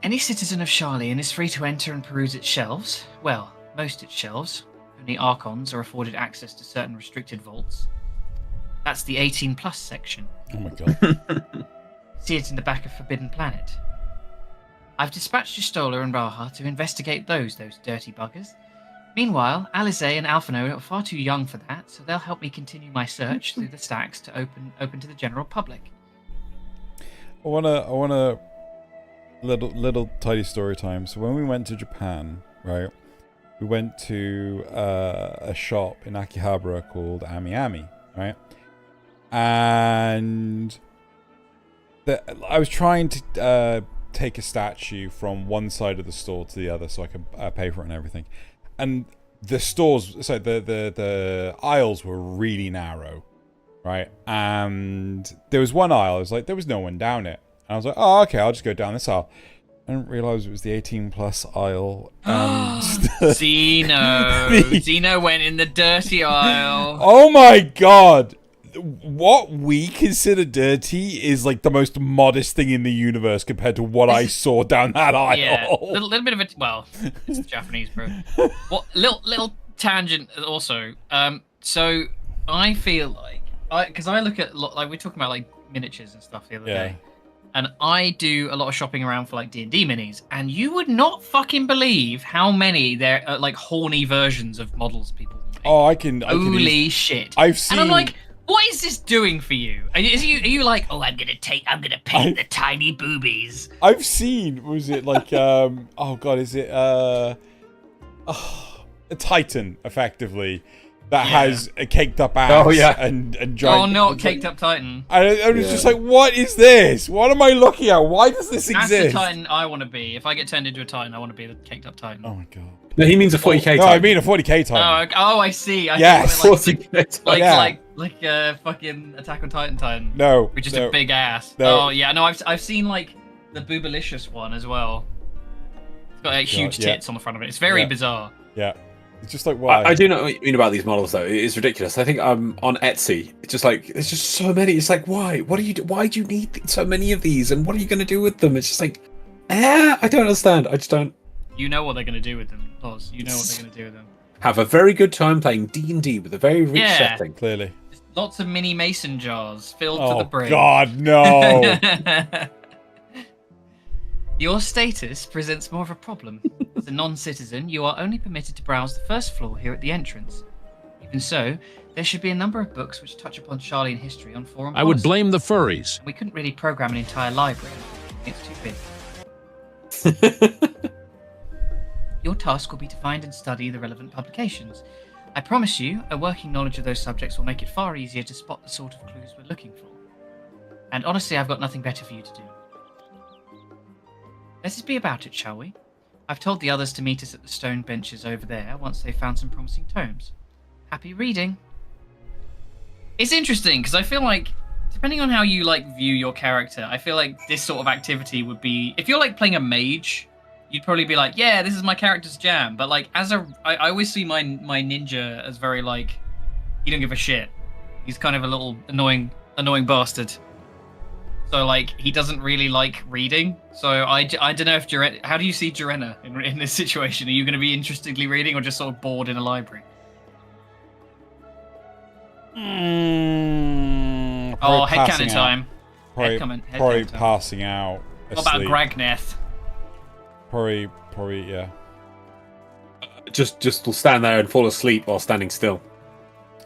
Any citizen of Sharlayan is free to enter and peruse its shelves. Well, most its shelves. Only Archons are afforded access to certain restricted vaults. That's the 18+ section. Oh my god. See it in the back of Forbidden Planet. I've dispatched Justola and Raha to investigate those dirty buggers. Meanwhile, Alize and Alphino are far too young for that, so they'll help me continue my search through the stacks to open to the general public. I wanna little tidy story time. So when we went to Japan, right, we went to a shop in Akihabara called Ami Ami, right? And I was trying to take a statue from one side of the store to the other so I could pay for it and everything. And the stores, so the aisles were really narrow. right? And there was one aisle. I was like, there was no one down it. And I was like, oh, okay, I'll just go down this aisle. I didn't realize it was the 18+ aisle. Zeno went in the dirty aisle. Oh my god! What we consider dirty is like the most modest thing in the universe compared to what I saw down that aisle. Yeah, little bit of it. Well, it's Japanese, bro. What little tangent also. So I feel like because I look at like we're talking about like miniatures and stuff the other day, and I do a lot of shopping around for like D&D minis, and you would not fucking believe how many there are like horny versions of models people make. Oh, I can. Holy shit! I've seen. And I'm like, what is this doing for you? Are you like, oh, I'm gonna paint the tiny boobies? I've seen. Was it like oh god, is it a Titan effectively that has a caked up ass? Oh yeah, and giant. Oh no, caked up Titan. I was just like, what is this? What am I looking at? Why does this That's exist? the Titan I want to be. If I get turned into a Titan, I want to be the caked up Titan. Oh my god. No, he means a 40k Titan. No, I mean a 40k Titan. Oh, I see. Yes. 40k Titan. Like fucking Attack on Titan. No. With just a big ass. No. Oh yeah, no, I've seen like the Boobalicious one as well. It's got huge tits on the front of it. It's very bizarre. Yeah. It's just like why? I do know what you mean about these models though. It is ridiculous. I think on Etsy, it's just like there's just so many. It's like why? Why do you need so many of these? And what are you going to do with them? It's just like, I don't understand. I just don't. You know what they're going to do with them, Oz. You know what they're going to do with them. Have a very good time playing D&D with a very rich setting. Clearly. Lots of mini mason jars filled to the brim. Oh god, no. Your status presents more of a problem. As a non-citizen, you are only permitted to browse the first floor here at the entrance. Even so, there should be a number of books which touch upon Charlian history on foreign I would policy. blame the furries. We couldn't really program an entire library. It's too big. Your task will be to find and study the relevant publications. I promise you, a working knowledge of those subjects will make it far easier to spot the sort of clues we're looking for. And honestly, I've got nothing better for you to do. Let us be about it, shall we? I've told the others to meet us at the stone benches over there once they've found some promising tomes. Happy reading. It's interesting, because I feel like, depending on how you view your character, I feel like this sort of activity would be... If you're playing a mage, you'd probably be like, yeah, this is my character's jam. But I always see my ninja as very he don't give a shit. He's kind of a little annoying bastard. So he doesn't really like reading. So I don't know if how do you see Jorenna in this situation? Are you going to be interestedly reading or just sort of bored in a library? Headcanon time. Probably passing out. What about Gragneth? Probably, yeah. Just will stand there and fall asleep while standing still.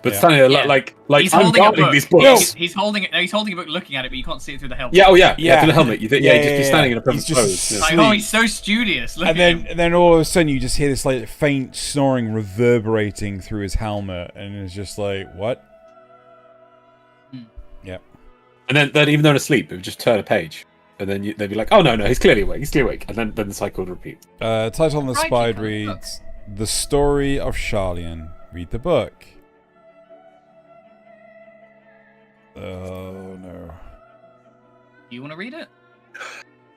But standing there like he's I'm holding guarding a book. these books. He's holding a book, looking at it, but you can't see it through the helmet. Yeah, through the helmet. You think, he'd just be standing in a perfect He's just pose. Oh, he's so studious. Look and then all of a sudden you just hear this faint snoring reverberating through his helmet, and it's just like, what? Yeah. And then even though they're asleep, it would just turn a page. And then they'd be like, oh no, he's clearly awake. And then the cycle would repeat. Title on the spine reads, The Story of Charlian. Read the book. Oh no. You want to read it?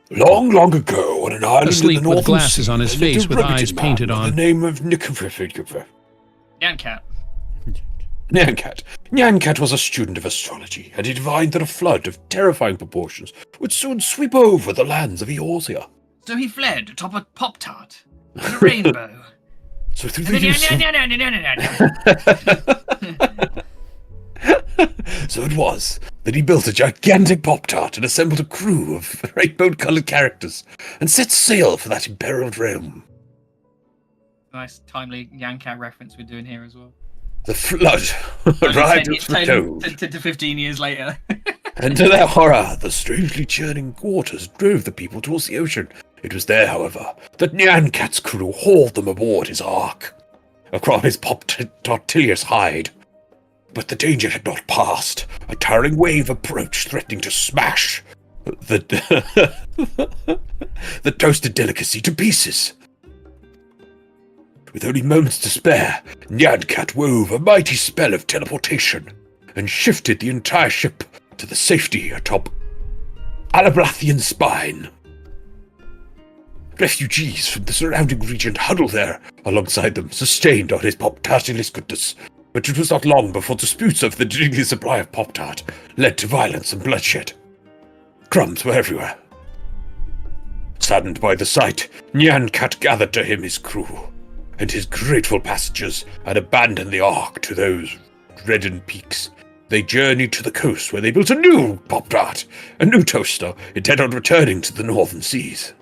Long, long ago, on an island Asleep in the with northern glasses sea, on his there lived face a with rugged eyes man painted by on. the name of Nyancat. Nyancat was a student of astrology, and he divined that a flood of terrifying proportions would soon sweep over the lands of Eorzea. So he fled atop a Pop-Tart and a rainbow. So through the use of... So it was that he built a gigantic Pop-Tart and assembled a crew of rainbow-coloured characters and set sail for that imperiled realm. Nice, timely Nyancat reference we're doing here as well. The flood arrived at the toad. 10 to 15 years later. And to their horror, the strangely churning waters drove the people towards the ocean. It was there, however, that Nyancat's crew hauled them aboard his ark, across his Pop-Tartilius hide. But the danger had not passed. A towering wave approached, threatening to smash the toasted delicacy to pieces. With only moments to spare, Nyancat wove a mighty spell of teleportation and shifted the entire ship to the safety atop Alablathian Spine. Refugees from the surrounding region huddled there alongside them, sustained on his Pop-Tartilis goodness. But it was not long before disputes over the daily supply of Pop-Tart led to violence and bloodshed. Crumbs were everywhere. Saddened by the sight, Nyan Cat gathered to him his crew, and his grateful passengers had abandoned the Ark to those reddened peaks. They journeyed to the coast where they built a new Pop-Tart, a new toaster, intent on returning to the northern seas.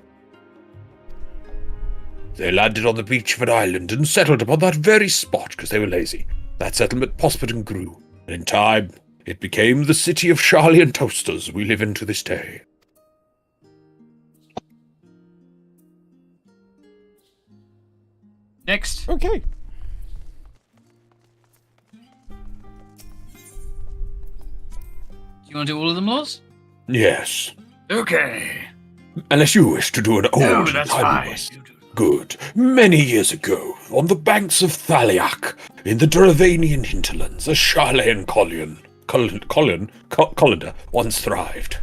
They landed on the beach of an island and settled upon that very spot because they were lazy. That settlement prospered and grew, and in time, it became the city of Charlian Toasters we live in to this day. Next. Okay. Do you want to do all of them, Laws? Yes. Okay. Unless you wish to do an old No, that's timey fine. one. Good. Many years ago, on the banks of Thaliak, in the Dravanian hinterlands, a Charlayan colander once thrived.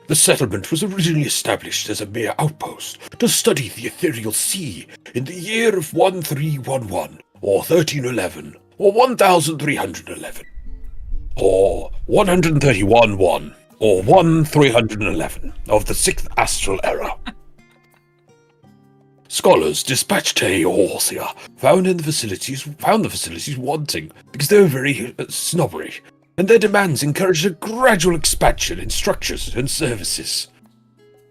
The settlement was originally established as a mere outpost to study the ethereal sea in the year of 1311, or 1311, or 1311, or 131-1, or 1311 of the 6th astral era. Scholars dispatched to Eorzea found the facilities wanting because they were very snobbery, and their demands encouraged a gradual expansion in structures and services.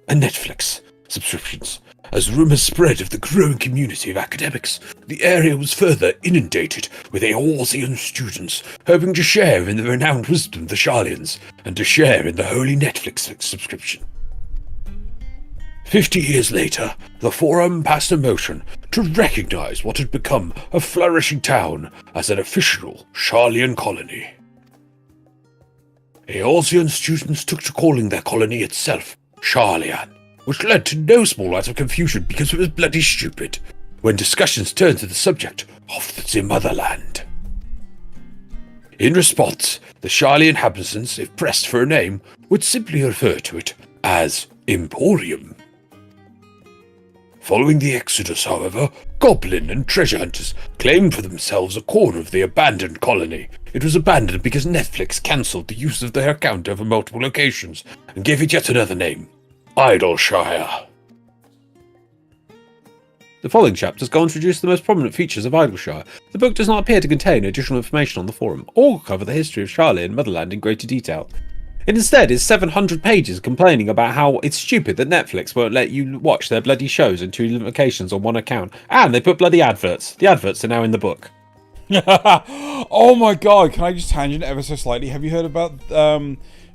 And Netflix subscriptions. As rumours spread of the growing community of academics, the area was further inundated with Eorzean students hoping to share in the renowned wisdom of the Charlians and to share in the holy Netflix subscription. 50 years later, the Forum passed a motion to recognise what had become a flourishing town as an official Charlian colony. Eorzean students took to calling their colony itself Charlian, which led to no small amount of confusion because it was bloody stupid when discussions turned to the subject of the motherland. In response, the Charlian inhabitants, if pressed for a name, would simply refer to it as Emporium. Following the Exodus, however, goblin and treasure hunters claimed for themselves a corner of the abandoned colony. It was abandoned because Netflix cancelled the use of their account over multiple locations and gave it yet another name, Idleshire. The following chapters go on to introduce the most prominent features of Idleshire. The book does not appear to contain additional information on the forum, or cover the history of Charlian Motherland in greater detail. It instead is 700 pages complaining about how it's stupid that Netflix won't let you watch their bloody shows in 2 locations on one account, and they put bloody adverts. The adverts are now in the book. Oh my god, can I just tangent ever so slightly? Have you heard about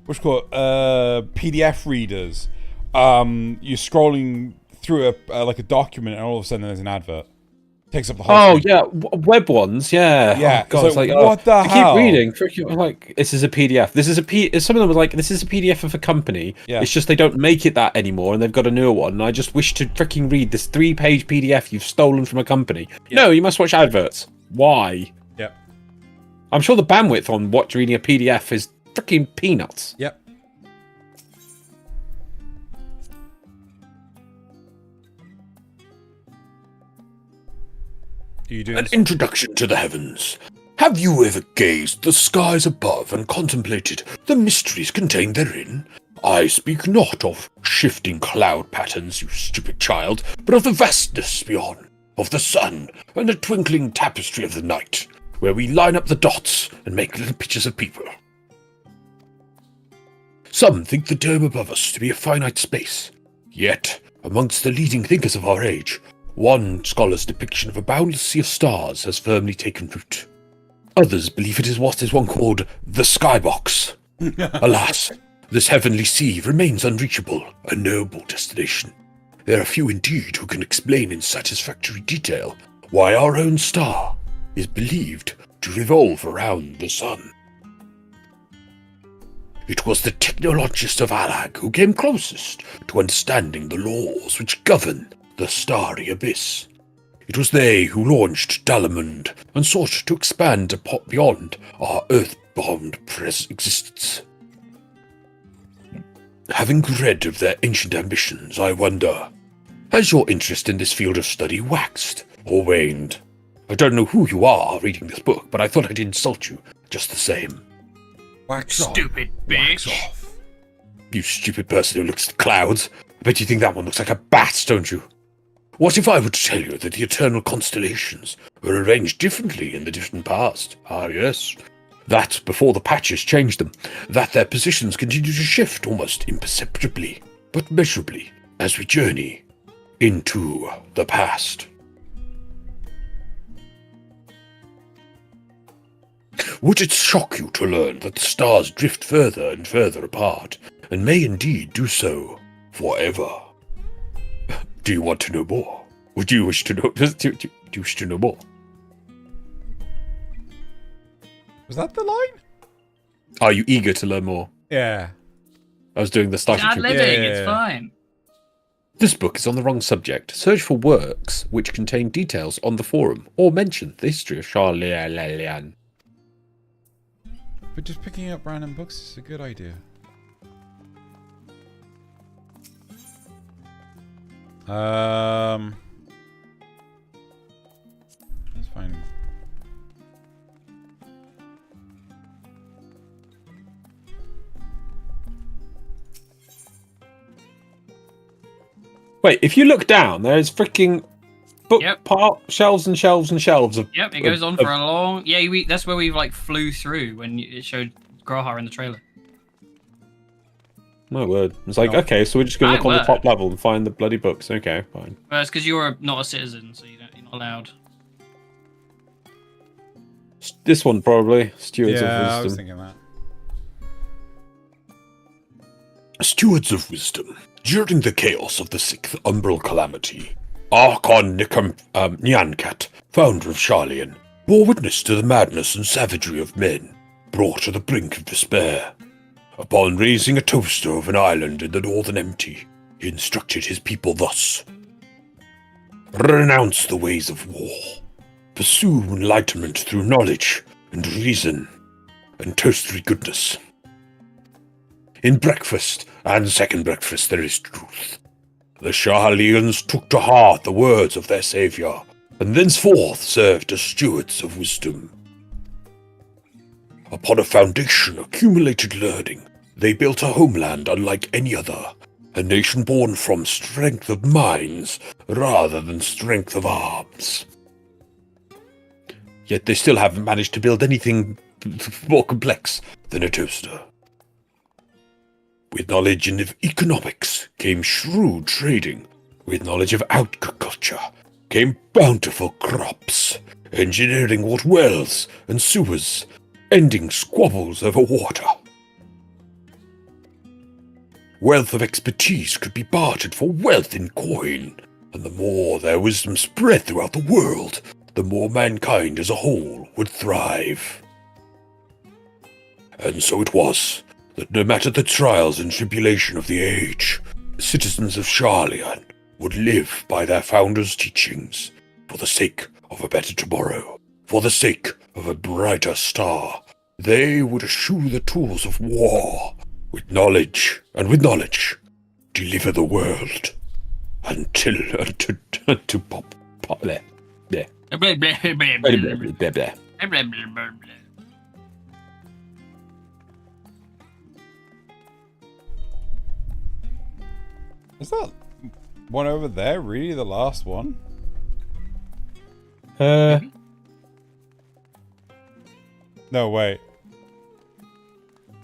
what's it called PDF readers? You're scrolling through like a document and all of a sudden there's an advert. Takes up the whole Oh screen. yeah, web ones, yeah. Yeah, Oh, God, it's like, oh, what the I hell? keep reading. Freaking, like, this is a PDF. This is a some of them were like, this is a PDF of a company. Yeah. It's just they don't make it that anymore, and they've got a newer one. And I just wish to freaking read this 3-page PDF you've stolen from a company. No, you must watch adverts. Why? Yep. I'm sure the bandwidth on reading a PDF is freaking peanuts. Yep. An introduction to the heavens. Have you ever gazed the skies above and contemplated the mysteries contained therein? I speak not of shifting cloud patterns, you stupid child, but of the vastness beyond, of the sun and the twinkling tapestry of the night, where we line up the dots and make little pictures of people. Some think the dome above us to be a finite space, yet, amongst the leading thinkers of our age, one scholar's depiction of a boundless sea of stars has firmly taken root. Others believe it is what is one called the skybox. Alas, this heavenly sea remains unreachable, a noble destination. There are few indeed who can explain in satisfactory detail why our own star is believed to revolve around the sun. It was the technologists of Alag who came closest to understanding the laws which govern the starry abyss. It was they who launched Dalamund and sought to expand beyond our bound existence. Having read of their ancient ambitions, I wonder, has your interest in this field of study waxed or waned? I don't know who you are reading this book, but I thought I'd insult you just the same. Wax off. Stupid bitch. Wax off. You stupid person who looks at the clouds. I bet you think that one looks like a bat, don't you? What if I were to tell you that the eternal constellations were arranged differently in the distant past? Ah, yes. That before the patches changed them, that their positions continue to shift almost imperceptibly, but measurably, as we journey into the past. Would it shock you to learn that the stars drift further and further apart, and may indeed do so forever? Do you want to know more? Would you wish to know? Do you wish to know more? Was that the line? Are you eager to learn more? Yeah. I was doing the starting. It's fine. This book is on the wrong subject. Search for works which contain details on the forum or mention the history of Charlemagne. But just picking up random books is a good idea. That's fine. Wait, if you look down, there's freaking book shelves and shelves and shelves of. Yep, it goes on for a long. Yeah, that's where we like flew through when it showed Grahar in the trailer. My word. It's like, okay, so we're just going to look on the top level and find the bloody books. Okay, fine. Well, it's because you're not a citizen, so you're not allowed. This one, probably. Stewards of Wisdom. Yeah, I was thinking that. Stewards of Wisdom. During the chaos of the 6th Umbral Calamity, Archon Nyankat, founder of Sharlayan, bore witness to the madness and savagery of men, brought to the brink of despair. Upon raising a toast over an island in the Northern Empty, he instructed his people thus: renounce the ways of war, pursue enlightenment through knowledge and reason, and toastry goodness. In breakfast and second breakfast there is truth. The Sharlayans took to heart the words of their savior, and thenceforth served as stewards of wisdom. Upon a foundation of accumulated learning, they built a homeland unlike any other, a nation born from strength of minds rather than strength of arms. Yet they still haven't managed to build anything more complex than a toaster. With knowledge of economics came shrewd trading. With knowledge of agriculture came bountiful crops. Engineering wrought wells and sewers, ending squabbles over water. Wealth of expertise could be bartered for wealth in coin, and the more their wisdom spread throughout the world, the more mankind as a whole would thrive. And so it was that no matter the trials and tribulation of the age, citizens of Sharlayan would live by their founders' teachings, for the sake of a better tomorrow, for the sake of a brighter star. They would eschew the tools of war, with knowledge, and with knowledge, deliver the world, until to pop there. Is that one over there really the last one? No, wait.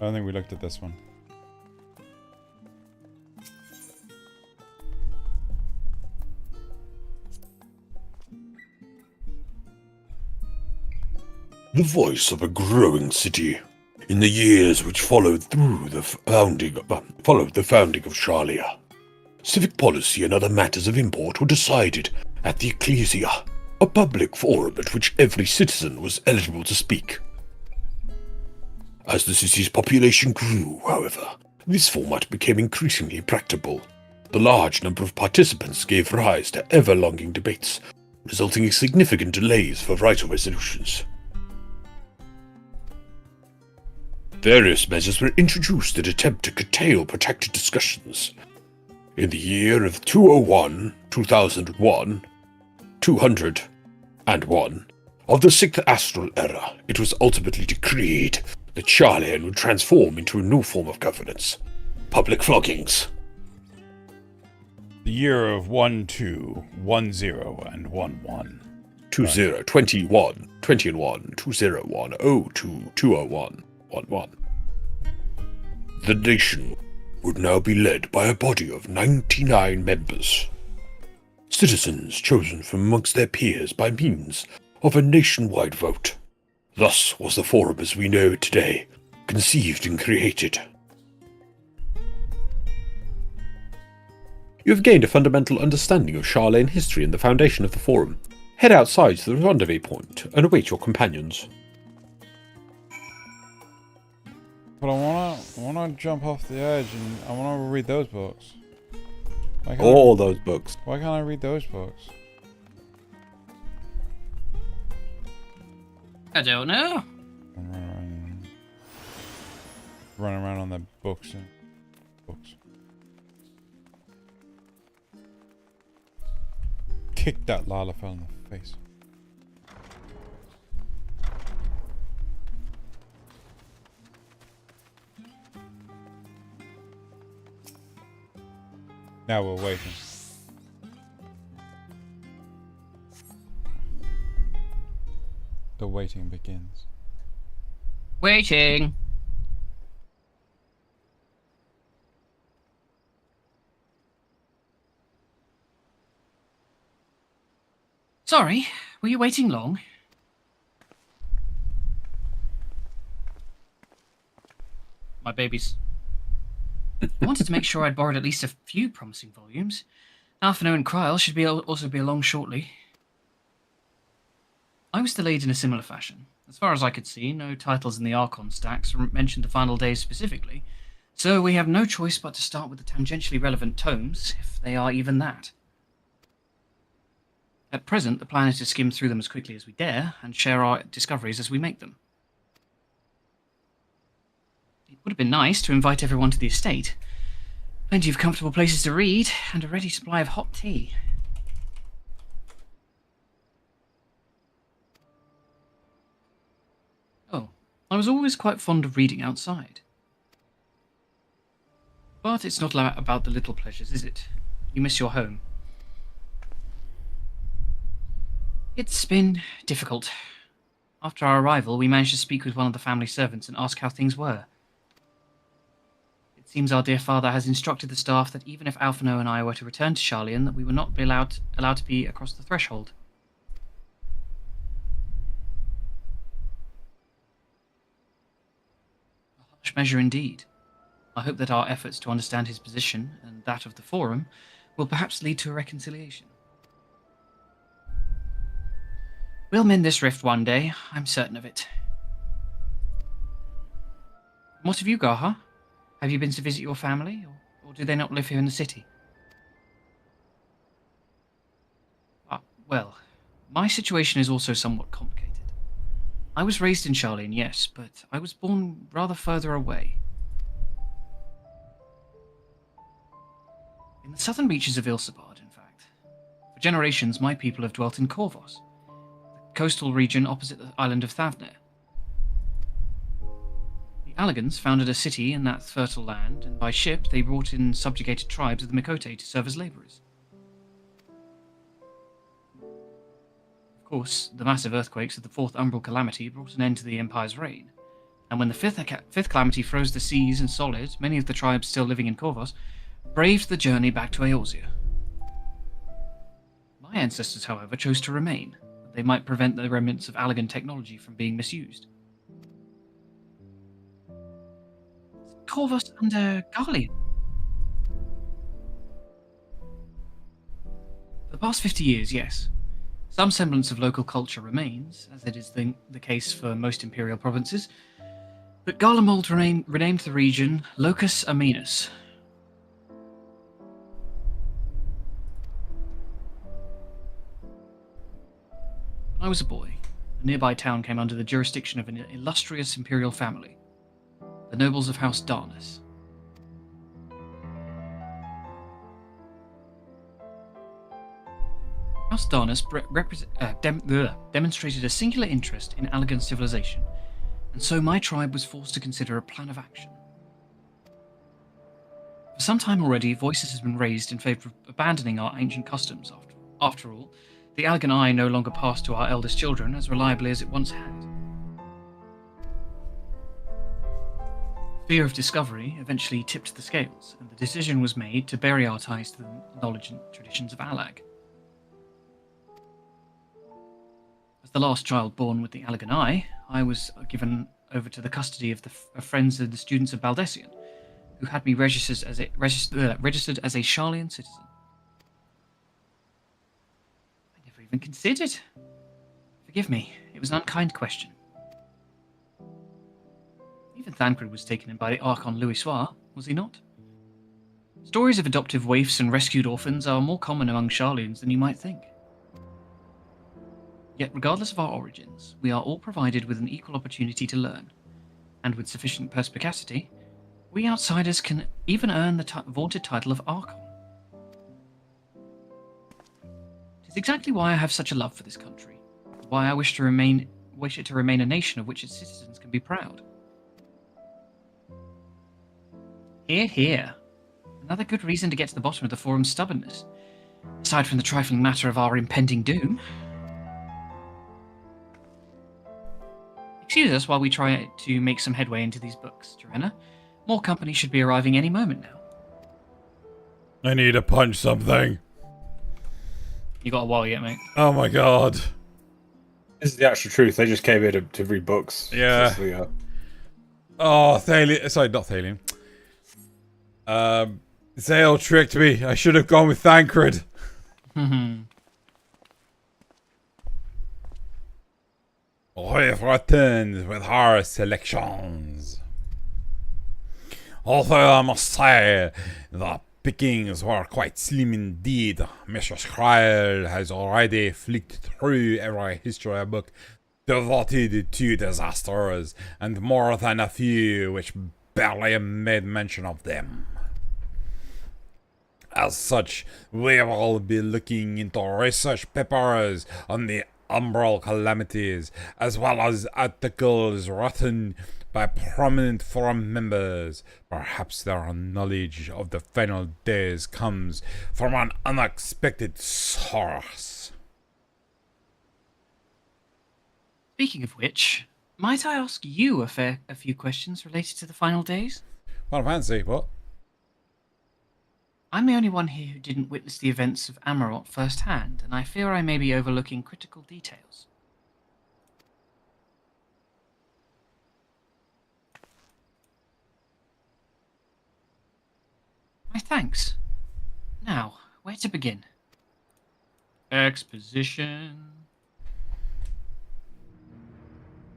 I don't think we looked at this one. The voice of a growing city. In the years which followed the founding of Sharlayan, civic policy and other matters of import were decided at the Ecclesia, a public forum at which every citizen was eligible to speak. As the city's population grew, however, this format became increasingly impracticable. The large number of participants gave rise to ever-longing debates, resulting in significant delays for vital resolutions. Various measures were introduced that attempt to curtail protected discussions. In the year of 201, 2001, 201 of the 6th Astral Era, it was ultimately decreed that Sharlayan would transform into a new form of governance. Public floggings. The year of 1, 2, 1, 0, and 1, 1. 20, 21, 20 and 1, 201, 02, 201, 11. The nation would now be led by a body of 99 members. Citizens chosen from amongst their peers by means of a nationwide vote. Thus was the Forum as we know it today, conceived and created. You have gained a fundamental understanding of Sharlayan history and the foundation of the Forum. Head outside to the rendezvous point and await your companions. But I wanna jump off the edge and I wanna read those books. All those books. Why can't I read those books? I don't know. Run around on the books and books. Kick that Lalafell in the face. Now we're waiting. The waiting begins. Waiting. Sorry, were you waiting long? My babies. I wanted to make sure I'd borrowed at least a few promising volumes. Alphino and Kryl should also be along shortly. I was delayed in a similar fashion. As far as I could see, no titles in the Archon stacks mentioned the final days specifically, so we have no choice but to start with the tangentially relevant tomes, if they are even that. At present, the plan is to skim through them as quickly as we dare, and share our discoveries as we make them. It would have been nice to invite everyone to the estate. Plenty of comfortable places to read, and a ready supply of hot tea. Oh, I was always quite fond of reading outside. But it's not about the little pleasures, is it? You miss your home. It's been difficult. After our arrival, we managed to speak with one of the family servants and ask how things were. It seems our dear father has instructed the staff that even if Alphino and I were to return to Sharlayan, that we would not be allowed to be across the threshold. A harsh measure indeed. I hope that our efforts to understand his position, and that of the Forum, will perhaps lead to a reconciliation. We'll mend this rift one day, I'm certain of it. What of you, Gaha? Have you been to visit your family, or do they not live here in the city? Well, my situation is also somewhat complicated. I was raised in Sharlayan, yes, but I was born rather further away. In the southern reaches of Ilsabard, in fact. For generations, my people have dwelt in Corvos, the coastal region opposite the island of Thavner. The Alligans founded a city in that fertile land, and by ship they brought in subjugated tribes of the Mikote to serve as labourers. Of course, the massive earthquakes of the Fourth Umbral Calamity brought an end to the Empire's reign, and when the Fifth Calamity froze the seas in solid, many of the tribes still living in Corvos braved the journey back to Eorzea. My ancestors, however, chose to remain, that they might prevent the remnants of Allagan technology from being misused. Corvos under Garlean. For the past 50 years, yes. Some semblance of local culture remains, as it is the case for most imperial provinces, but Garlemald renamed the region Locus Aminus. When I was a boy, a nearby town came under the jurisdiction of an illustrious imperial family. the nobles of House Darnus. House Darnus demonstrated a singular interest in Allegan civilization, and so my tribe was forced to consider a plan of action. For some time already, voices have been raised in favour of abandoning our ancient customs. After all, the Allegan Eye no longer passed to our eldest children as reliably as it once had. Fear of discovery eventually tipped the scales, and the decision was made to bury our ties to the knowledge and traditions of Allag. As the last child born with the Allegan Eye, I was given over to the custody of the friends and the students of Baldessian, who had me registered as a Sharlayan citizen. I never even considered. Forgive me, it was an unkind question. Even Thancred was taken in by the Archon Louis Soir, was he not? Stories of adoptive waifs and rescued orphans are more common among Sharlayans than you might think. Yet, regardless of our origins, we are all provided with an equal opportunity to learn, and with sufficient perspicacity, we outsiders can even earn the vaunted title of Archon. It is exactly why I have such a love for this country, why I wish it to remain a nation of which its citizens can be proud. Hear, hear. Another good reason to get to the bottom of the Forum's stubbornness, aside from the trifling matter of our impending doom. Excuse us while we try to make some headway into these books, Joanna. More company should be arriving any moment now. I need to punch something. You got a while yet, mate? Oh my god. This is the actual truth. They just came here to read books. Yeah. Oh, Thalian. Sorry, not Thalian. Zale tricked me. I should have gone with Thancred. We've returned with our selections. Although I must say, the pickings were quite slim indeed. Mr. Skryl has already flicked through every history book devoted to disasters, and more than a few which barely made mention of them. As such, we will be looking into research papers on the umbral calamities, as well as articles written by prominent forum members. Perhaps their knowledge of the final days comes from an unexpected source. Speaking of which, might I ask you a few questions related to the final days? Well, fancy, what? I'm the only one here who didn't witness the events of Amarot firsthand, and I fear I may be overlooking critical details. My thanks. Now, where to begin? Exposition.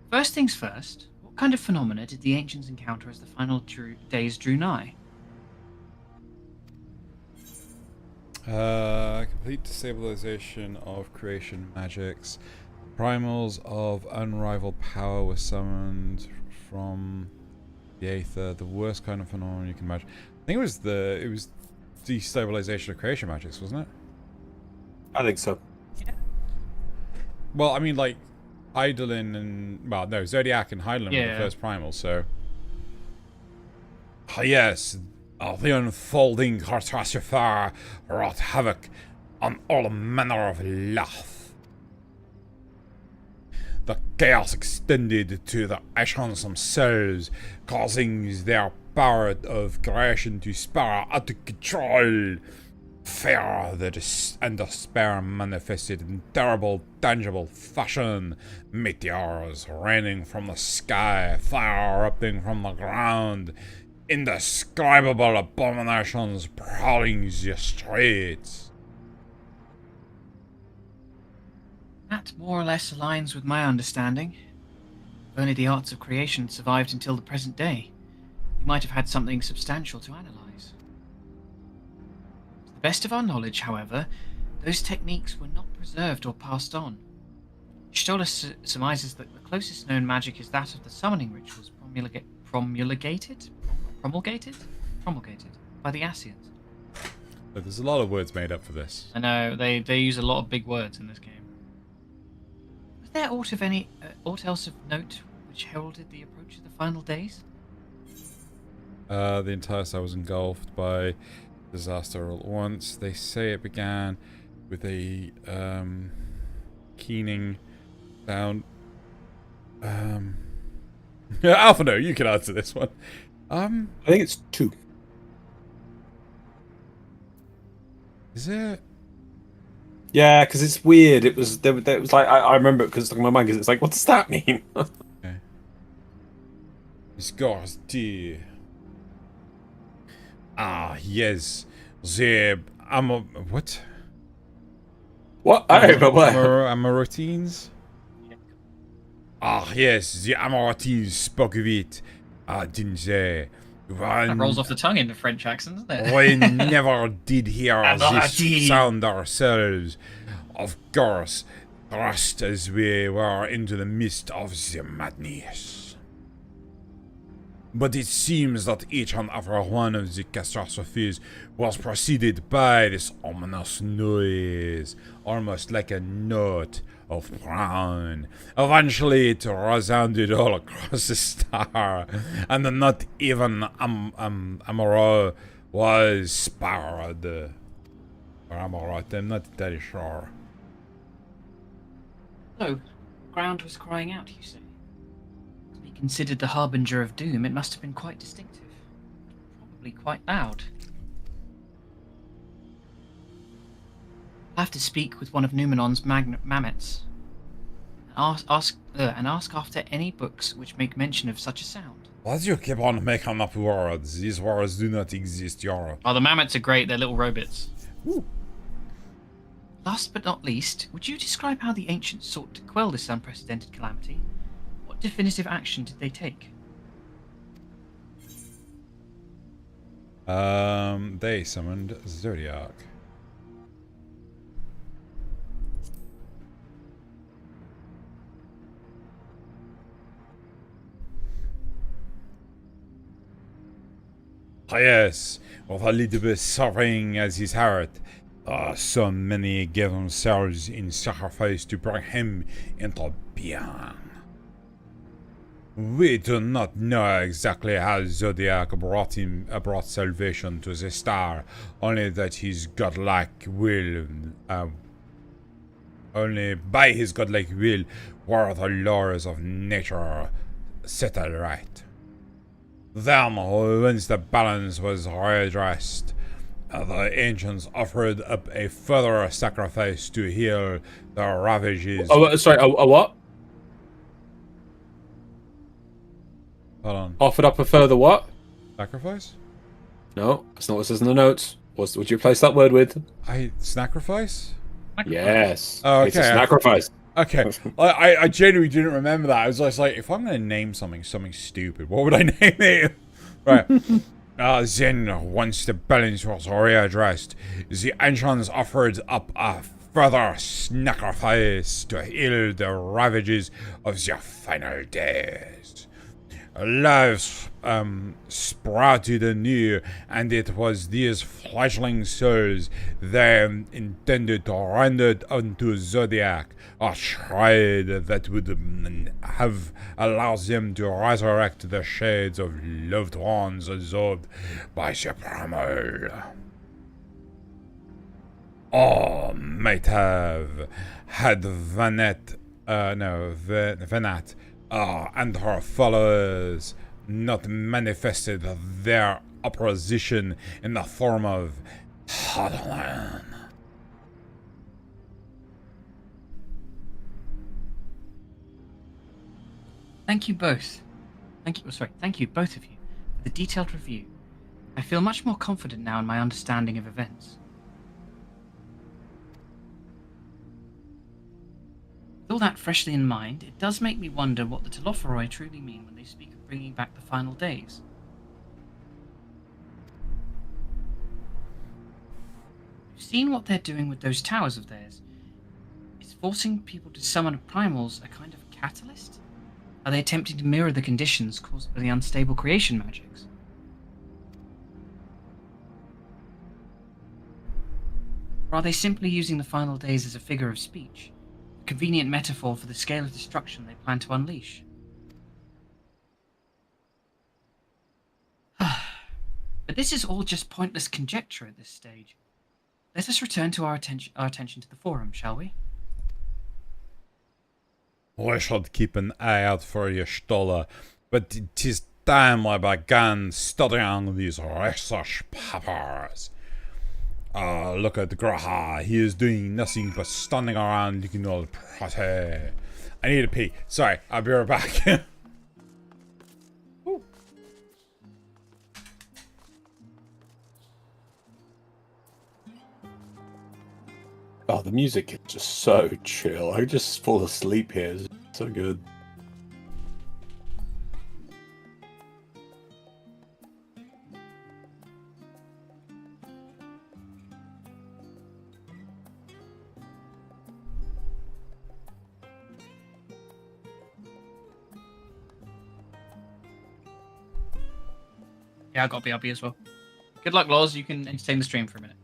First things first, what kind of phenomena did the ancients encounter as the final days drew nigh? Complete destabilization of creation magics. Primals of unrivaled power were summoned from the aether. The worst kind of phenomenon you can imagine. I think it was destabilization of creation magics, wasn't it? I think so. Yeah. Well, I mean, like Eidolon and Zodiac and Hydaelyn were the first primals, so. Yes. The unfolding catastrophe wrought havoc on all manner of life. The chaos extended to the Echons themselves, causing their power of creation to spiral out of control. Fear and despair manifested in terrible, tangible fashion. Meteors raining from the sky, fire erupting from the ground. Indescribable abominations prowling the streets. That more or less aligns with my understanding. If only the arts of creation survived until the present day, we might have had something substantial to analyze. To the best of our knowledge, however, those techniques were not preserved or passed on. Stolas surmises that the closest known magic is that of the summoning rituals promulgated by the Ascians. But there's a lot of words made up for this. I know they use a lot of big words in this game. Was there aught else of note which heralded the approach of the final days? The entire site was engulfed by disaster all at once. They say it began with a keening sound. Alpha, no, you can answer this one. I think it's 2. Is it? Yeah, because it's weird. It was there was like I remember it because it's stuck in my mind. Because it's like, what does that mean? Okay. Scars dear. Ah, yes. The what? What? I don't know what. Amaratines? Ah, yes, the Amaratines spoke of it, didn't they? That rolls off the tongue in the French accent, doesn't it? We never did hear this Amaratines. sound ourselves. Of course, thrust as we were into the midst of the madness. But it seems that each and every one of the catastrophes was preceded by this ominous noise, almost like a note of crown. Eventually it resounded all across the star, and not even Amaro was spared. Or Amarat, I'm not entirely sure. So, ground was crying out, you say? To be considered the harbinger of doom, it must have been quite distinctive. Probably quite loud. I'll have to speak with one of Numenon's Mamets. And ask after any books which make mention of such a sound. Why do you keep on making up words? These words do not exist, Yara. Oh, the Mammoths are great. They're little robots. Ooh. Last but not least, would you describe how the ancients sought to quell this unprecedented calamity? What definitive action did they take? They summoned Zodiac. Yes, with a little bit suffering as his heart, so many gave themselves in sacrifice to bring him into being. We do not know exactly how Zodiac brought salvation to the star, only that his godlike will, only by his godlike will were the laws of nature settled right. Then, once the balance was readdressed, the ancients offered up a further sacrifice to heal the ravages. Oh, sorry, a what? Hold on. Offered up a further what? Sacrifice? No, that's not what it says in the notes. What would you replace that word with? Sacrifice? Yes. Oh, okay. It's a sacrifice. Okay. I genuinely didn't remember that. I was just like, if I'm going to name something stupid, what would I name it? Right. Then, once the balance was readdressed, the ancients offered up a further sacrifice to heal the ravages of their final days. Lives sprouted anew, and it was these fledgling souls they intended to render unto Zodiac, a trade that would have allowed them to resurrect the shades of loved ones absorbed by the primal. Or might have had Vanette and her followers not manifested their opposition in the form of Hadlan. Thank you both. Thank you both of you for the detailed review. I feel much more confident now in my understanding of events. With all that freshly in mind, it does make me wonder what the Telophoroi truly mean when they speak of bringing back the final days. We've seen what they're doing with those towers of theirs. Is forcing people to summon primals a kind of catalyst? Are they attempting to mirror the conditions caused by the unstable creation magics? Or are they simply using the final days as a figure of speech? A convenient metaphor for the scale of destruction they plan to unleash? But this is all just pointless conjecture at this stage. Let us return to our attention to the forum, shall we? I should keep an eye out for you, Stoller, but it is time I began studying these research papers. Look at Graha. He is doing nothing but standing around looking all pretty. I need to pee. Sorry, I'll be right back. Oh, the music is just so chill. I just fall asleep here. It's so good. Yeah, I got BRB as well. Good luck, Laws. You can entertain the stream for a minute.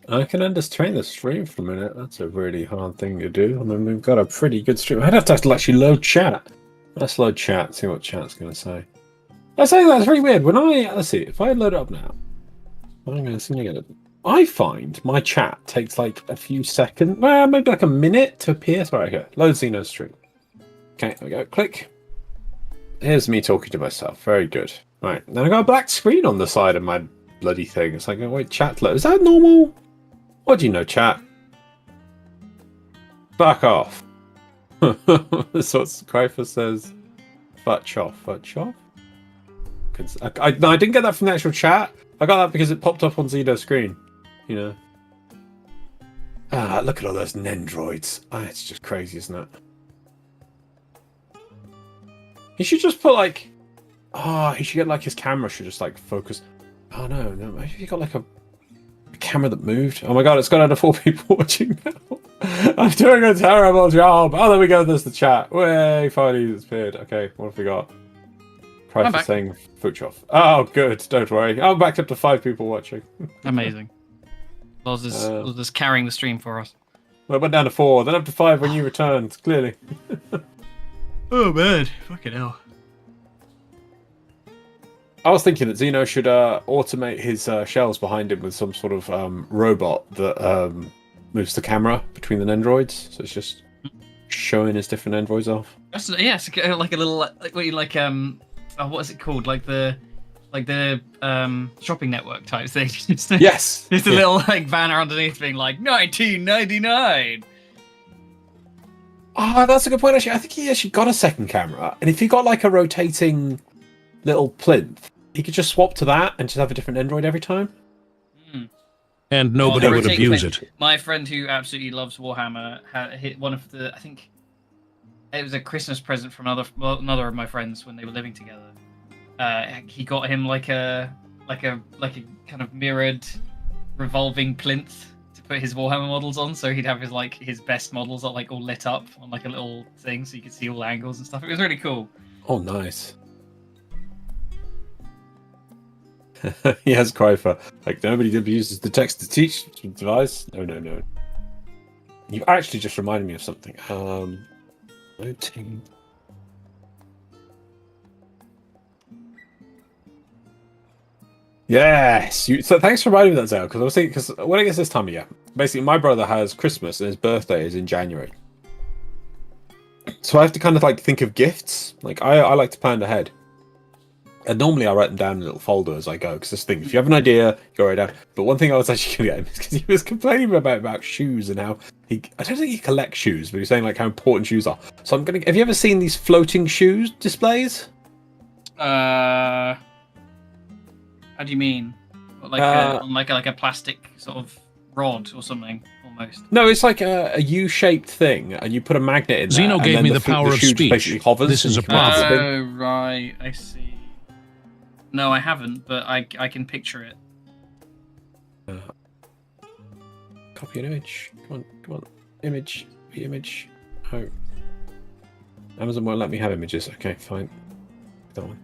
I can understand the stream for a minute. That's a really hard thing to do. I mean, we've got a pretty good stream. I'd have to actually load chat. Let's load chat, see what chat's going to say. I say that's really weird. Let's see, if I load it up now, I'm going to see again. I find my chat takes like a few seconds, well, maybe like a minute to appear. Sorry, okay. Load Xeno stream. Okay, there we go. Click. Here's me talking to myself. Very good. Right, now I got a black screen on the side of my bloody thing. It's like, oh, wait, chat load. Is that normal? What do you know, chat? Back off. That's what Krypher says. Futch off. Futch off? No, I didn't get that from the actual chat. I got that because it popped up on Xeno's screen. You know. Ah, look at all those Nendroids. Ah, it's just crazy, isn't it? He should just put like... he should get like his camera should just like focus... Oh no, maybe he got like a camera that moved. Oh my god, it's got under 4 people watching now. I'm doing a terrible job. Oh, there we go. There's the chat. Way, finally it's appeared. Okay, what have we got? Price for saying Futch off. Oh, good. Don't worry. I'm back up to 5 people watching. Amazing. Loz is carrying the stream for us. Well, it went down to 4, then up to 5 when you returned, clearly. Oh man, fucking hell. I was thinking that Xeno should automate his shells behind him with some sort of robot that moves the camera between the Nendroids. So it's just showing his different Nendroids off. That's, yeah, it's like a little what is it called? Like the shopping network type thing. Yes. There's a little like banner underneath being like 1999. Oh, that's a good point actually. I think he actually got a second camera, and if he got like a rotating little plinth, he could just swap to that and just have a different Nendroid every time. And nobody would abuse it. My friend who absolutely loves Warhammer had hit one of the, I think it was a Christmas present from another of my friends when they were living together. He got him like a kind of mirrored revolving plinth to put his Warhammer models on, so he'd have his best models all lit up on like a little thing, so you could see all angles and stuff. It was really cool. Oh, nice. He has Krypher. Like, nobody uses the text-to-teach device. No. You've actually just reminded me of something. Loading. Yes! So thanks for reminding me that, Zale, because I was thinking, because when it gets this time of year, basically my brother has Christmas and his birthday is in January. So I have to kind of like think of gifts. Like, I like to plan ahead. And normally I write them down in a little folder as I go, because this thing, if you have an idea, you write it down. But one thing I was actually going to get him is because he was complaining about shoes and how I don't think he collects shoes, but he's saying like how important shoes are. So have you ever seen these floating shoes displays? How do you mean? Like a plastic sort of rod or something, almost? No, it's like a U-shaped thing, and you put a magnet in there. Zeno gave me the power of speech. Basically hovers. This is a problem. Oh, right, I see. No, I haven't, but I can picture it. Copy an image. Come on. Image. Oh. Amazon won't let me have images. Okay, fine. That one.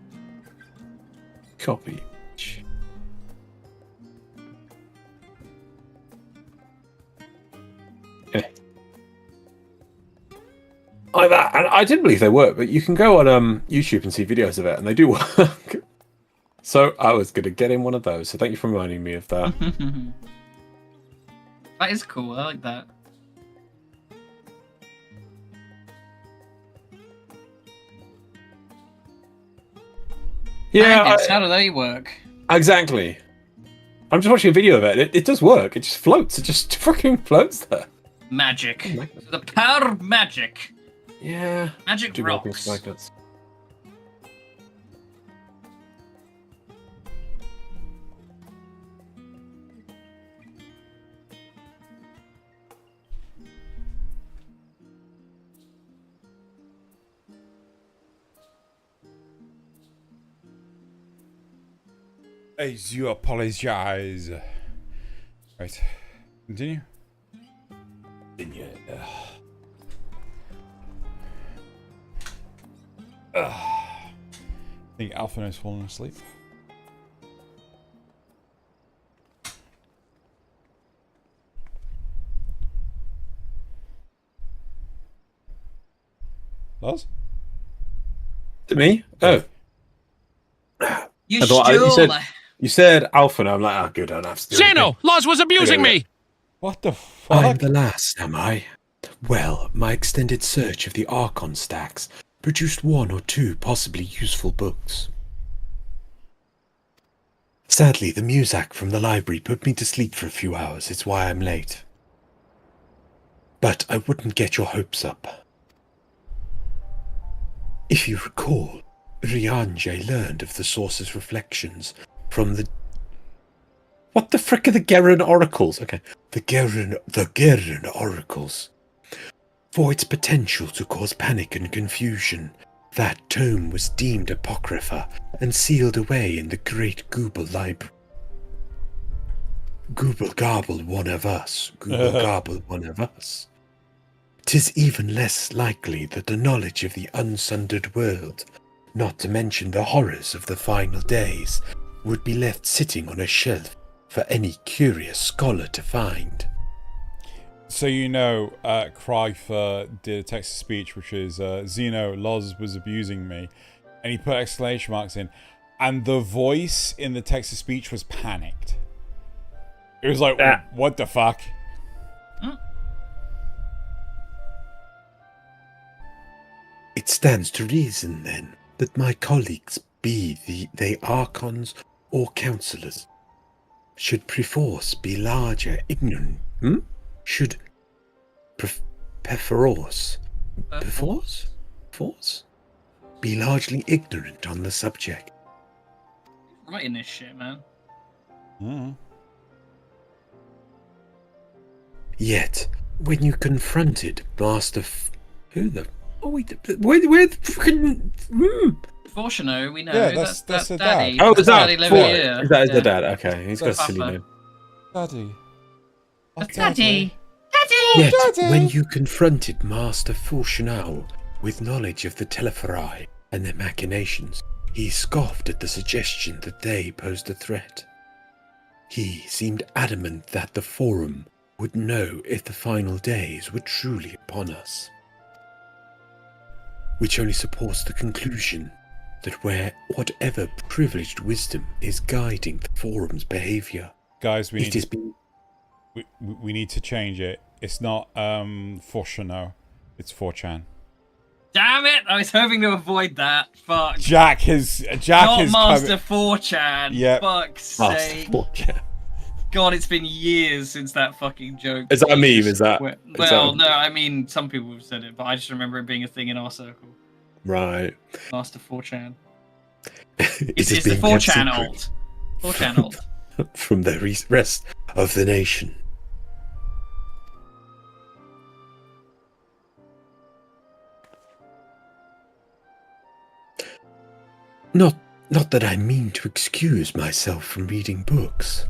Copy. Okay. Like that. And I didn't believe they work, but you can go on YouTube and see videos of it, and they do work. So I was going to get in one of those. So thank you for reminding me of that. That is cool. I like that. Yeah. How do they work? Exactly. I'm just watching a video of it. It does work. It just floats. It just fucking floats there. Magic. The power of magic. Yeah. Magic rocks. Magnets. I do apologize. Right. Continue. Continue. I think Alpha has fallen asleep. Lars? To me? Oh. You stole you said Alpha, and I'm like, oh, good, I don't have to do Zeno! Lars was abusing me! What the fuck? I'm the last, am I? Well, my extended search of the Archon stacks produced 1 or 2 possibly useful books. Sadly, the Muzak from the library put me to sleep for a few hours. It's why I'm late. But I wouldn't get your hopes up. If you recall, Rianje learned of the Source's reflections from the... What the frick are the Geren Oracles? Okay. The Geren Oracles. For its potential to cause panic and confusion, that tome was deemed apocrypha and sealed away in the great Google library. Google garbled one of us. Google garbled one of us. 'Tis even less likely that the knowledge of the unsundered world, not to mention the horrors of the final days, would be left sitting on a shelf for any curious scholar to find. So you know, Kryfer did a text-to-speech, which is, Zeno, Loz was abusing me, and he put exclamation marks in, and the voice in the text-to-speech was panicked. It was like, what the fuck? It stands to reason, then, that my colleagues, be they Archons or Councillors, should perforce be larger ignorant, should perforce be largely ignorant on the subject. Writing this shit, man. Yet, when you confronted Master who the... Oh, wait, where the fucking... Fortuno, we know. Yeah, that's her Daddy. dad. Oh, That's that? Daddy Levier. That is the dad. Okay, he's got a silly Papa. name. Daddy. Daddy. Yet, when you confronted Master Fortunau with knowledge of the Teleferi and their machinations, he scoffed at the suggestion that they posed a threat. He seemed adamant that the Forum would know if the final days were truly upon us. Which only supports the conclusion that whatever privileged wisdom is guiding the Forum's behavior, Guys, we we need to change it. It's not 4chano, it's 4chan. Damn it! I was hoping to avoid that. Fuck. Jack is Not Master 4chan. Yep. Fuck's sake. 4chan. God, it's been years since that fucking joke. Is that a meme? Is that? Well, no, I mean, some people have said it, but I just remember it being a thing in our circle. Right. Master 4chan. It's It's the 4chan alt. 4chan alt. from the rest of the nation. Not that I mean to excuse myself from reading books.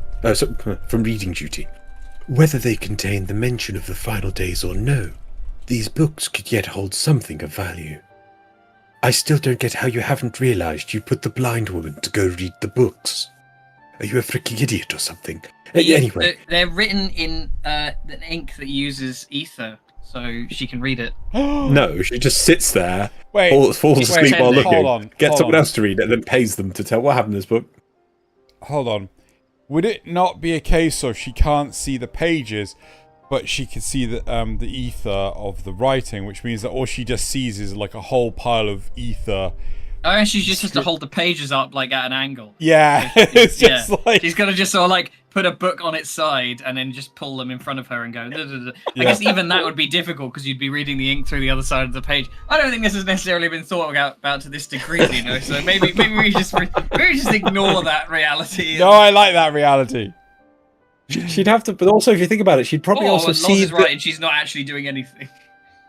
From reading duty. Whether they contain the mention of the final days or no, these books could yet hold something of value. I still don't get how you haven't realized you put the blind woman to go read the books. Are you a freaking idiot or something? Anyway. They're written in an ink that uses ether, so she can read it. No, she just sits there, Wait, falls asleep while looking, hold on, gets hold someone on. else to read it, and then pays them to tell what happened in this book. Hold on. Would it not be a case of she can't see the pages, but she can see the ether of the writing, which means that all she just sees is like a whole pile of ether. Oh, and she just has to hold the pages up like at an angle. Yeah, it's just like she's got to just sort of like put a book on its side and then just pull them in front of her and go. Duh, duh, duh. I Yeah. guess even that would be difficult because you'd be reading the ink through the other side of the page. I don't think this has necessarily been thought about to this degree, you know. So maybe we just ignore that reality. No, I like that reality. She'd have to, but also if you think about it, she'd probably also Loz see. is right, and she's not actually doing anything.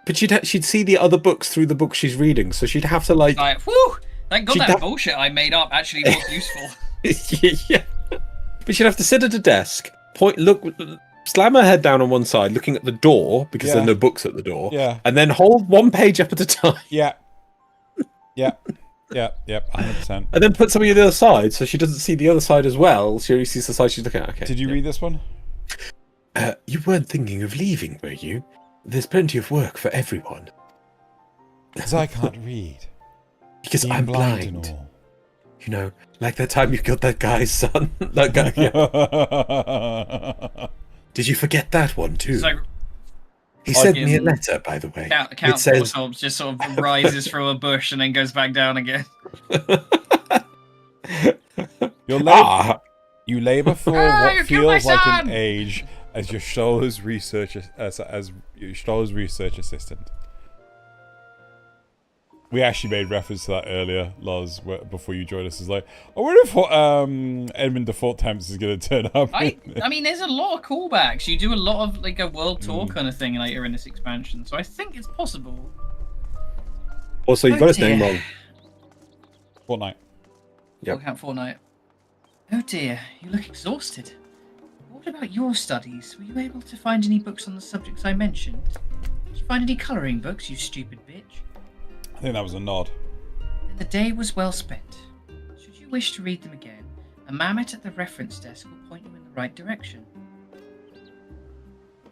But she'd see the other books through the book she's reading, so she'd have to like. Whew! Thank God She'd that have- bullshit I made up actually was useful. Yeah. But she'd have to sit at a desk, slam her head down on one side, looking at the door because there are no books at the door. Yeah. And then hold one page up at a time. Yeah. Yep. 100%. And then put something on the other side so she doesn't see the other side as well. She only sees the side she's looking at. Okay. Did you read this one? You weren't thinking of leaving, were you? There's plenty of work for everyone. Because I can't read. Because Being I'm blind and blind. all. You know, like that time you killed that guy's son. That guy. Yeah. Did you forget that one too? So, he sent me a letter, by the way. Count It says, Hobbs just sort of rises from a bush and then goes back down again. You labor for Ah, what you killed my feels like an son! age as your Stolar's research assistant. We actually made reference to that earlier, Loz, before you joined us. Is like, I wonder if Edmund the Fourth Temps is going to turn up. I mean, there's a lot of callbacks. You do a lot of like a world Mm. tour kind of thing later in this expansion, so I think it's possible. Also, you got his name wrong. Fortnite. Yep. Count Fortnite. Oh dear, you look exhausted. What about your studies? Were you able to find any books on the subjects I mentioned? Did you find any colouring books, you stupid bitch? I think that was a nod. Then the day was well spent. Should you wish to read them again, a mammoth at the reference desk will point you in the right direction. For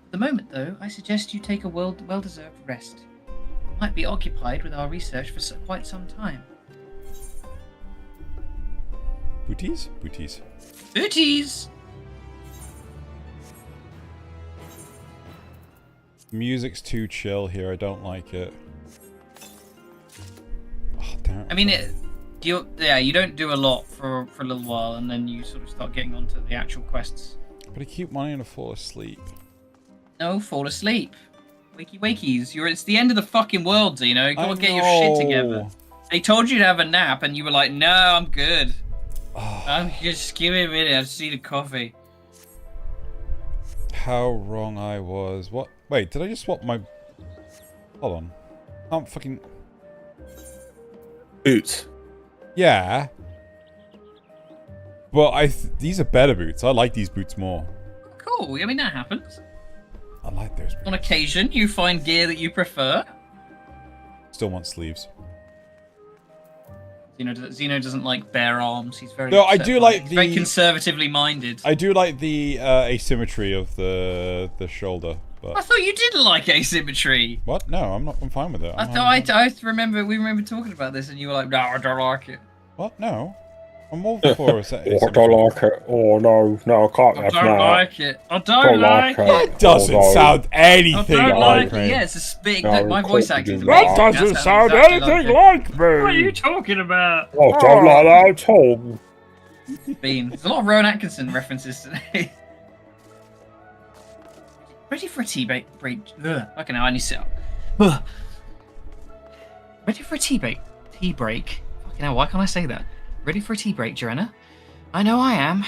the moment, though, I suggest you take a well-deserved rest. You might be occupied with our research for quite some time. Booties? Booties. Booties! Music's too chill here. I don't like it. Oh, damn. I mean, you don't do a lot for a little while, and then you sort of start getting onto the actual quests. But I keep wanting to fall asleep. No, fall asleep. Wakey wakies. It's the end of the fucking world, Zeno. You gotta get your shit together. They told you to have a nap, and you were like, no, I'm good. Just give me a minute, I just need a coffee. How wrong I was. What? Wait, did I just swap my... Hold on. I'm fucking... Boots. Yeah. But these are better boots. I like these boots more. Cool, I mean, that happens. I like those boots. On occasion, you find gear that you prefer. Still want sleeves. Zeno doesn't like bare arms. He's very No, I upset do by like it. He's very conservatively minded. I do like the asymmetry of the shoulder, but... I thought you didn't like asymmetry. What? No, I'm fine with it. I remember we remember talking about this, and you were like, "No, I don't like it." What? No, I'm all for a set. I don't like it. Oh no, I can't I have don't that. like it. I don't like it. That doesn't sound anything I don't like like it. me. Yeah, it's a spit. No, Look, my voice of acting. course you do. That doesn't sound anything like me. What are you talking about? I don't like that at all. Bean. There's a lot of Rowan Atkinson references today. Ready for a tea break? Okay, now I need to sit up. Ugh. Ready for a tea break? Tea break? Fucking hell, why can't I say that? Ready for a tea break, Joanna? I know I am.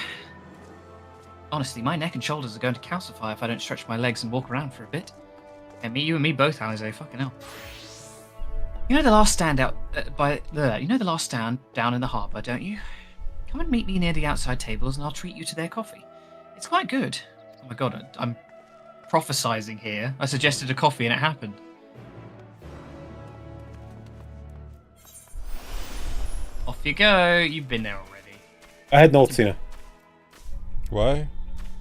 Honestly, my neck and shoulders are going to calcify if I don't stretch my legs and walk around for a bit. And you and me both, Alize. Fucking hell. You know the last stand out you know the last stand down in the harbour, don't you? Come and meet me near the outside tables, and I'll treat you to their coffee. It's quite good. Oh my god, I'm prophesizing here. I suggested a coffee, and it happened. Off you go. You've been there already. I had North Cena. Why?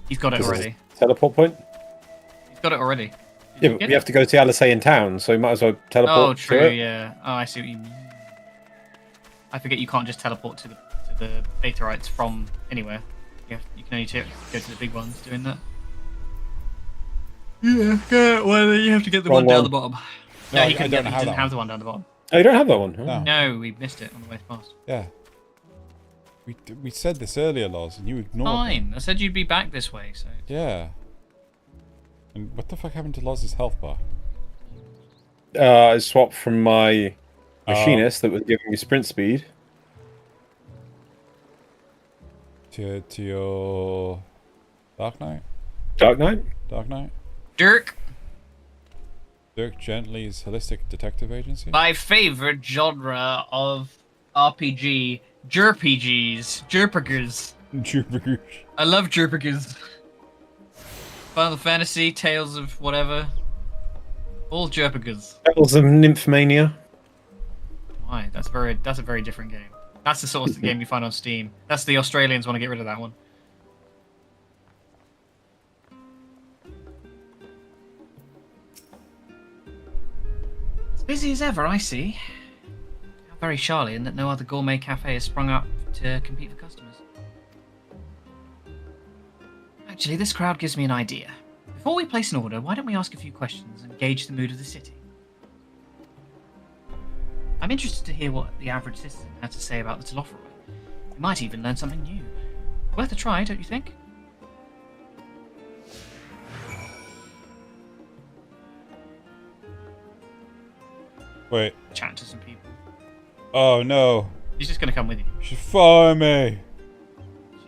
He's got it This is already. a teleport point. He's got it already. Yeah, but we have to go to Alisay in town, so we might as well teleport. Oh, true. To it. Yeah. Oh, I see what you mean. I forget you can't just teleport to the Aetherites from anywhere. You can only go to the big ones doing that. Yeah. Well, you have to get the Wrong one down one. the bottom. No, No, I you couldn't don't get. have You that didn't have one. the one down the bottom. Oh, you don't have that one? Oh. No, we missed it on the way past. Yeah. We said this earlier, Loz, and you ignored Fine. me. I said you'd be back this way, so. Yeah. And what the fuck happened to Loz's health bar? I swapped from my Oh. machinist that was giving me sprint speed. To your Dark Knight? Dark Knight? Dark Knight? Dirk. Dirk Gently's Holistic Detective Agency? My favorite genre of RPG, JRPGs, JRPGs. JRPGs. I love JRPGs. Final Fantasy, Tales of whatever. All JRPGs. Levels of Nymphomania. Why? That's a very different game. That's the sort of game you find on Steam. That's the Australians want to get rid of that one. As busy as ever, I see. How very Charlian that no other gourmet cafe has sprung up to compete for customers. Actually, this crowd gives me an idea. Before we place an order, why don't we ask a few questions and gauge the mood of the city? I'm interested to hear what the average citizen has to say about the Telophoroi. We might even learn something new. Worth a try, don't you think? Wait. Chat to some people. Oh no. She's just gonna come with you. She's following me.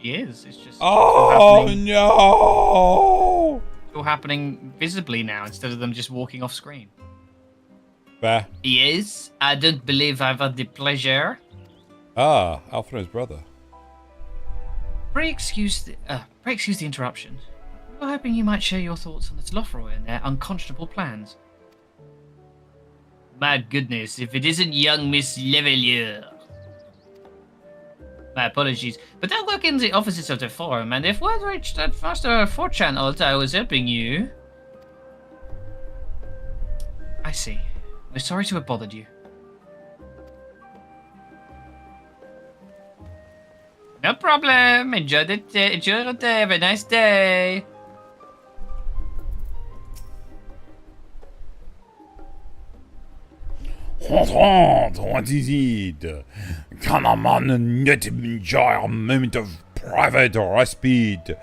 She is. It's just Oh no! it's all happening visibly now instead of them just walking off screen. Fair. Yes, I don't believe I've had the pleasure. Ah, Alfredo's brother. Pray excuse the interruption. We were hoping you might share your thoughts on the Telophoroi and their unconscionable plans. My goodness, if it isn't young Miss Levelier. My apologies, but I work in the offices of the forum, and if word reached that faster 4-channel, I was helping you. I see. We're sorry to have bothered you. No problem. Enjoy the day. Have a nice day. What is it? Can a man not enjoy a moment of private respite?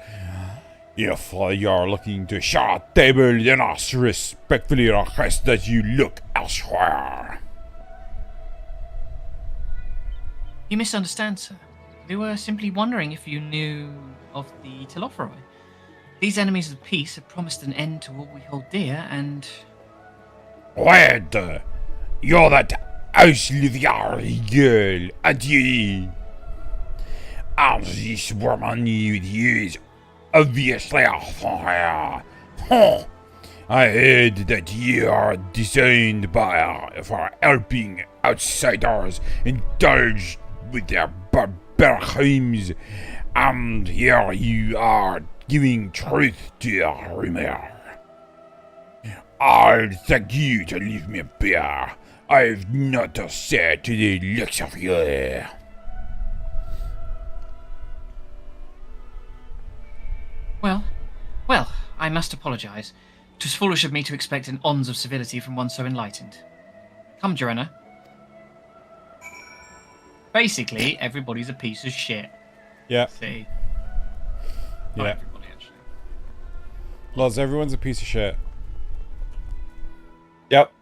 If you're looking to share a table, then I respectfully request that you look elsewhere. You misunderstand, sir. We were simply wondering if you knew of the Telophoroi. These enemies of peace have promised an end to all we hold dear, and... Wait! You're that Auslivier girl, and you... And this woman with you is obviously a fire. Huh. I heard that you are designed for helping outsiders indulge with their barbaric crimes, and here you are giving truth to your rumor. I'll thank you to leave me be. I've not to say to the looks of you. Well, I must apologize. 'Twas foolish of me to expect an ons of civility from one so enlightened. Come, Joanna. Basically, everybody's a piece of shit. Yeah. See? Yeah. Not everybody, actually. Loz, everyone's a piece of shit. Yep.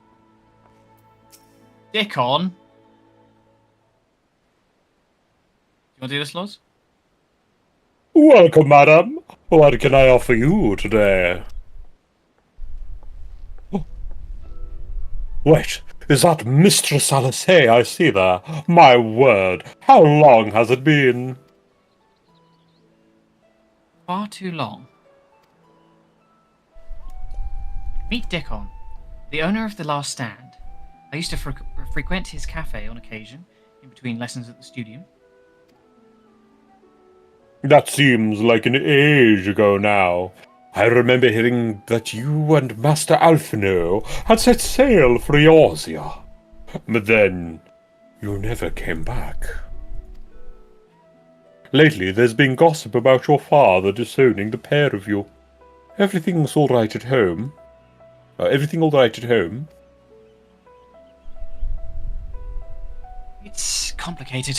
Dick on. You want to do this, Loz? Welcome, madam. What can I offer you today? Wait, is that Mistress Alisay I see there? My word, how long has it been? Far too long. Meet Dickon, the owner of The Last Stand. I used to frequent his cafe on occasion. in between lessons at the studio. That seems like an age ago now. I remember hearing that you and Master Alphino had set sail for Eorzea. But then, you never came back. Lately, there's been gossip about your father disowning the pair of you. Everything's all right at home? Everything all right at home? It's complicated.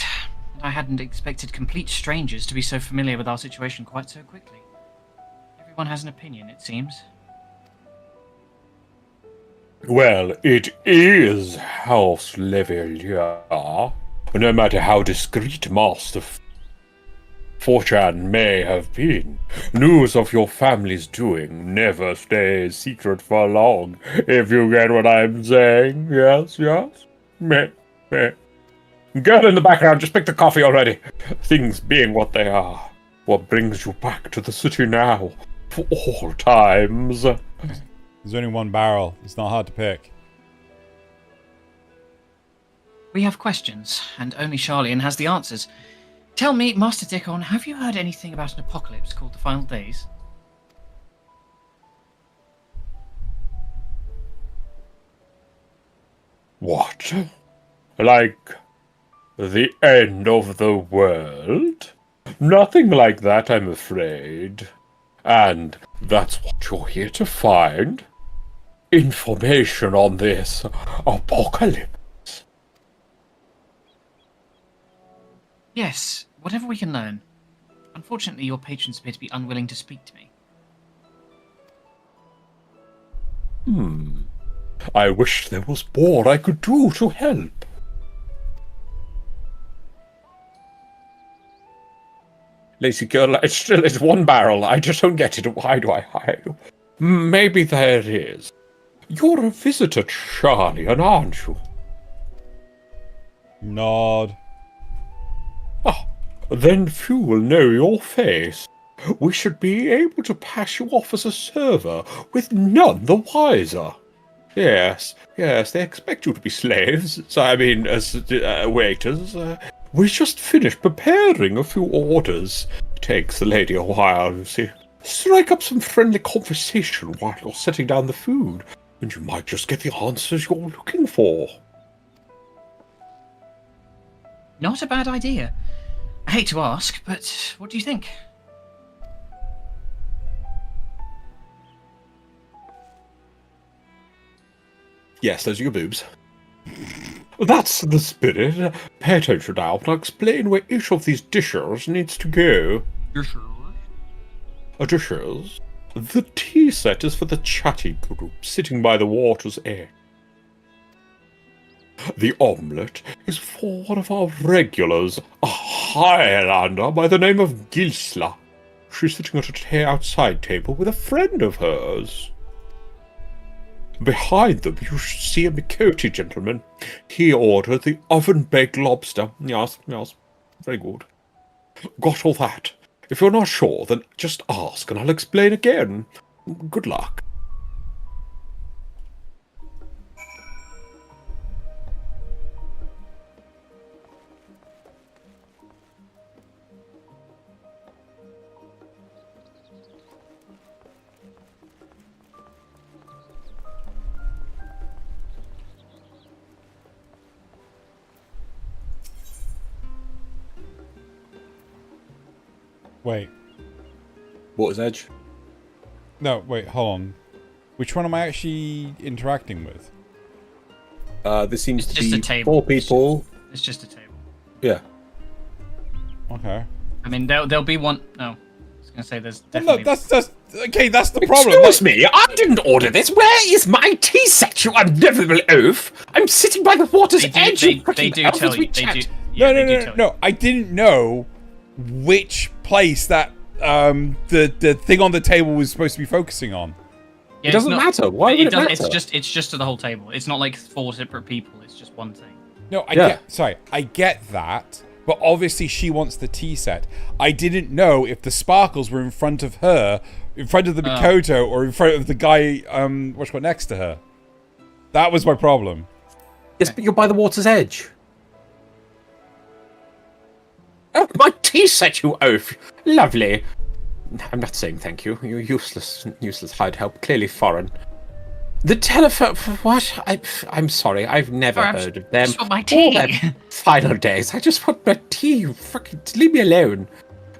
I hadn't expected complete strangers to be so familiar with our situation quite so quickly. Everyone has an opinion, it seems. Well, it is House Levelier. No matter how discreet Master Fortran may have been, news of your family's doing never stays secret for long, if you get what I'm saying. Yes, yes? Meh, meh. Girl in the background, just pick the coffee already. Things being what they are, what brings you back to the city now, for all times? There's only one barrel. It's not hard to pick. We have questions, and only Charlian has the answers. Tell me, Master Dickon, have you heard anything about an apocalypse called the Final Days? What? Like the end of the world? Nothing like that, I'm afraid. And that's what you're here to find? Information on this apocalypse? Yes, whatever we can learn. Unfortunately, your patrons appear to be unwilling to speak to me. I wish there was more I could do to help. Lazy girl, it's one barrel. I just don't get it. Why do I hide? Maybe there is. You're a visitor, Charlian, aren't you? Nod. Ah, then few will know your face. We should be able to pass you off as a server, with none the wiser. Yes, they expect you to be slaves. So, I mean, as waiters. We just finished preparing a few orders. Takes the lady a while, you see. Strike up some friendly conversation while you're setting down the food, and you might just get the answers you're looking for. Not a bad idea. I hate to ask, but what do you think? Yes, those are your boobs. That's the spirit. Pay attention now, and I'll explain where each of these dishes needs to go. Dishes? The tea set is for the chatty group sitting by the water's edge. The omelette is for one of our regulars, a Highlander by the name of Gilsla. She's sitting at a outside table with a friend of hers. Behind them, you should see a Mikoti gentleman. He ordered the oven-baked lobster. Yes, very good. Got all that. If you're not sure, then just ask and I'll explain again. Good luck. Wait. Water's Edge? No, wait, hold on. Which one am I actually interacting with? This seems It's to just be a table. 4 people. It's just a table. Yeah. Okay. I mean, there'll be one. No, I was gonna say there's Well, definitely. no, that's okay. That's the problem. Excuse me, I didn't order this. Where is my tea set, you unlivable oaf? I'm sitting by the water's edge. They do tell you. They do. Yeah, No, they do tell you. no. I didn't know which place that the thing on the table was supposed to be focusing on. Yeah, It doesn't matter. Why would it matter? It's just to the whole table. It's not like 4 separate people. It's just one thing. No, I get that, but obviously she wants the tea set. I didn't know if the sparkles were in front of her, in front of the Mikoto, or in front of the guy what's got next to her. That was my problem. Yes, but you're by the water's edge. Oh, my tea set you oaf. Lovely. I'm not saying thank you. You useless hired help. Clearly foreign. The telephone... What? I'm sorry. I've never heard of them. Just want my All tea. their final days. I just want my tea. You fucking... Leave me alone.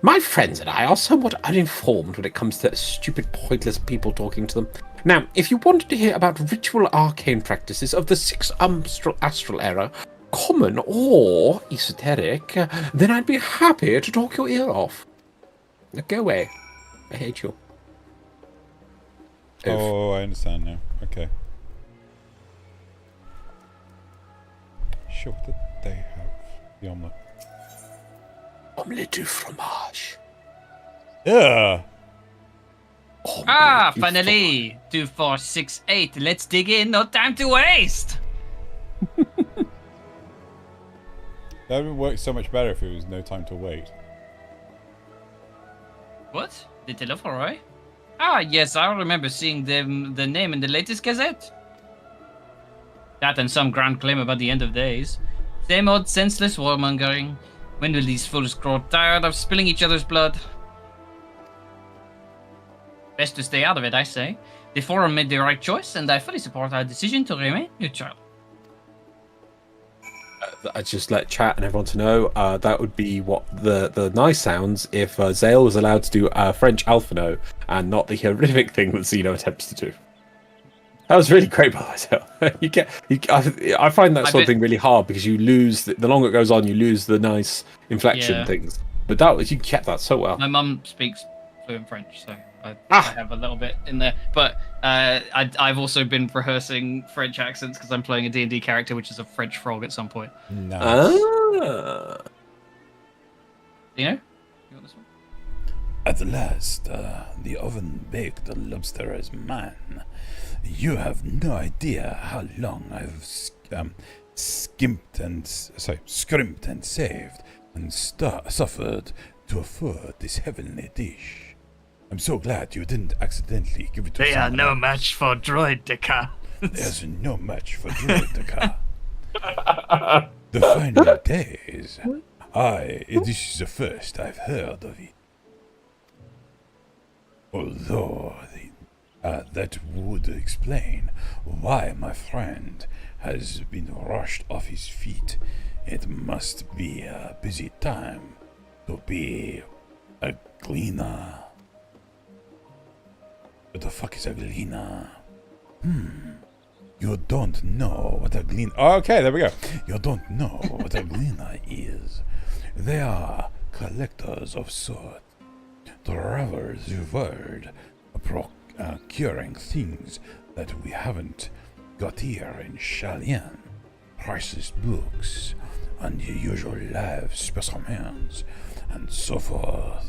My friends and I are somewhat uninformed when it comes to stupid, pointless people talking to them. Now, if you wanted to hear about ritual arcane practices of the 6th astral era, common or esoteric, then I'd be happy to talk your ear off. Now, go away. I hate you. Oh, I understand now. Okay. Sure, what did they have? The omelette. Omelette du fromage. Yeah. Finally! 2, 4, 6, 8. Let's dig in. No time to waste. That would work so much better if it was no time to wait. What? The Telephoroy? Yes, I remember seeing the name in the latest gazette. That and some grand claim about the end of days. Same old senseless warmongering. When will these fools grow tired of spilling each other's blood? Best to stay out of it, I say. The Forum made the right choice, and I fully support our decision to remain neutral. I just let chat and everyone to know that would be what the nice sounds if Zale was allowed to do French Alphino and not the horrific thing that Zeno attempts to do. That was really great by Zale. I find that sort of thing really hard because you lose the longer it goes on, you lose the nice inflection things. But you kept that so well. My mum speaks fluent French, so I have a little bit in there. But I've also been rehearsing French accents because I'm playing a D&D character, which is a French frog at some point. Nice. You know? You want this one? At last, the oven-baked lobster is mine. You have no idea how long I've scrimped and saved and suffered to afford this heavenly dish. I'm so glad you didn't accidentally give it to They are someone no else. match for Droideka. There's no match for Droideka. The final days. This is the first I've heard of it. Although that would explain why my friend has been rushed off his feet. It must be a busy time to be a gleaner. What the fuck is a gleaner? You don't know what a gleaner... Okay, there we go. You don't know what a gleaner is. They are collectors of sorts. Travelers the world, procuring things that we haven't got here in Shalian. Priceless books, unusual live specimens, and so forth.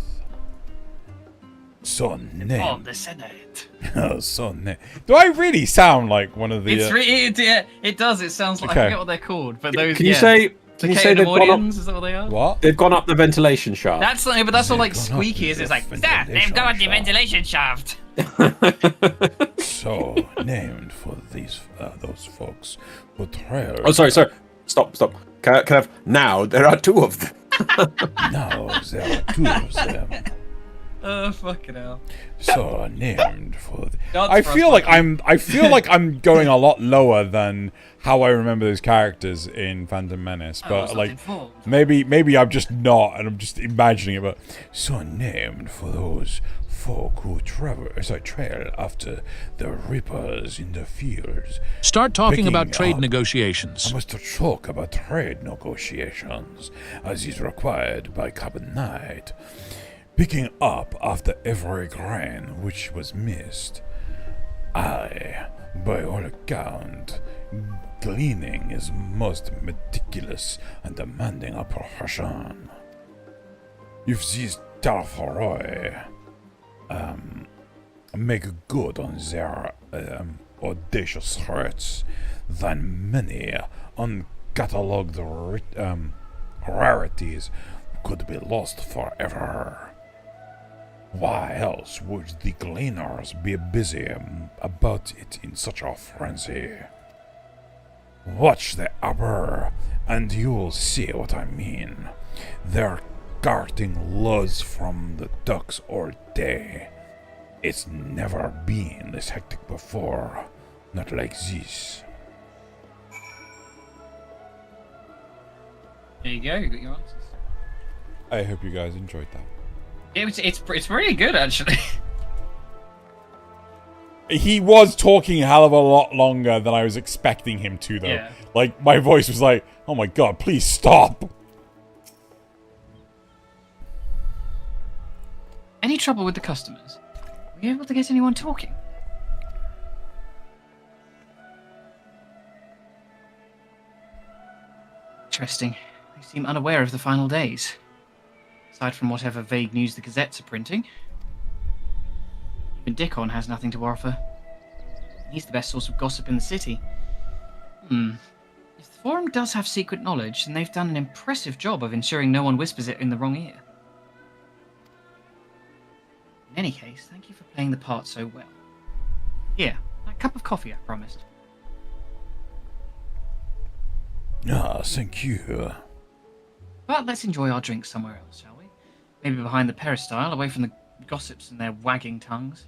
So named. the Senate. Do I really sound like one of the... It does. It sounds like... Okay. I forget what they're called, but those... Can you say... The Can you say they've gone up, is that what they are? What? They've gone up the ventilation shaft. That's not, but that's all like squeaky is. It's like, that, they've got the ventilation shaft. So named for those folks who trail. Oh, sorry. Stop. Can I have... Now, there are two of them. Now there are two of them. Oh, fucking hell. So named for... I feel like I'm going a lot lower than how I remember those characters in Phantom Menace, but like maybe I'm just not, and I'm just imagining it. But so named for those folk who trail after the reapers in the fields. Start talking about Picking trade up- negotiations. I must talk about trade negotiations, as is required by Carbon Knight. Picking up after every grain which was missed. By all account, gleaning is most meticulous and demanding a profession. If these Talforoi make good on their audacious threats, then many uncatalogued rarities could be lost forever. Why else would the gleaners be busy about it in such a frenzy? Watch the upper, and you'll see what I mean. Their escorting loads from the docks all day. It's never been this hectic before. Not like this. There you go. You got your answers. I hope you guys enjoyed that. It's really good actually. He was talking a hell of a lot longer than I was expecting him to, though. Yeah. Like, my voice was like, oh my god, please stop. Any trouble with the customers? Were you able to get anyone talking? Interesting. They seem unaware of the final days. Aside from whatever vague news the gazettes are printing. Even Dickon has nothing to offer. He's the best source of gossip in the city. If the Forum does have secret knowledge, then they've done an impressive job of ensuring no one whispers it in the wrong ear. In any case, thank you for playing the part so well. Here, that cup of coffee I promised. Ah, thank you. But let's enjoy our drinks somewhere else, shall we? Maybe behind the peristyle, away from the gossips and their wagging tongues.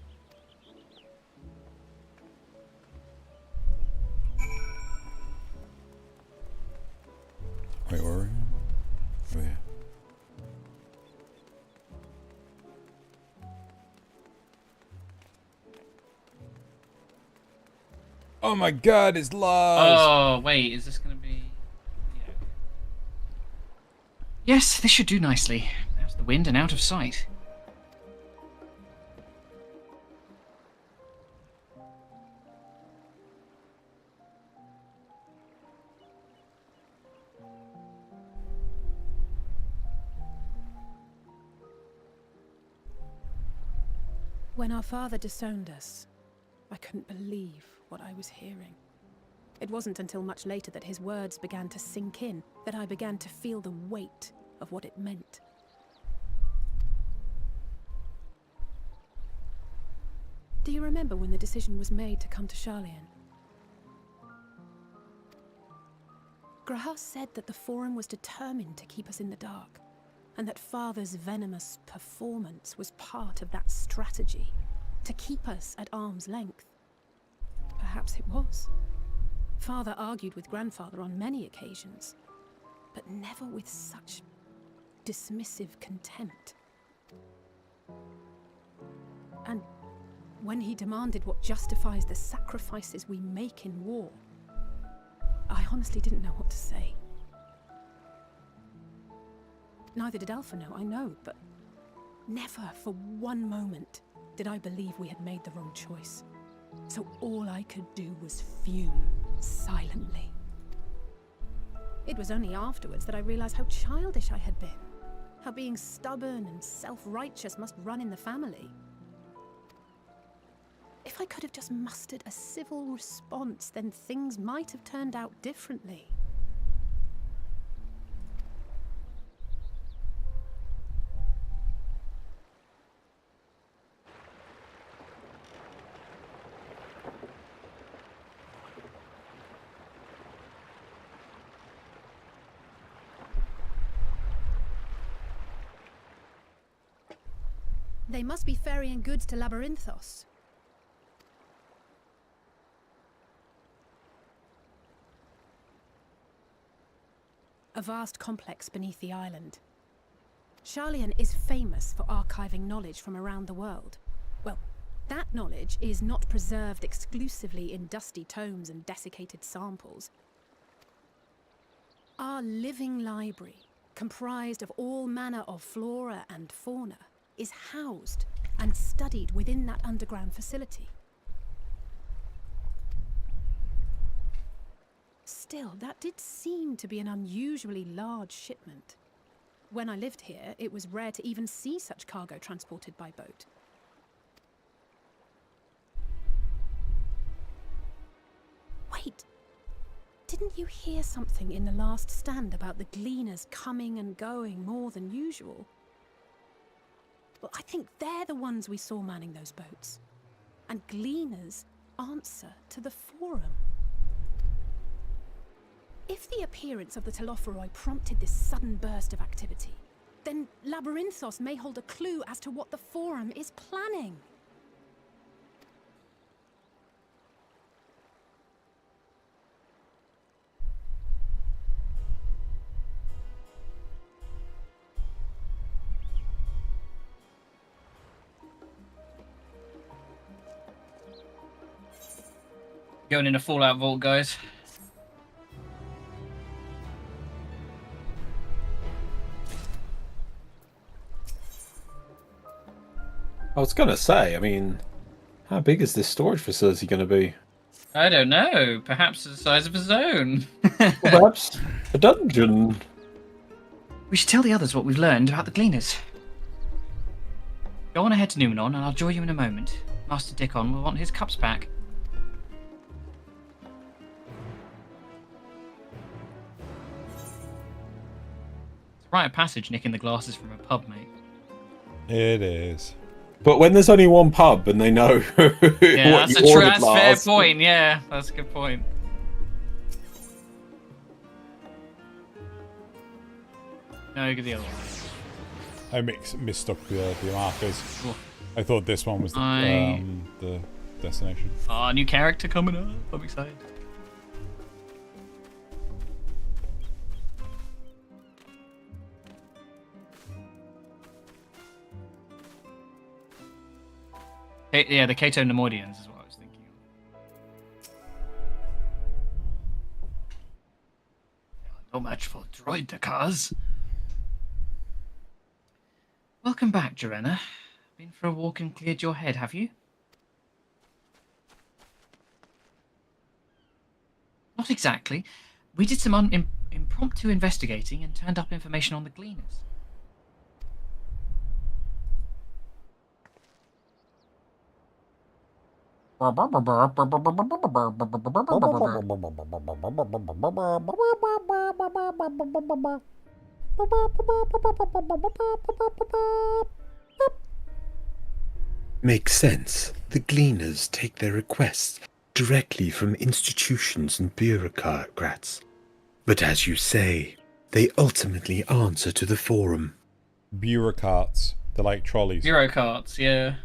Wait, where are we? Oh, yeah. Oh my god, it's Lars! Oh, wait, is this going to be... Yeah. Yes, this should do nicely. Out of the wind and out of sight. When our father disowned us, I couldn't believe what I was hearing. It wasn't until much later that his words began to sink in, that I began to feel the weight of what it meant. Do you remember when the decision was made to come to Sharlayan? Grahas said that the Forum was determined to keep us in the dark, and that Father's venomous performance was part of that strategy, to keep us at arm's length. Perhaps it was. Father argued with Grandfather on many occasions, but never with such dismissive contempt. And when he demanded what justifies the sacrifices we make in war, I honestly didn't know what to say. Neither did Alpha know, I know, but never for one moment did I believe we had made the wrong choice. So all I could do was fume silently. It was only afterwards that I realized how childish I had been, how being stubborn and self-righteous must run in the family. If I could have just mustered a civil response, then things might have turned out differently. They must be ferrying goods to Labyrinthos. A vast complex beneath the island. Sharlayan is famous for archiving knowledge from around the world. Well, that knowledge is not preserved exclusively in dusty tomes and desiccated samples. Our living library, comprised of all manner of flora and fauna, is housed and studied within that underground facility. Still, that did seem to be an unusually large shipment. When I lived here, it was rare to even see such cargo transported by boat. Wait, didn't you hear something in the last stand about the gleaners coming and going more than usual? Well, I think they're the ones we saw manning those boats. And gleaners answer to the Forum. If the appearance of the Telophoroi prompted this sudden burst of activity, Then Labyrinthos may hold a clue as to what the Forum is planning. Going in a Fallout vault, guys. I was gonna say, I mean, how big is this storage facility gonna be? I don't know. Perhaps the size of a zone. Well, perhaps a dungeon. We should tell the others what we've learned about the Gleaners. Go on ahead to Numenon, and I'll join you in a moment. Master Dickon will want his cups back. It's a rite of passage nicking the glasses from a pub, mate. It is. But when there's only one pub and they know Yeah, what that's you ordered that's fair last, point. Yeah, that's a good point. No, get the other one. I mistook the markers. Cool. I thought this one was the destination. Oh, new character coming up. I'm excited. Yeah, the Cato Nemoidians is what I was thinking of. No match for droid the cars. Welcome back, Joanna. Been for a walk and cleared your head, have you? Not exactly. We did some impromptu investigating and turned up information on the Gleaners. Makes sense. The Gleaners take their requests directly from institutions and bureaucrats. But as you say, they ultimately answer to the Forum. Bureaucrats. They're like trolleys. Bureaucrats, yeah.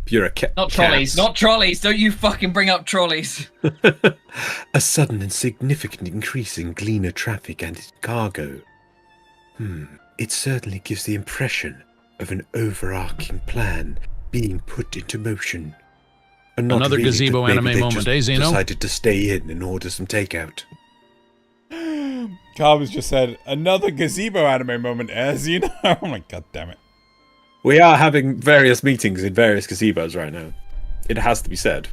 Not trolleys, not trolleys. Don't you fucking bring up trolleys. A sudden and significant increase in Gleaner traffic and its cargo. It certainly gives the impression of an overarching plan being put into motion. And not Another really gazebo that maybe anime they moment, just eh, Zeno? decided to stay in and order some takeout. Carver's just said, another gazebo anime moment, as you know. Oh my god damn it. We are having various meetings in various gazebos right now. It has to be said.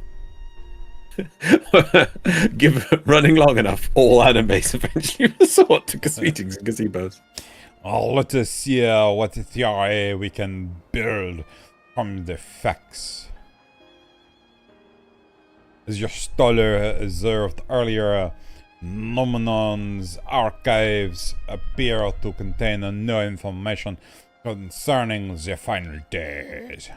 Running long enough, all animes eventually resort to meetings in gazebos. Oh, let us see what theory we can build from the facts. As your scholar observed earlier, Nomenon's archives appear to contain no information concerning the final days.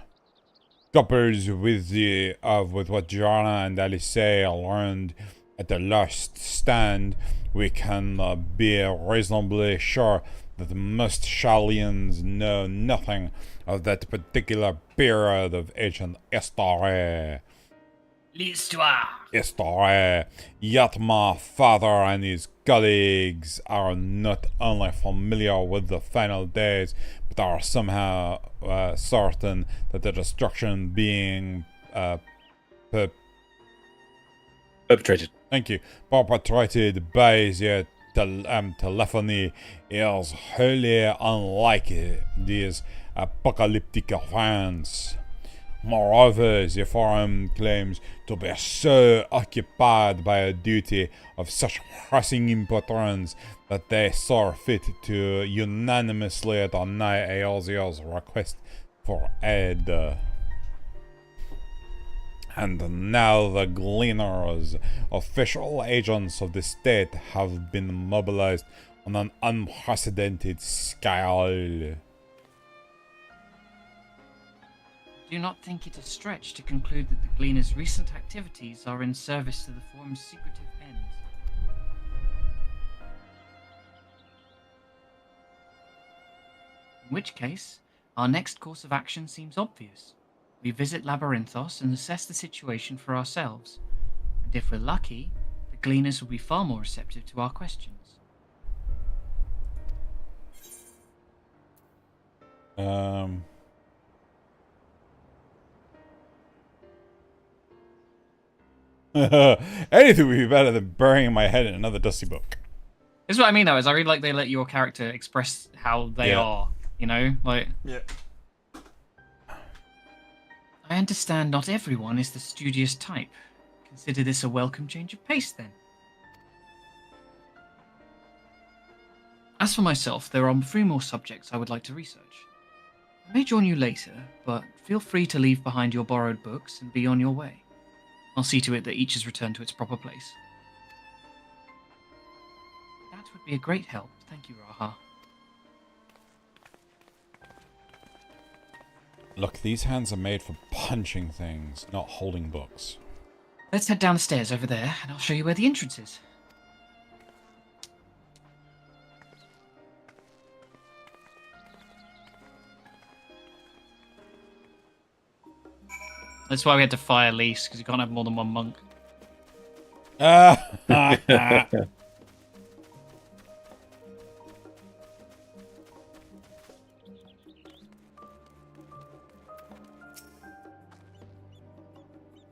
Coupled with what Joanna and Alice learned at the last stand, we can be reasonably sure that most Shalians know nothing of that particular period of ancient history. History. Yet my father and his colleagues are not only familiar with the final days, but are somehow certain that the destruction being perpetrated. Thank you. Perpetrated by the telephony is wholly unlike these apocalyptic events. Moreover, the Forum claims to be so occupied by a duty of such pressing importance that they saw fit to unanimously deny Eosia's request for aid. And now the Gleaners, official agents of the state, have been mobilized on an unprecedented scale. Do you not think it a stretch to conclude that the Gleaners' recent activities are in service to the Forum's secretive ends? In which case, our next course of action seems obvious. We visit Labyrinthos and assess the situation for ourselves. And if we're lucky, the Gleaners will be far more receptive to our questions. Anything would be better than burying my head in another dusty book. This is what I mean, though, is I really like they let your character express how they are, you know? Like, yeah. I understand not everyone is the studious type. Consider this a welcome change of pace, then. As for myself, there are 3 more subjects I would like to research. I may join you later, but feel free to leave behind your borrowed books and be on your way. I'll see to it that each is returned to its proper place. That would be a great help. Thank you, Raha. Look, these hands are made for punching things, not holding books. Let's head down the stairs over there, and I'll show you where the entrance is. That's why we had to fire Lise, because you can't have more than one monk.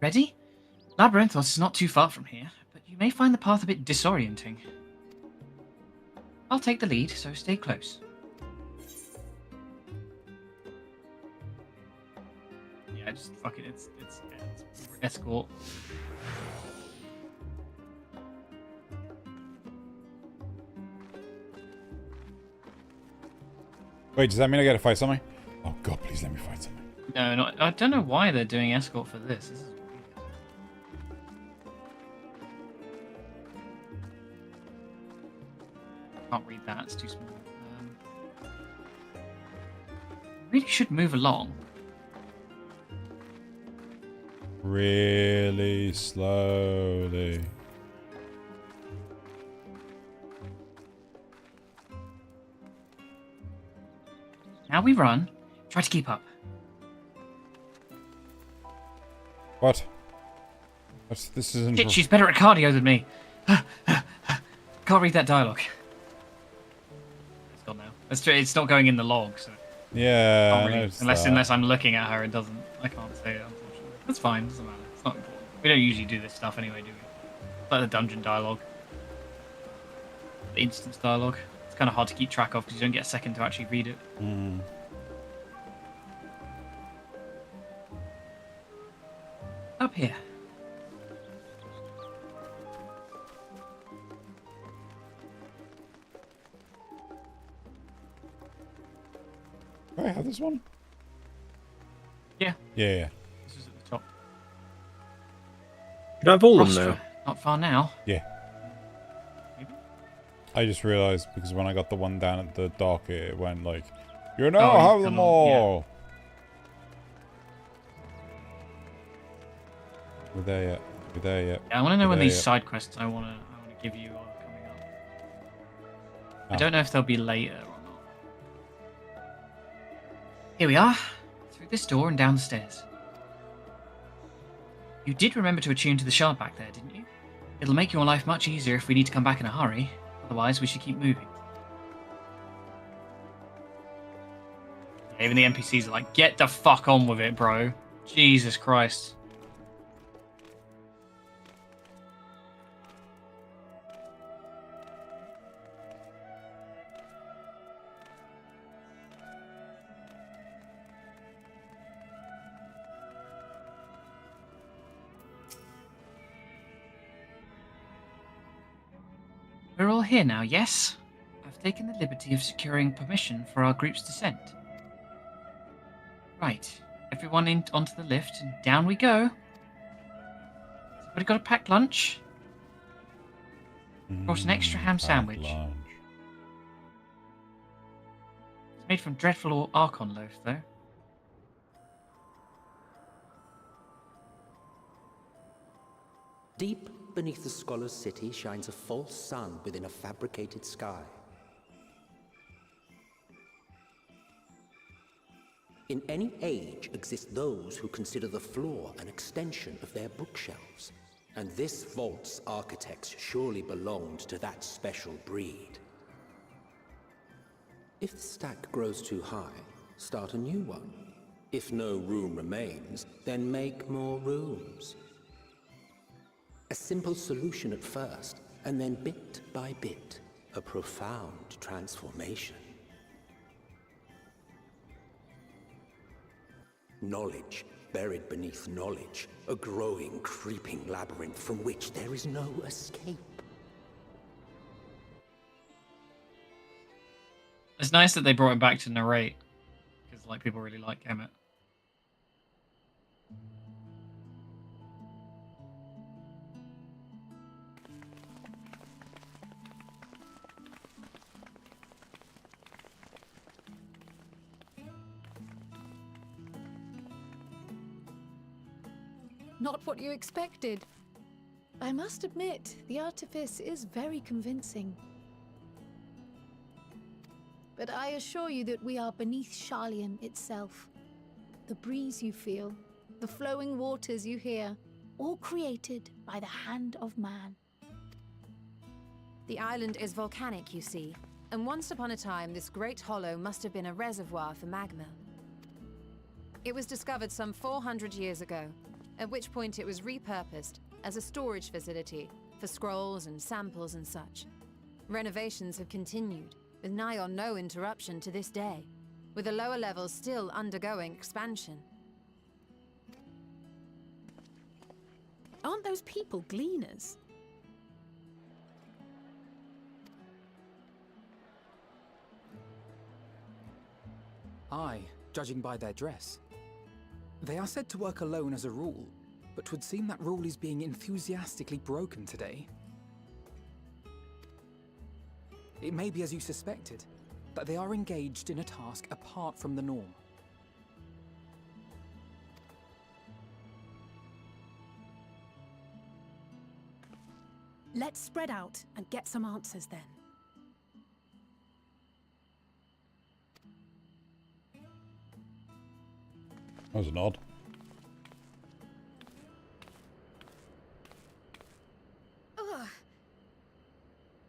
Ready? Labyrinthos is not too far from here, but you may find the path a bit disorienting. I'll take the lead, so stay close. Yeah, just fuck it. It's escort. Wait, does that mean I gotta fight something? Oh god, please let me fight something. No, I don't know why they're doing escort for this. This is weird. Can't read that, it's too small. Really should move along. Really slowly. Now we run. Try to keep up. What? This isn't... Shit, she's better at cardio than me. Can't read that dialogue. It's gone now. That's true. It's not going in the log, so... Yeah, Can't really, unless I'm looking at her, it doesn't... I can't say it, unfortunately. That's fine, doesn't matter. It's not important. We don't usually do this stuff anyway, do we? It's like the dungeon dialogue. The instance dialogue. It's kind of hard to keep track of because you don't get a second to actually read it. Mm. Up here. Do I have this one? Yeah. Yeah. This is at the top. Can I have all of them now? Not far now. Yeah. Maybe? I just realised because when I got the one down at the dock, it went like, you now have them all. Yeah. We're there yet. We're there yet. Yeah, I want to know We're when there these yet. side quests I want to give you are coming up. I Oh. don't know if they'll be later or not. Here we are, through this door and down the stairs. You did remember to attune to the shard back there, didn't you? It'll make your life much easier if we need to come back in a hurry. Otherwise, we should keep moving. Yeah, even the NPCs are like, get the fuck on with it, bro. Jesus Christ. We're all here now, yes? I've taken the liberty of securing permission for our group's descent. Right, everyone onto the lift, and down we go. Everybody got a packed lunch? Brought an extra ham sandwich. Lunch. It's made from dreadful Archon loaf, though. Deep beneath the scholar's city shines a false sun within a fabricated sky. In any age exist those who consider the floor an extension of their bookshelves. And this vault's architects surely belonged to that special breed. If the stack grows too high, start a new one. If no room remains, then make more rooms. A simple solution at first, and then bit by bit, a profound transformation. Knowledge, buried beneath knowledge, a growing, creeping labyrinth from which there is no escape. It's nice that they brought him back to narrate, because like people really like Emmett. Not what you expected. I must admit, the artifice is very convincing. But I assure you that we are beneath Sharlayan itself. The breeze you feel, the flowing waters you hear, all created by the hand of man. The island is volcanic, you see, and once upon a time this great hollow must have been a reservoir for magma. It was discovered some 400 years ago, at which point it was repurposed as a storage facility for scrolls and samples and such. Renovations have continued, with nigh on no interruption to this day, with the lower levels still undergoing expansion. Aren't those people gleaners? Aye, judging by their dress. They are said to work alone as a rule, but 'twould seem that rule is being enthusiastically broken today. It may be as you suspected, that they are engaged in a task apart from the norm. Let's spread out and get some answers then. That was an odd. Ugh.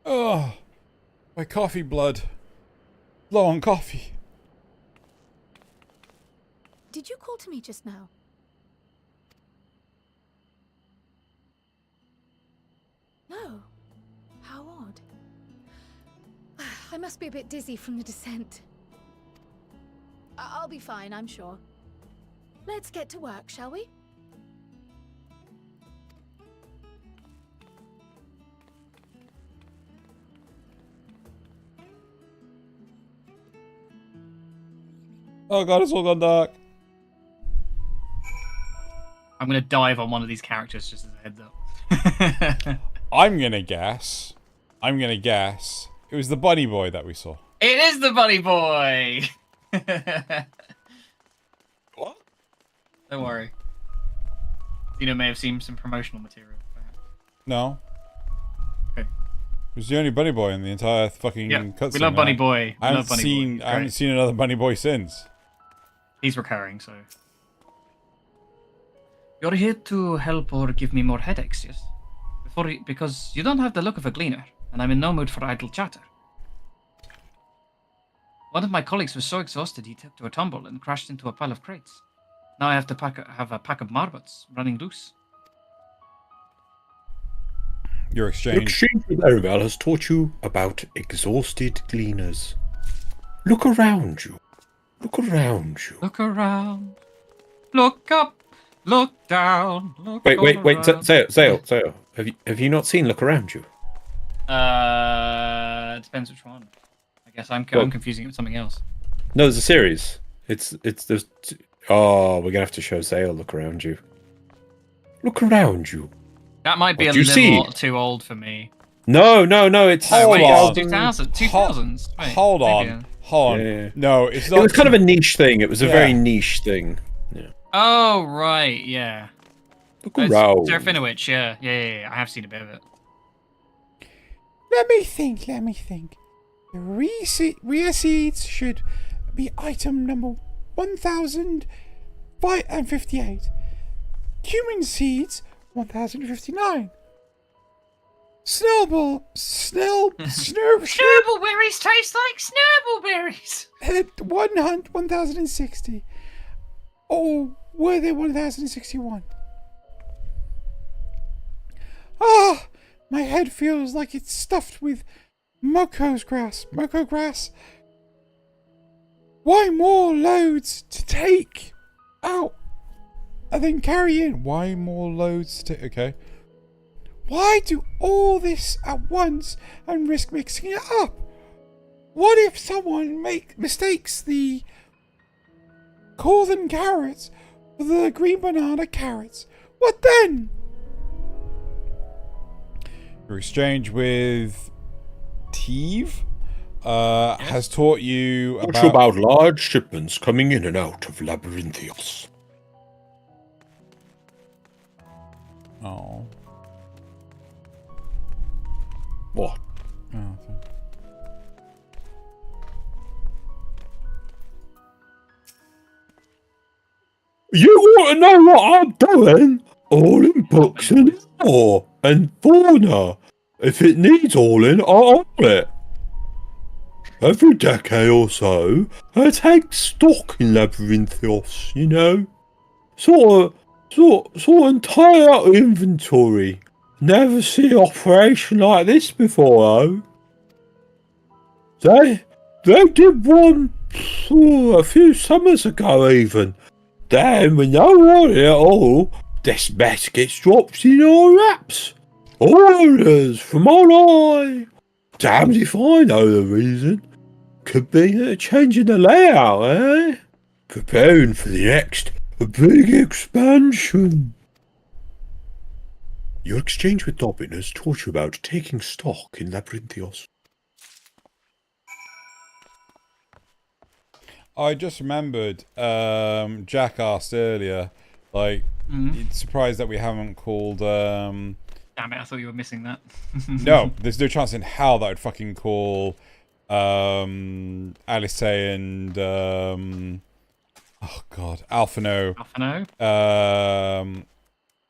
Oh, my coffee blood. Low on coffee. Did you call to me just now? No. How odd. I must be a bit dizzy from the descent. I'll be fine, I'm sure. Let's get to work, shall we? Oh god, it's all gone dark. I'm gonna dive on one of these characters just as a heads up. I'm gonna guess. It was the bunny boy that we saw. It is the bunny boy! What? Don't worry. Zeno may have seen some promotional material. No. Okay. It was the only bunny boy in the entire fucking cutscene. We love Bunny Boy. I haven't seen another bunny boy since. He's recurring, so. You're here to help or give me more headaches, yes? Because you don't have the look of a gleaner, and I'm in no mood for idle chatter. One of my colleagues was so exhausted he took to a tumble and crashed into a pile of crates. Now I have to have a pack of marbots running loose. Your exchange. Exchange with Arabelle has taught you about exhausted gleaners. Look around you. Look around you. Look around. Look up. Look down. Look Wait. around. Zale. Have you not seen Look Around You? It depends which one. I guess I'm confusing it with something else. No, there's a series. Oh, we're gonna have to show Zale Look Around You. Look around you. That might be What a do you see? little too old for me. No, it's Oh, wait, on. 2000s. Wait, Hold maybe on. Hold on. Yeah. No, it's not. It was kind of a niche thing. It was a Yeah. very niche thing. Yeah. Oh, right, yeah. Look around. Serafinowicz, yeah. I have seen a bit of it. Let me think. The rear seats should be item number 1,058. Human seeds, 1,059. Snowballberries taste like snowballberries. 1,060. Or were they 1,061? Ah, my head feels like it's stuffed with Moko grass. Why more loads to take out and then carry in? Why more loads to take? Okay. Why do all this at once and risk mixing it up? What if someone mistakes the Corthan carrots for the green banana carrots? What then? Your exchange with Teve has taught you about large shipments coming in and out of Labyrinthios. Oh. What? Oh, okay. You want to know what I'm doing? All in books and lore and fauna. If it needs all in, I'll haul it. Every decade or so, I take stock in Labyrinthios, you know? Sort of tie out inventory. Never see an operation like this before, though. They did one a few summers ago even. Then when no one at all, this mess gets dropped in our laps. Orders from on high. Damned if I know the reason. Could be a change in the layout, eh? Preparing for the next big expansion. Your exchange with Dobbin has taught you about taking stock in Labyrinthios. I just remembered, Jack asked earlier, like, it's surprised that we haven't called, Damn it, I thought you were missing that. No, there's no chance in hell that I'd fucking call, Alice and, oh god, Alphino.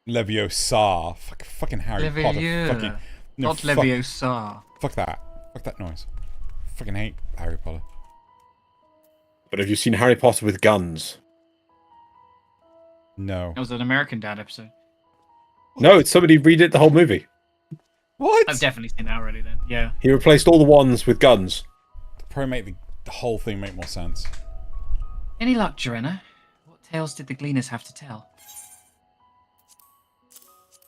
Leviosa. Fucking Harry Potter. Fucking, no, not Leviosa. Fuck that. Fuck that noise. Fucking hate Harry Potter. But have you seen Harry Potter with guns? No. That was an American Dad episode. No, it's somebody redid the whole movie. What? I've definitely seen that already then, yeah. He replaced all the wands with guns. Probably make the whole thing make more sense. Any luck, Joanna? What tales did the Gleaners have to tell?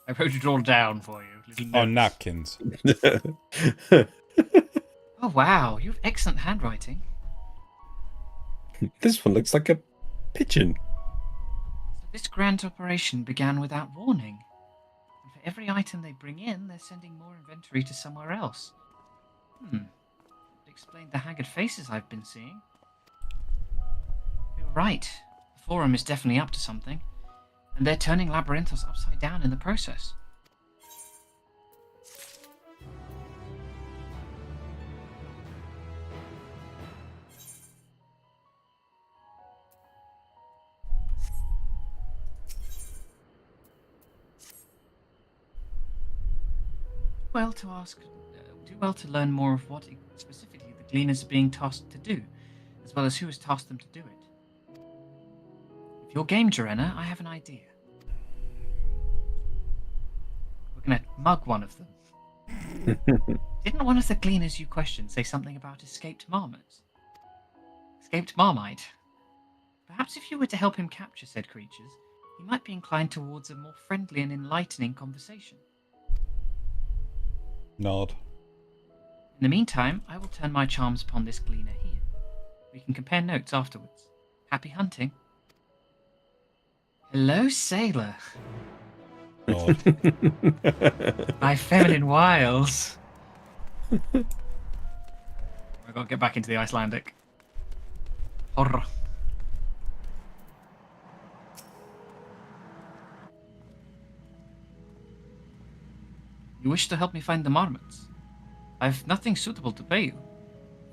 I wrote it all down for you. Oh, napkins. Oh, wow. You have excellent handwriting. This one looks like a pigeon. So this grand operation began without warning. And for every item they bring in, they're sending more inventory to somewhere else. It explained the haggard faces I've been seeing. You're right. The Forum is definitely up to something. And they're turning Labyrinthos upside down in the process. Do well to learn more of what specifically the Gleaners are being tasked to do, as well as who has tasked them to do it. If you're game, Joanna, I have an idea. We're gonna mug one of them. Didn't one of the Gleaners you questioned say something about escaped marmots? Escaped marmite? Perhaps if you were to help him capture said creatures, he might be inclined towards a more friendly and enlightening conversation. Nod. In the meantime, I will turn my charms upon this Gleaner here. We can compare notes afterwards. Happy hunting. Hello, sailor. Nod. My feminine wiles. I've got to get back into the Icelandic. Horror. You wish to help me find the marmots? I have nothing suitable to pay you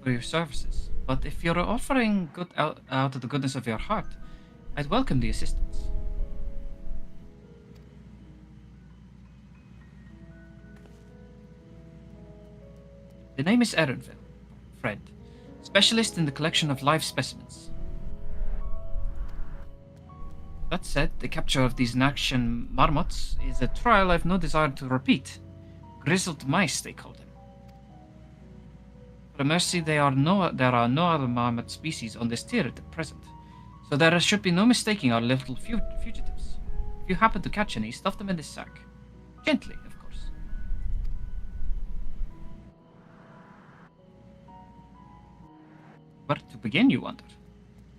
for your services. But if you're offering good out of the goodness of your heart, I'd welcome the assistance. The name is Erenville, Fred, specialist in the collection of live specimens. That said, the capture of these Nakshan marmots is a trial I've no desire to repeat. Grizzled mice, they call them. For mercy, there are no other marmot species on this tier at present, so there should be no mistaking our little fugitives. If you happen to catch any, stuff them in this sack. Gently, of course. Where to begin, you wonder?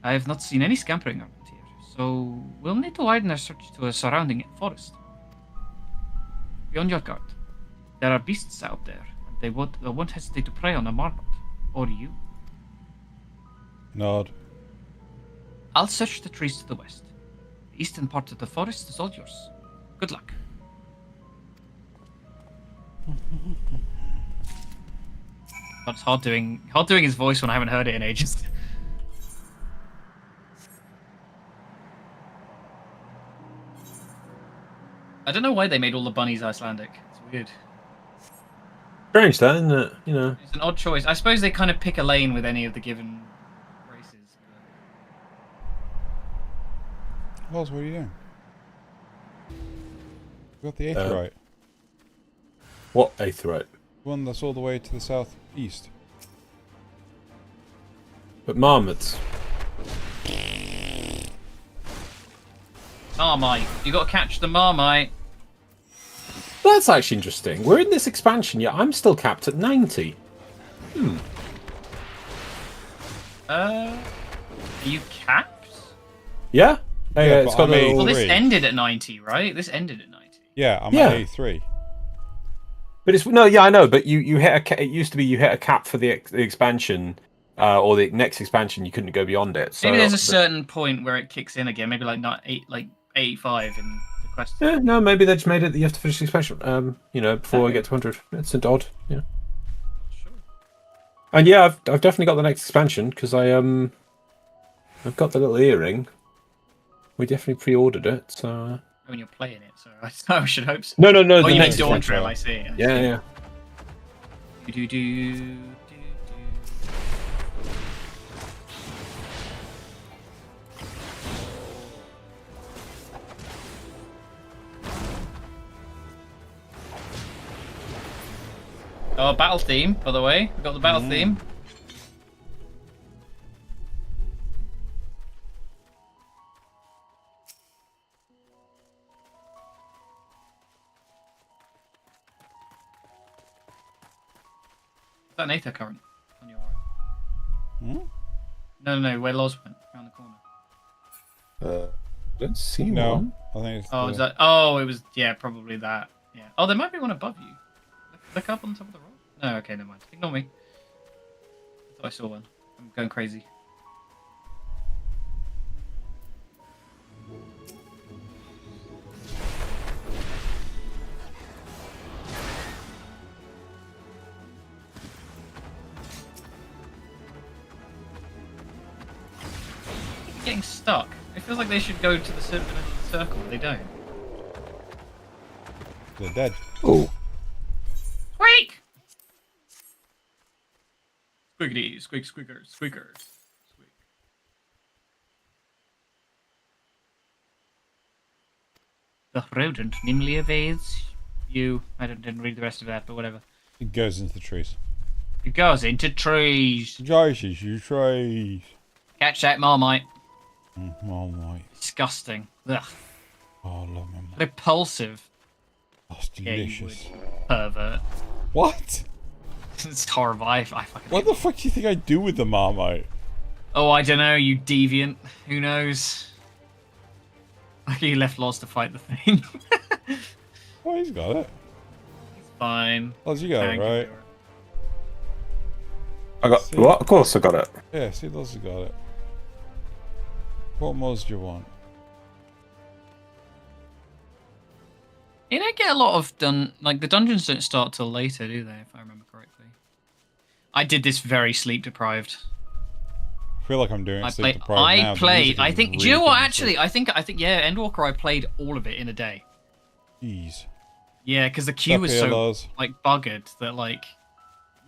I have not seen any scampering around here, so we'll need to widen our search to a surrounding forest. Be on your guard. There are beasts out there, and they won't hesitate to prey on a marmot. Or you. Nod. I'll search the trees to the west. The eastern part of the forest is all yours. Good luck. It's hard doing his voice when I haven't heard it in ages. I don't know why they made all the bunnies Icelandic. It's weird. Strange, that, isn't it? You know. It's an odd choice. I suppose they kind of pick a lane with any of the given races. Wells, what are you doing? You got the Aetheryte. What Aetheryte? The one that's all the way to the southeast. But marmots. Marmite. You got to catch the Marmite. That's actually interesting. We're in this expansion, yet I'm still capped at 90. Are you capped? Yeah? Yeah, it's but got I'm Well, A3. this ended at 90, right? This ended at 90. Yeah, I'm Yeah. at A3. But it's no, yeah, I know. But you hit a. It used to be you hit a cap for the expansion, or the next expansion. You couldn't go beyond it. So Maybe there's a certain point where it kicks in again. Maybe like not 85 in the quest. Yeah, no, maybe they just made it that you have to finish the expansion. Before I get to 100. It's a odd. Yeah. And yeah, I've definitely got the next expansion because I've got the little earring. We definitely pre-ordered it, so. When you're playing it, so I should hope so. No. Oh, The you mean next Dawn expansion. Trail? I see. Yeah. Do. Oh, battle theme, by the way. We've got the battle theme. Is that an Aether current on your right? No, where Loz went, around the corner. Let's see. No, I think it's. Oh, is that? Oh, it was. Yeah, probably that. Yeah. Oh, there might be one above you. Look up on top of the rock. No, okay, never mind. Ignore me. I thought I saw one. I'm going crazy. Getting stuck. It feels like they should go to the circle. They don't. They're dead. Oh. Squeak! Squiggity, squeak, squeaker, squeaker. Squeak. The rodent nimbly evades you. I didn't read the rest of that, but whatever. It goes into the trees. It goes into trees. Joyces, you trees. Catch that Marmite. Marmite. Disgusting. Ugh. Oh, I love Marmite. Repulsive. That's delicious. Pervert. What? It's horrible. I fucking. What the fuck do you think I do with the Marmite? Oh, I don't know, you deviant. Who knows? Like he left Loz to fight the thing. Oh, he's got it. It's fine. Loz, you got Thank it, you. right? I got what? Of course, I got it. Yeah, see, Loz has got it. What mods do you want? You don't get a lot of like the dungeons don't start till later, do they? If I remember correctly. I did this very sleep deprived. feel like I'm doing I sleep played. deprived now. I The played. music I is think. Do really you know what? putting me to Actually, sleep. I think. Yeah, Endwalker. I played all of it in a day. Jeez. Yeah, because the queue was here, so Lars. like buggered that like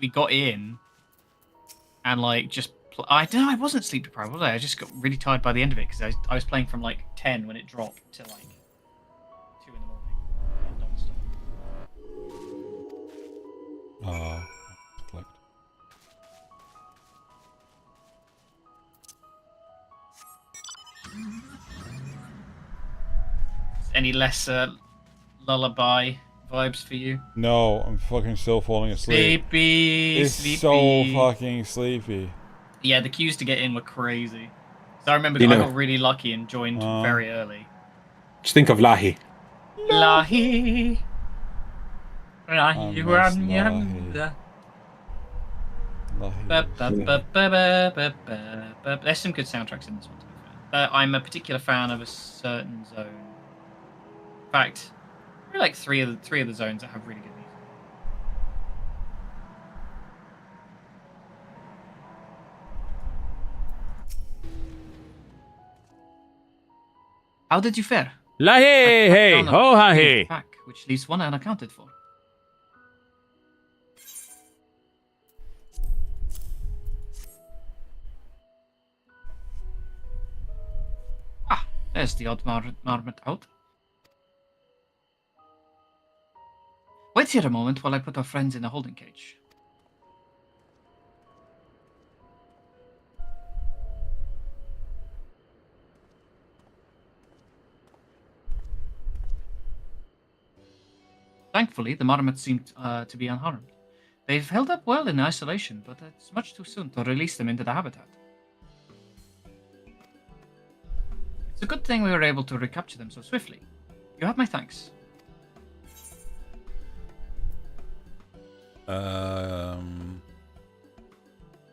we got in and like just. I don't know. I wasn't sleep deprived, was I? I just got really tired by the end of it because I was playing from like 10 when it dropped to like 2 in the morning. Non-stop. Clicked. Any less lullaby vibes for you? No, I'm fucking still falling asleep. Sleepy, It's sleepy. so fucking sleepy. Yeah, the queues to get in were crazy. So I remember You I know- got really lucky and joined very early. Just think of Lahi. Lahi. I miss Lahi. There's some good soundtracks in this one, to be fair. I'm a particular fan of a certain zone. In fact, there are like three of the zones that have really good music. How did you fare? La hey, hey, ho ha hey. Pack, which leaves one unaccounted for. Ah, there's the odd marmot out. Wait here a moment while I put our friends in a holding cage. Thankfully, the marmots seem to be unharmed. They've held up well in isolation, but it's much too soon to release them into the habitat. It's a good thing we were able to recapture them so swiftly. You have my thanks. What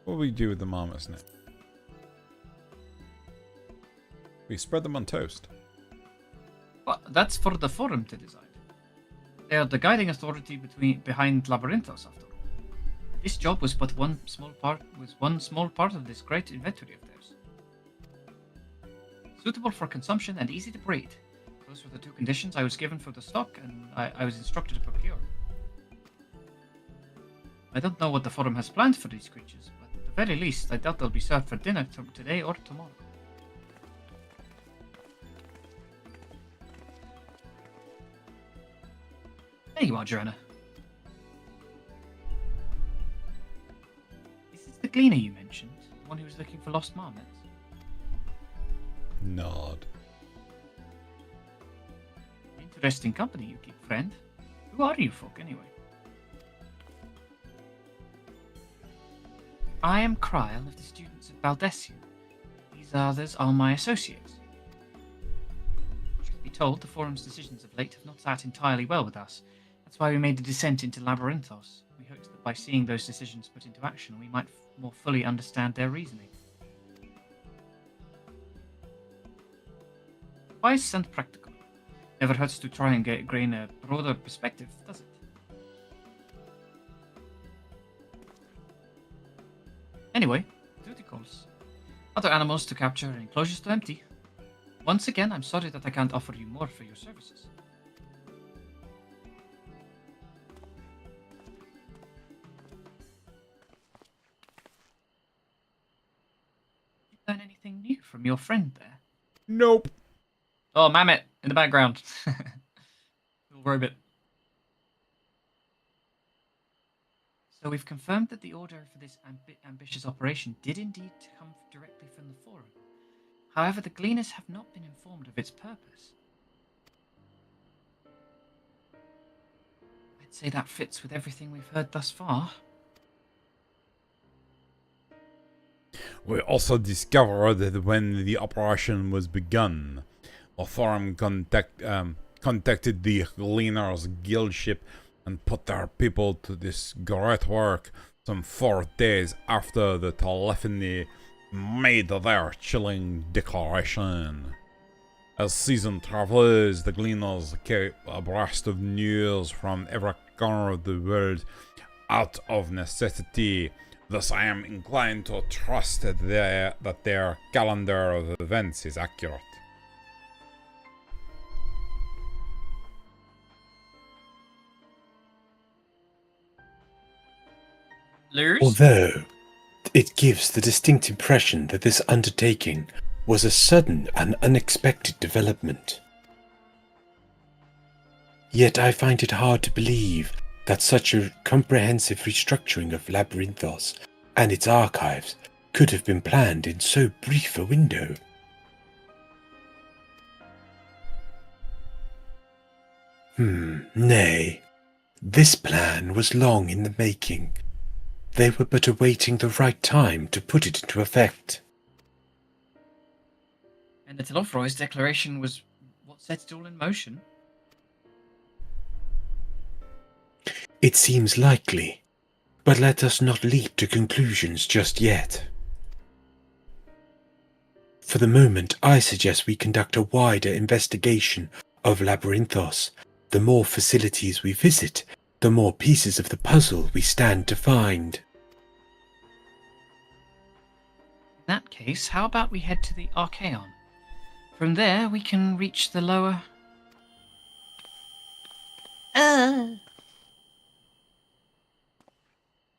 do we do with the marmots now? We spread them on toast. Well, that's for the Forum to decide. They are the guiding authority behind Labyrinthos, after all. This job was but one small part of this great inventory of theirs. Suitable for consumption and easy to breed. Those were the two conditions I was given for the stock, and I was instructed to procure. I don't know what the Forum has planned for these creatures, but at the very least, I doubt they'll be served for dinner today or tomorrow. There you are, Joanna. Is this the gleaner you mentioned? The one who was looking for lost marmots? Nod. Interesting company you keep, friend. Who are you folk, anyway? I am Kryl of the students of Valdesian. These others are my associates. Truth be told, the Forum's decisions of late have not sat entirely well with us. That's why we made the descent into Labyrinthos. We hoped that by seeing those decisions put into action, we might more fully understand their reasoning. Wise and practical. Never hurts to try and gain a broader perspective, does it? Anyway, duty calls. Other animals to capture and enclosures to empty. Once again, I'm sorry that I can't offer you more for your services. Did you learn anything new from your friend there? Nope. Oh, Mammoth in the background. Little robot. So we've confirmed that the order for this ambitious operation did indeed come directly from the Forum. However, the Gleaners have not been informed of its purpose. I'd say that fits with everything we've heard thus far. We also discovered that when the operation was begun, the Forum contacted the Gleaners Guild ship and put their people to this great work some 4 days after the telephony made their chilling declaration. As season travelers, the Gleaners kept abreast of news from every corner of the world out of necessity, Thus I am inclined to trust that their calendar of events is accurate. Although it gives the distinct impression that this undertaking was a sudden and unexpected development. Yet I find it hard to believe that such a comprehensive restructuring of Labyrinthos and its archives could have been planned in so brief a window. Nay. This plan was long in the making. They were but awaiting the right time to put it into effect. And the Telofroy's declaration was what set it all in motion. It seems likely, but let us not leap to conclusions just yet. For the moment, I suggest we conduct a wider investigation of Labyrinthos. The more facilities we visit, the more pieces of the puzzle we stand to find. In that case, how about we head to the Archaeon? From there, we can reach the lower...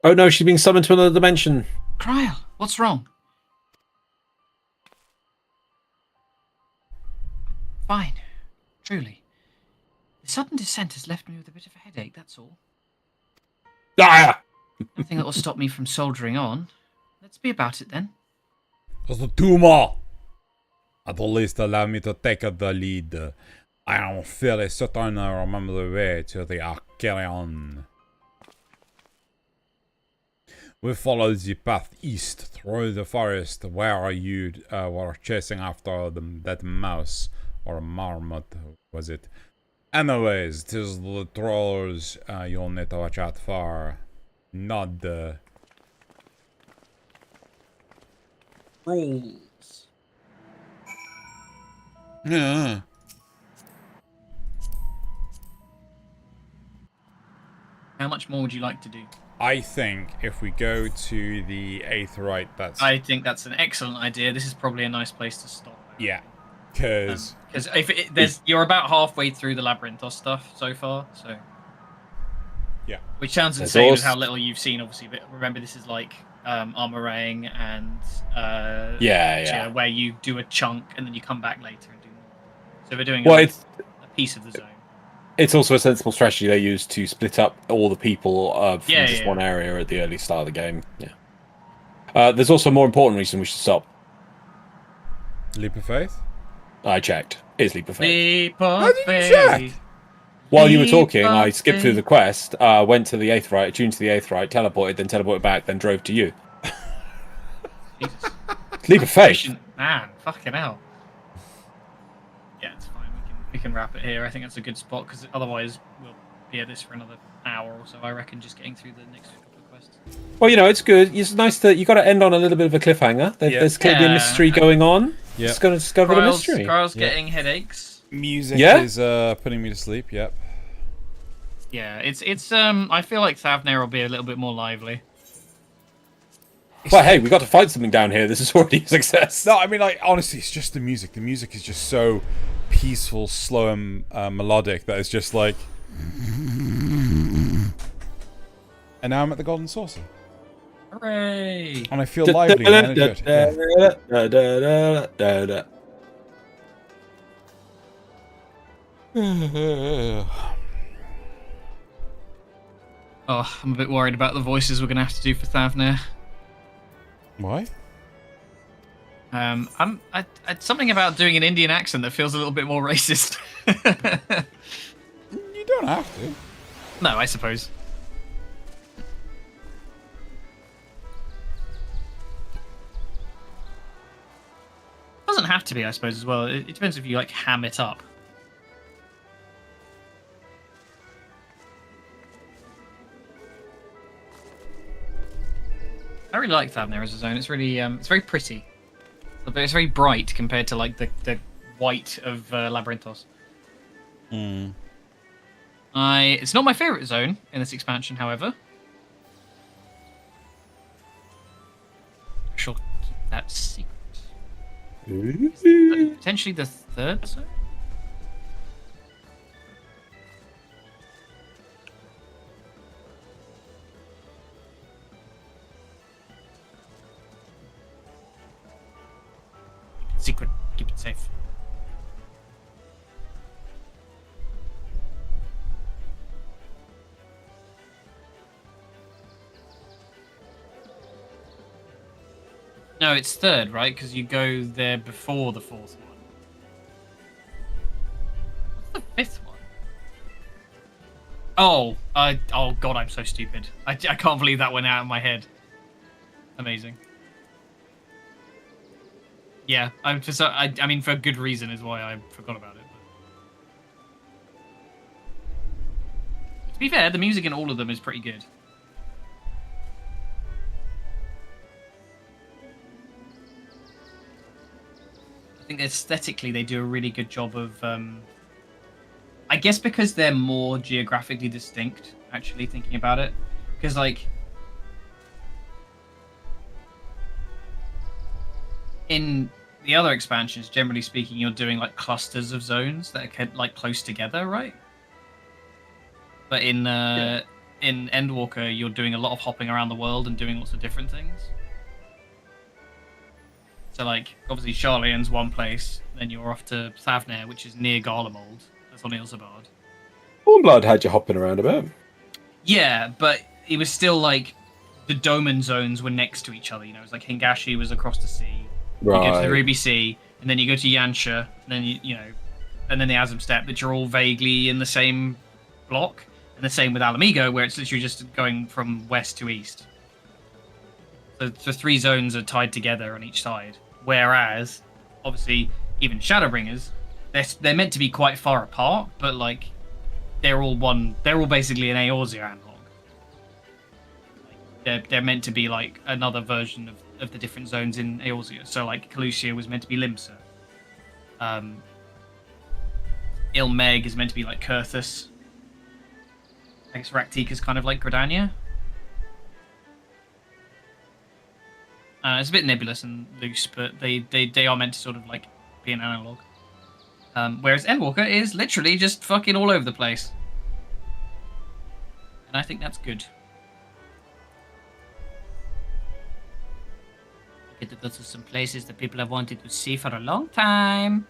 Oh no, she's being summoned to another dimension. Kryl, what's wrong? Fine. Truly. The sudden descent has left me with a bit of a headache, that's all. Ah! Nothing that will stop me from soldiering on. Let's be about it then. Just a tumor! At least allow me to take the lead. I am fairly certain I remember the way to the Archaeon. We followed the path east through the forest where you were chasing after that mouse, or marmot, was it? Anyways, tis the trolls you'll need to watch out for, not the... Trolls. Yeah. How much more would you like to do? I think if we go to the Aetheryte, that's... I think that's an excellent idea. This is probably a nice place to stop. Yeah, because... Because you're about halfway through the Labyrinthos stuff so far, so... Yeah. Which sounds insane with how little you've seen, obviously, but remember this is like Armorang and... Yeah. where you do a chunk and then you come back later and do more. So we're doing It's a piece of the zone. It's also a sensible strategy they use to split up all the people from just one area at the early start of the game. Yeah. There's also a more important reason we should stop. Leap of Faith? I checked. It's Leap of Faith. Leap of How did you check? While you were talking, I skipped through the quest, went to the Aetheryte, tuned to the Aetheryte, teleported, then teleported back, then drove to you. Jesus. Leap of Faith. Man, fucking hell. Yeah, it's fine. We can wrap it here. I think that's a good spot because otherwise we'll be at this for another hour or so. I reckon just getting through the next couple of quests. Well, it's good. It's nice that you got to end on a little bit of a cliffhanger. There's clearly a mystery going on. Yeah. Just going to discover the mystery. Carl's getting headaches. Music is putting me to sleep. Yep. Yeah, it's I feel like Thavnair will be a little bit more lively. Well, hey, we got to fight something down here. This is already a success. No, I mean, like, honestly, it's just the music. The music is just so peaceful, slow, and melodic that it's just like... And now I'm at the Golden Saucer. Hooray! And I feel lively and energetic. Oh, I'm a bit worried about the voices we're going to have to do for Thavnair. Why? Something about doing an Indian accent that feels a little bit more racist. You don't have to. No, I suppose. Doesn't have to be, I suppose, as well. It depends if you like ham it up. I really like Thavnair as a zone. It's really, it's very pretty. But it's very bright compared to like the white of Labyrinthos. It's not my favorite zone in this expansion, however. that secret. Ooh. Potentially the third zone? Secret. Keep it safe. No, it's third, right? Because you go there before the fourth one. What's the fifth one? Oh, oh god, I'm so stupid. I can't believe that went out of my head. Amazing. Yeah, I mean, for a good reason is why I forgot about it. But... To be fair, the music in all of them is pretty good. I think aesthetically they do a really good job of... I guess because they're more geographically distinct, actually, thinking about it. Because, like... in the other expansions, generally speaking, you're doing like clusters of zones that are like close together, right? But in Endwalker, you're doing a lot of hopping around the world and doing lots of different things. So like, obviously Sharlayan's one place, then you're off to Thavnair, which is near Garlemald. That's on Ilsabard. Warmblood had you hopping around a bit. Yeah, but it was still like the Doman zones were next to each other. You know, it was like Hingashi was across the sea. Right. You go to the Ruby Sea, and then you go to Yansha, and then you know, and then the Azim Steppe, that you're all vaguely in the same block. And the same with Alamigo, where it's literally just going from west to east. So the three zones are tied together on each side. Whereas, obviously, even Shadowbringers, they're meant to be quite far apart, but like they're all basically an Eorzea analog. Like, they're meant to be like another version of the different zones in Eorzea. So like Calusia was meant to be Limsa. Ilmeg is meant to be like Kurthus. I guess Raktik is kind of like Gridania. It's a bit nebulous and loose, but they are meant to sort of like be an analog. Whereas Endwalker is literally just fucking all over the place. And I think that's good. We get to go to some places that people have wanted to see for a long time.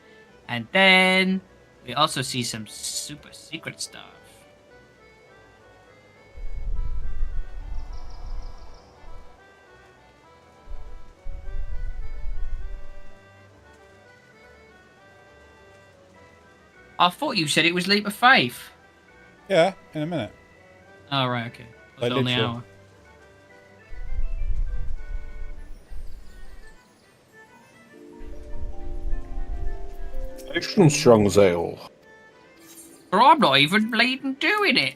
And then we also see some super secret stuff. I thought you said it was Leap of Faith. Yeah, in a minute. Oh, right, okay. Like On the literally. hour. Extra strong ale. Or I'm not even bleeding doing it.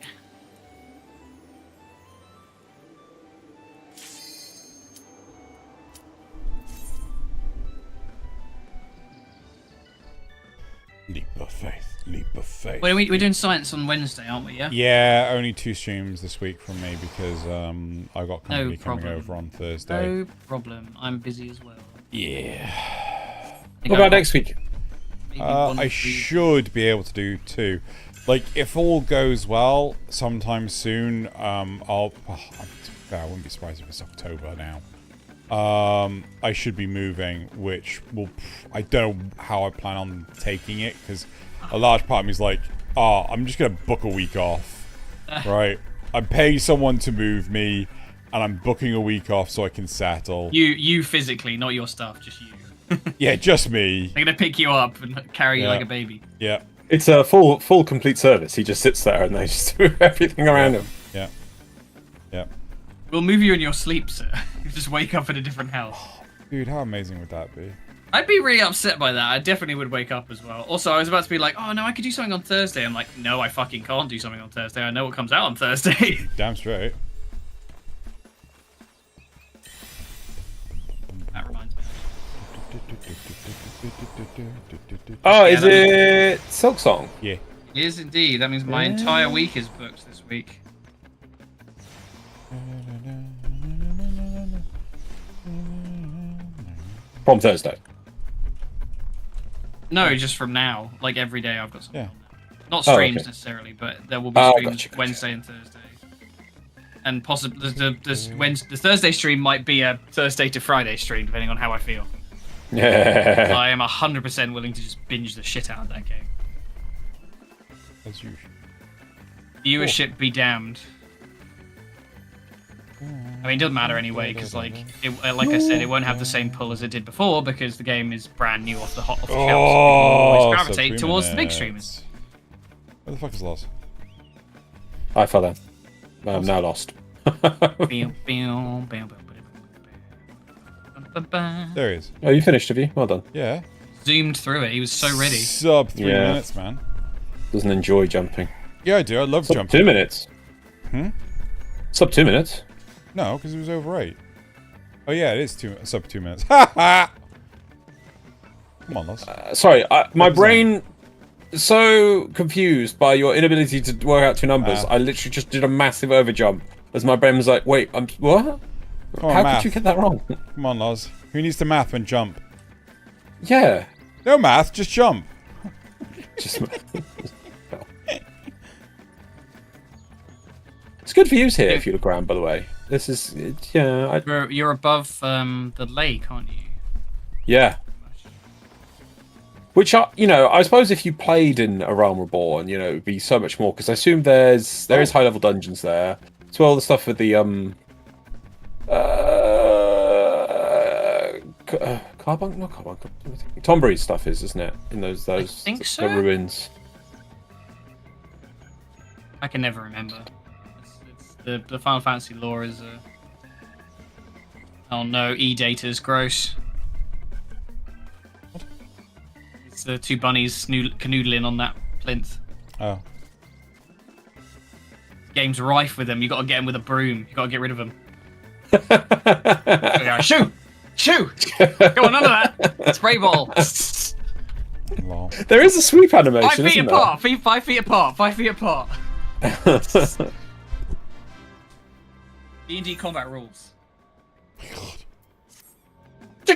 Leap of faith, leap of faith. Well, we're doing science on Wednesday, aren't we? Yeah. Yeah, only 2 streams this week from me because I got company coming over on Thursday. No problem. I'm busy as well. Yeah. What about next week? I should be able to do 2. Like, if all goes well, sometime soon, I wouldn't be surprised if it's October now. I should be moving, which will... I don't know how I plan on taking it, because a large part of me is like, I'm just going to book a week off, right? I'm paying someone to move me, and I'm booking a week off so I can settle. You physically, not your stuff, just you. Yeah, just me. They're going to pick you up and carry you like a baby. Yeah. It's a full complete service. He just sits there and they just do everything around him. Yeah. Yeah. We'll move you in your sleep, sir. You just wake up in a different house. Dude, how amazing would that be? I'd be really upset by that. I definitely would wake up as well. Also, I was about to be like, oh, no, I could do something on Thursday. I'm like, no, I fucking can't do something on Thursday. I know what comes out on Thursday. Damn straight. That reminds me. Oh, is it Silksong? Yeah. It is indeed. That means my entire week is booked this week. From Thursday. No, just from now. Like every day I've got something Yeah. on there. Not Oh, streams okay. necessarily, but there will be Oh, streams gotcha. Wednesday and Thursday. And possibly the Thursday stream might be a Thursday to Friday stream, depending on how I feel. Yeah. I am 100% willing to just binge the shit out of that game. As usual. Viewership be damned. I mean, it doesn't matter anyway, because like I said, it won't have the same pull as it did before because the game is brand new off the shelf. So people will always gravitate towards the big streamers. Where the fuck is Loz? I fell down. I'm now lost. There he is. Oh, you finished, have you? Well done. Yeah. Zoomed through it. He was so ready. Sub 3 minutes, man. Doesn't enjoy jumping. Yeah, I do. I love Sub jumping. 2 minutes. Sub 2 minutes. No, because it was over 8. Oh yeah, it is sub 2 minutes. Ha ha! Come on, Loz. Sorry, my brain is so confused by your inability to work out two numbers. I literally just did a massive overjump as my brain was like, wait, what? Come on, How math. could you get that wrong? Come on, Loz. Who needs to math and jump? Yeah. No math, just jump. Just It's good views here if you look around, by the way. This is, yeah. You're above the lake, aren't you? Yeah. Which, I suppose if you played in A Realm Reborn, it would be so much more, because I assume there is high-level dungeons there. As well, the stuff with the, Carbunk? Not Carbunk. Tombury stuff isn't it? In those I think so. the ruins. I can never remember. The Final Fantasy lore is oh no, E-Data's gross. What? It's the two bunnies canoodling on that plinth. Oh. The game's rife with them. You got to get them with a broom. You got to get rid of them. Okay, shoo! Shoo! Go on, none of that. Spray ball. Lol. There is a sweep animation, 5 feet isn't apart. 5 feet apart. 5 feet apart. there? D&D combat rules. Do.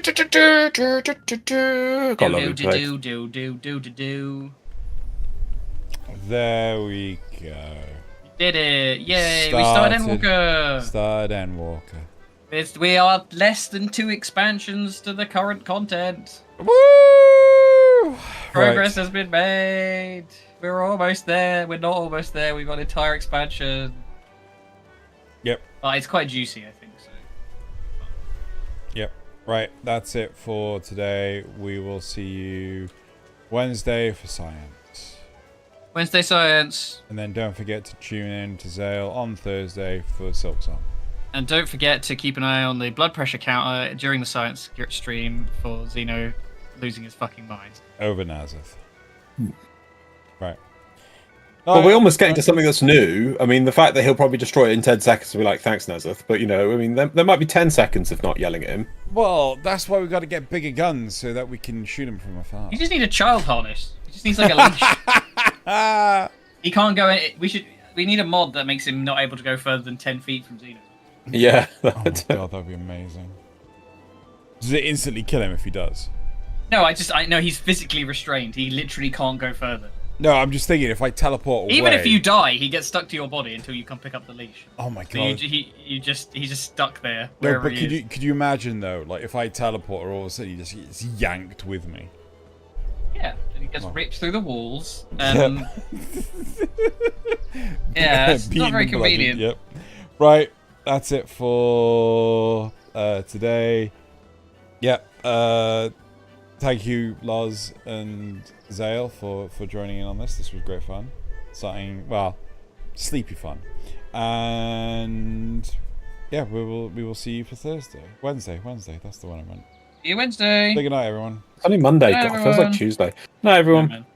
There we go. Did it! Yay! We started Endwalker. Started Endwalker. We are less than 2 expansions to the current content. Woo! Progress has been made. We're almost there. We're not almost there. We've got an entire expansion. Yep. It's quite juicy, I think. So. Yep. Right. That's it for today. We will see you Wednesday for science. Wednesday science. And then don't forget to tune in to Zale on Thursday for Silksong. And don't forget to keep an eye on the blood pressure counter during the science stream for Xeno losing his fucking mind. Over Nazeth. Right. Well, we're almost getting to something that's new. I mean, the fact that he'll probably destroy it in 10 seconds will be like, thanks, Nazeth. But, there might be 10 seconds of not yelling at him. Well, that's why we've got to get bigger guns so that we can shoot him from afar. You just need a child harness. He just needs like a leash. He can't go in. We need a mod that makes him not able to go further than 10 feet from Xeno. Yeah. Oh my god, that'd be amazing. Does it instantly kill him if he does? No, I know he's physically restrained. He literally can't go further. No, I'm just thinking if I teleport away... Even if you die, he gets stuck to your body until you come pick up the leash. Oh my So god. he's just stuck there. No, but could you imagine though, like if I teleport, or all of a sudden he just gets yanked with me? Yeah, and he gets ripped through the walls. Yep. Yeah, it's Beaten not very and bludgeoned, convenient. Yep. Right, that's it for today. Yep. Thank you, Loz and Zale, for joining in on this. This was great fun. Sleepy fun. And yeah, we will see you for Wednesday. That's the one I meant. See you Wednesday. Say good night, everyone. It's only Monday. Bye, God, it feels like everyone. Tuesday. Night, everyone. Yeah, man.